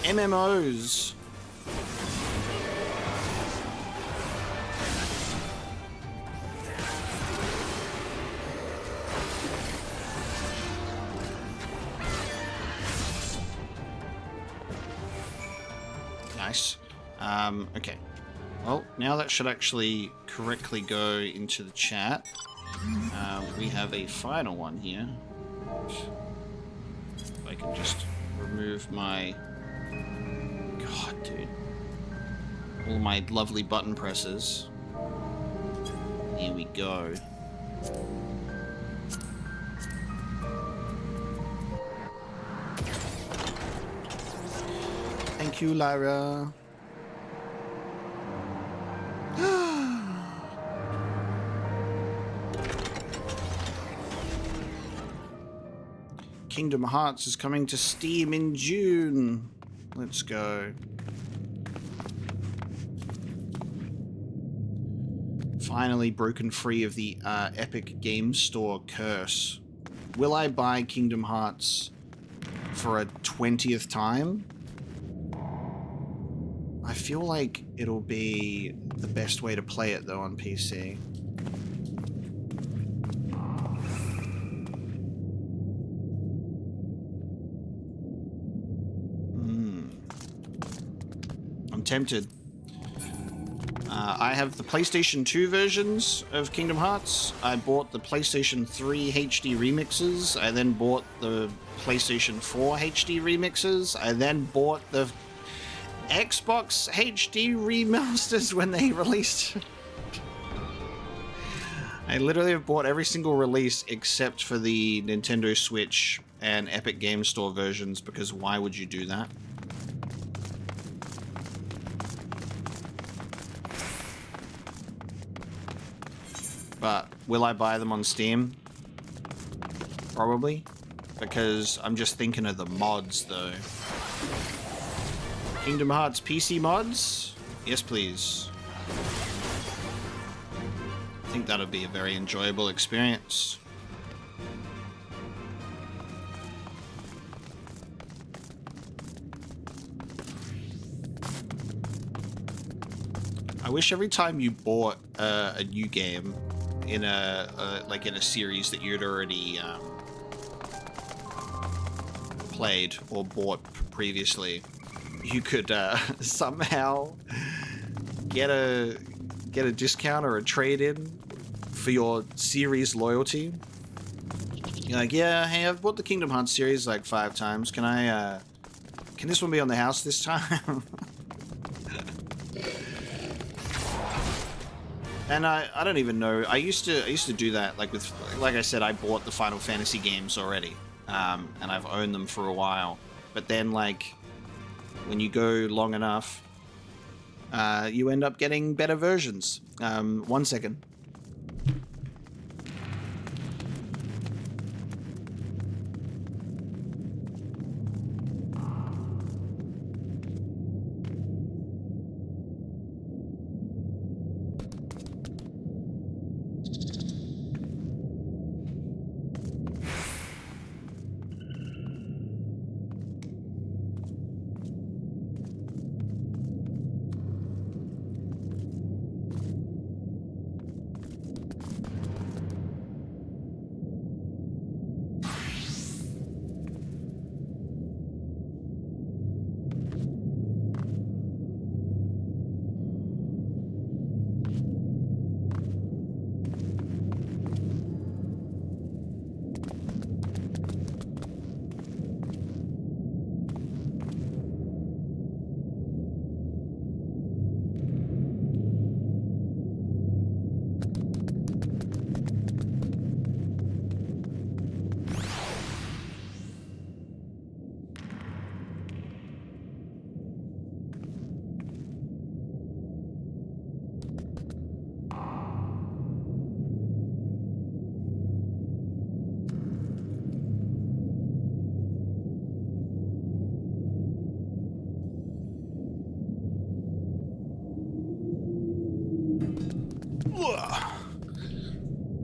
MMOs. Nice. Okay. Well, now that should actually correctly go into the chat. We have a final one here. If I can just remove my... God, dude. All my lovely button presses. Here we go. Thank you, Lyra. Kingdom Hearts is coming to Steam in June. Let's go. Finally broken free of the Epic Game Store curse. Will I buy Kingdom Hearts for a 20th time? I feel like it'll be the best way to play it though on PC. I'm tempted. I have the PlayStation 2 versions of Kingdom Hearts. I bought the PlayStation 3 HD remixes. I then bought the PlayStation 4 HD remixes. I then bought the Xbox HD remasters when they released. I literally have bought every single release except for the Nintendo Switch and Epic Game Store versions, because why would you do that? But will I buy them on Steam? Probably. Because I'm just thinking of the mods, though. Kingdom Hearts PC mods? Yes, please. I think that'll be a very enjoyable experience. I wish every time you bought a new game in a like in a series that you'd already played or bought previously, you could somehow get a discount or a trade-in for your series loyalty. You're like, yeah, hey, I've bought the Kingdom Hearts series like 5 times. Can I can this one be on the house this time? And I don't even know. I used to do that, like I said, I bought the Final Fantasy games already, and I've owned them for a while. But then, like, when you go long enough, you end up getting better versions. 1 second.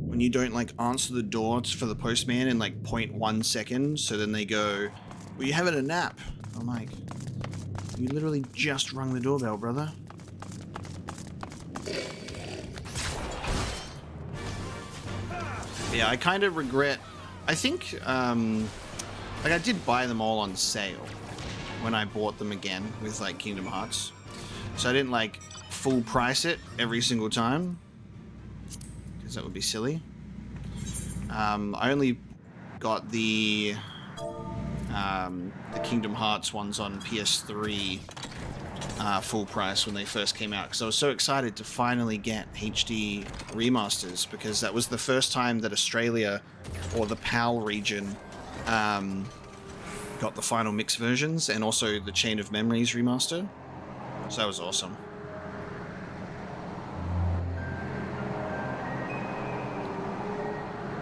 when you don't like answer the door for the postman in like 0.1 seconds, so then they go, "Well, you having a nap?" I'm like, you literally just rung the doorbell, brother. Yeah, I kind of regret. I think, like I did buy them all on sale when I bought them again with like Kingdom Hearts, so I didn't like full price it every single time because that would be silly. I only got the Kingdom Hearts ones on PS3 full price when they first came out, because I was so excited to finally get HD remasters, because that was the first time that Australia or the PAL region got the final mix versions, and also the Chain of Memories remaster. So that was awesome.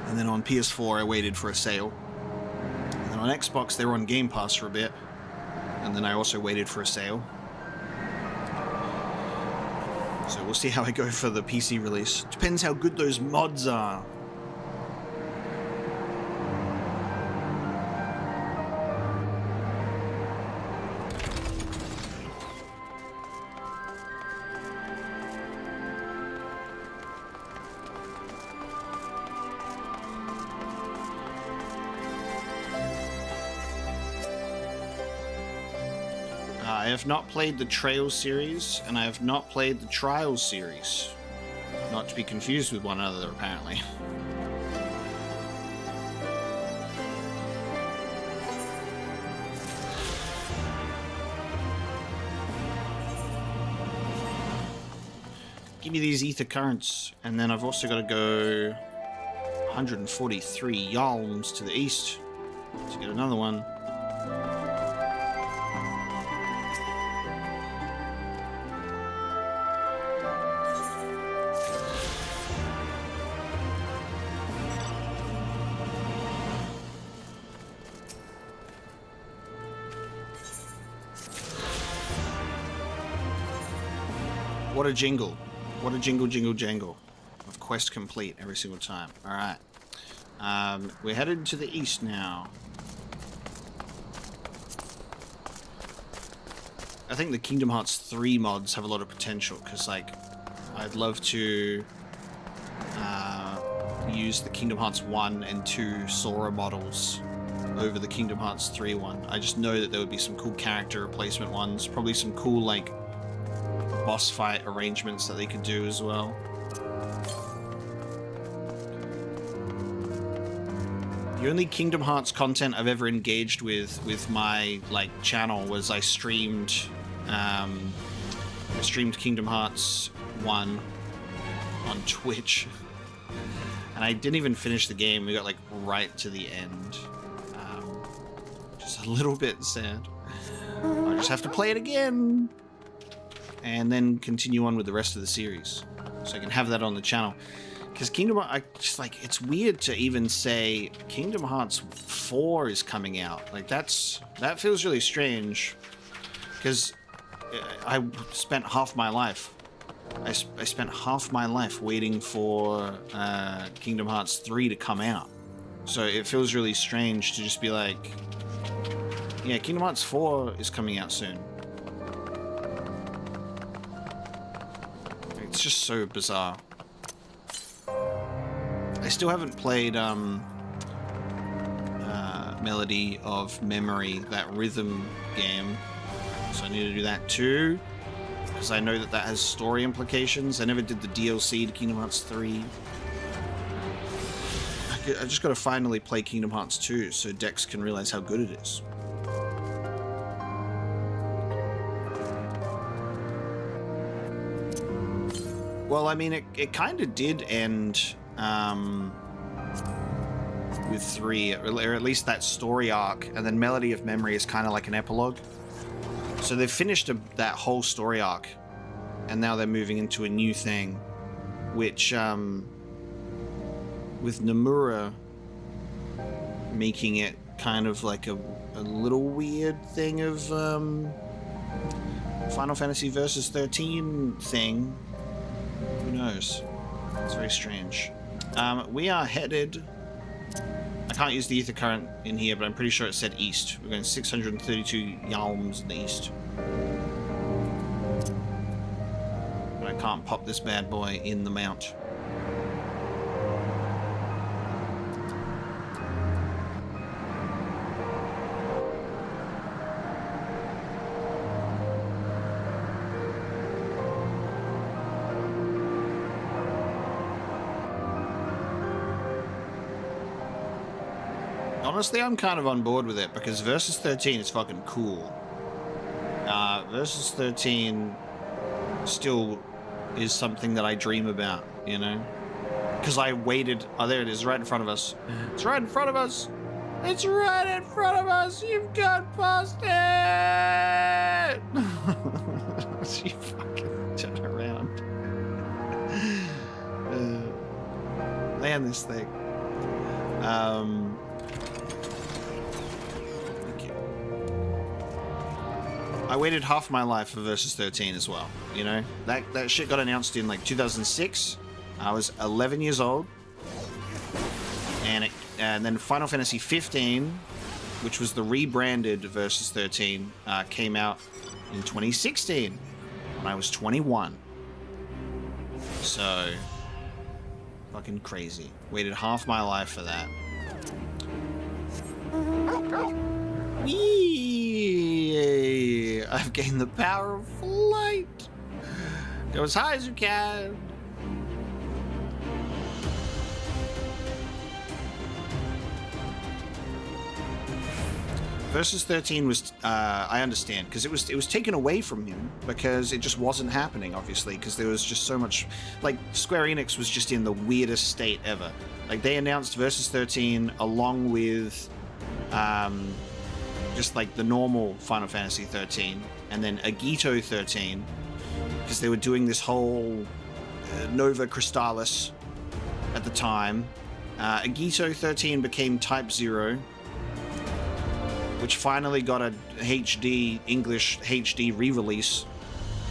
And then on PS4 I waited for a sale. And then on Xbox they were on Game Pass for a bit. And then I also waited for a sale. So we'll see how I go for the PC release. Depends how good those mods are. I have not played the Trails series, and I have not played the Trials series. Not to be confused with one another, apparently. Give me these ether currents, and then I've also got to go 143 yalms to the east to get another one. What a jingle. What a jingle, jingle, jangle. Of quest complete every single time. Alright. We're headed to the east now. I think the Kingdom Hearts 3 mods have a lot of potential, because, like, I'd love to use the Kingdom Hearts 1 and 2 Sora models over the Kingdom Hearts 3 one. I just know that there would be some cool character replacement ones. Probably some cool, like, boss fight arrangements that they could do as well. The only Kingdom Hearts content I've ever engaged with my like channel was I streamed Kingdom Hearts 1 on Twitch, and I didn't even finish the game. We got like right to the end, just a little bit sad. I just have to play it again and then continue on with the rest of the series, so I can have that on the channel. Because Kingdom Hearts, I just like, it's weird to even say Kingdom Hearts 4 is coming out. Like that feels really strange, because I spent half my life. I spent half my life waiting for Kingdom Hearts 3 to come out. So it feels really strange to just be like, yeah, Kingdom Hearts 4 is coming out soon. It's just so bizarre. I still haven't played Melody of Memory, that rhythm game, so I need to do that too, because I know that that has story implications. I never did the DLC to Kingdom Hearts 3. I just got to finally play Kingdom Hearts 2 so Dex can realize how good it is. Well, I mean, it kind of did end with 3, or at least that story arc, and then Melody of Memory is kind of like an epilogue. So they've finished that whole story arc, and now they're moving into a new thing, which, with Nomura making it kind of like a little weird thing of Final Fantasy Versus 13 thing. Who knows? It's very strange. We are headed... I can't use the ether current in here, but I'm pretty sure it said east. We're going 632 yalms in the east. But I can't pop this bad boy in the mount. Honestly, I'm kind of on board with it because Versus 13 is fucking cool. Versus 13 still is something that I dream about, you know? Because I waited... Oh, there it is, right in front of us. It's right in front of us! It's right in front of us! You've gone past it! You fucking turn around. Land this thing. I waited half my life for Versus 13 as well, you know? That shit got announced in like 2006. I was 11 years old. And then Final Fantasy 15, which was the rebranded Versus 13, came out in 2016 when I was 21. So, fucking crazy. Waited half my life for that. Whee! I've gained the power of flight. Go as high as you can. Versus 13 was, I understand, because it was taken away from him because it just wasn't happening, obviously, because there was just so much, like, Square Enix was just in the weirdest state ever. Like, they announced Versus 13 along with, just like the normal Final Fantasy 13, and then Agito 13, because they were doing this whole Nova Crystallis at the time. Agito 13 became Type 0, which finally got a HD, English HD re-release,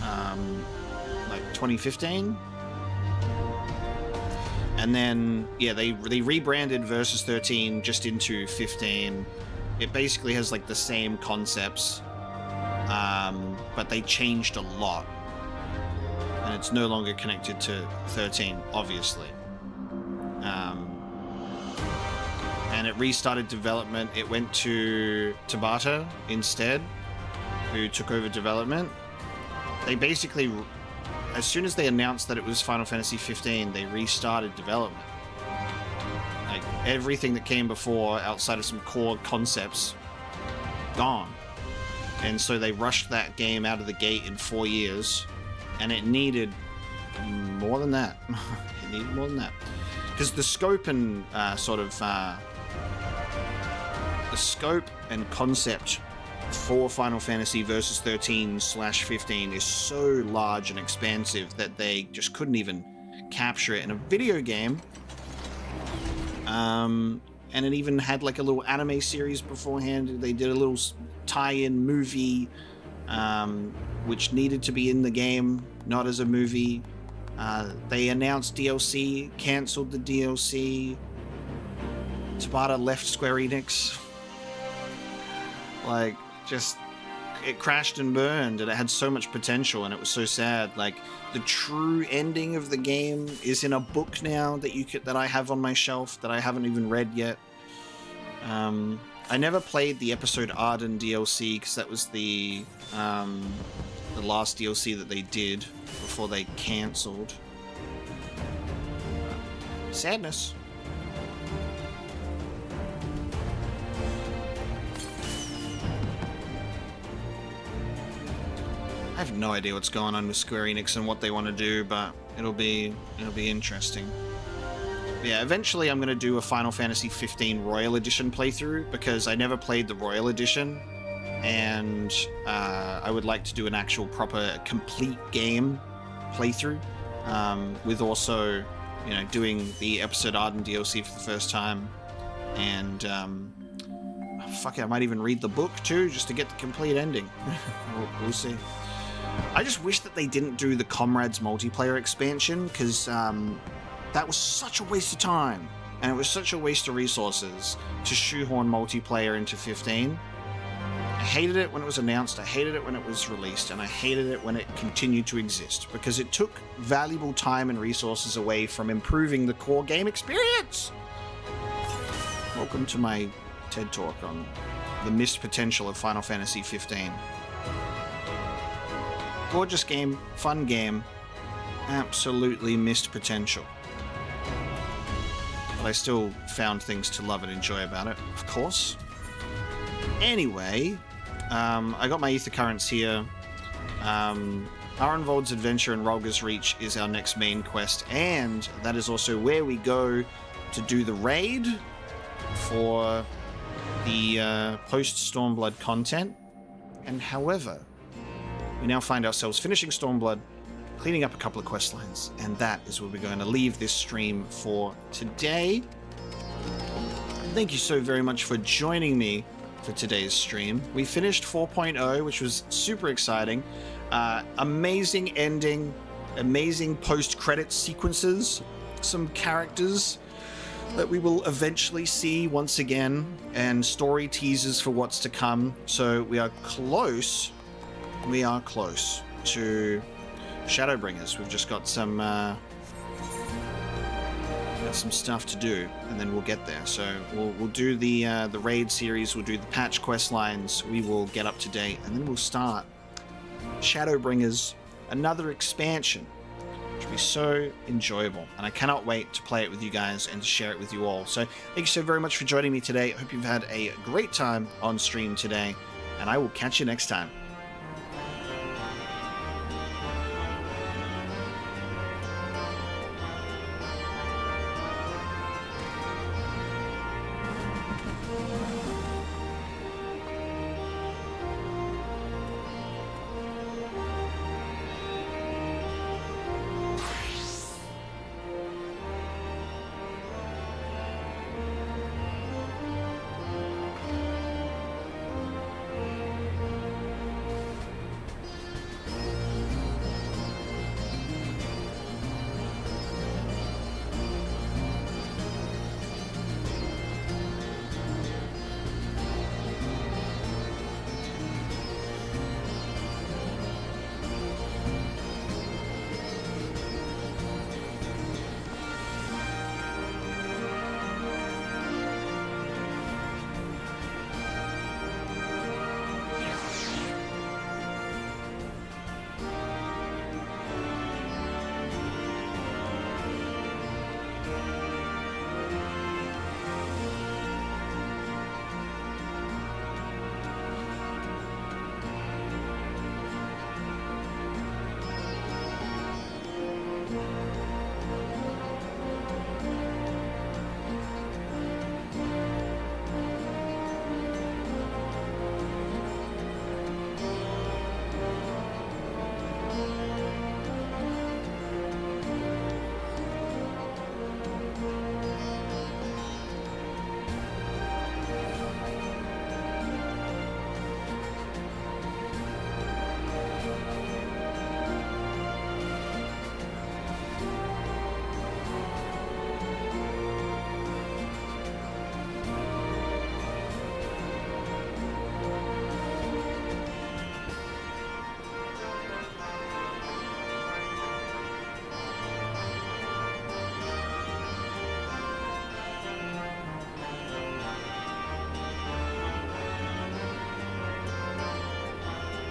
like 2015. And then, yeah, they rebranded Versus 13 just into 15. It basically has like the same concepts, but they changed a lot. And it's no longer connected to 13, obviously. And it restarted development. It went to Tabata instead, who took over development. They basically, as soon as they announced that it was Final Fantasy 15, they restarted development. Like, everything that came before, outside of some core concepts, gone. And so they rushed that game out of the gate in 4 years, and it needed more than that. It needed more than that. Because the scope and the scope and concept for Final Fantasy Versus 13/15 is so large and expansive that they just couldn't even capture it in a video game. And it even had like a little anime series beforehand. They did a little tie-in movie, which needed to be in the game, not as a movie. They announced DLC, cancelled the DLC. Tabata left Square Enix. Like, just, it crashed and burned, and it had so much potential, and it was so sad. Like, the true ending of the game is in a book now that I have on my shelf that I haven't even read yet. I never played the episode Arden DLC because that was the last DLC that they did before they cancelled. Sadness. I have no idea what's going on with Square Enix and what they want to do, but it'll be interesting. Yeah, eventually I'm going to do a Final Fantasy 15 Royal Edition playthrough because I never played the Royal Edition, and I would like to do an actual proper complete game playthrough, with also, you know, doing the episode Arden DLC for the first time, and fuck it, I might even read the book too just to get the complete ending. We'll see. I just wish that they didn't do the Comrades multiplayer expansion, because that was such a waste of time, and it was such a waste of resources to shoehorn multiplayer into 15. I hated it when it was announced, I hated it when it was released, and I hated it when it continued to exist, because it took valuable time and resources away from improving the core game experience. Welcome to my TED Talk on the missed potential of Final Fantasy 15. Gorgeous game, fun game, absolutely missed potential. But I still found things to love and enjoy about it, of course. Anyway, I got my ether currents here. Arenvold's Adventure in Rolga's Reach is our next main quest, and that is also where we go to do the raid for the post-Stormblood content. And however, we now find ourselves finishing Stormblood, cleaning up a couple of quest lines, and that is where we're going to leave this stream for today. Thank you so very much for joining me for today's stream. We finished 4.0, which was super exciting. Amazing ending, amazing post-credit sequences, some characters that we will eventually see once again, and story teasers for what's to come. So we are close to Shadowbringers. We've just got some stuff to do, and then we'll get there. So we'll do the raid series, we'll do the patch quest lines, we will get up to date, and then we'll start Shadowbringers, another expansion, which will be so enjoyable, and I cannot wait to play it with you guys and to share it with you all. So thank you so very much for joining me today. I hope you've had a great time on stream today, and I will catch you next time.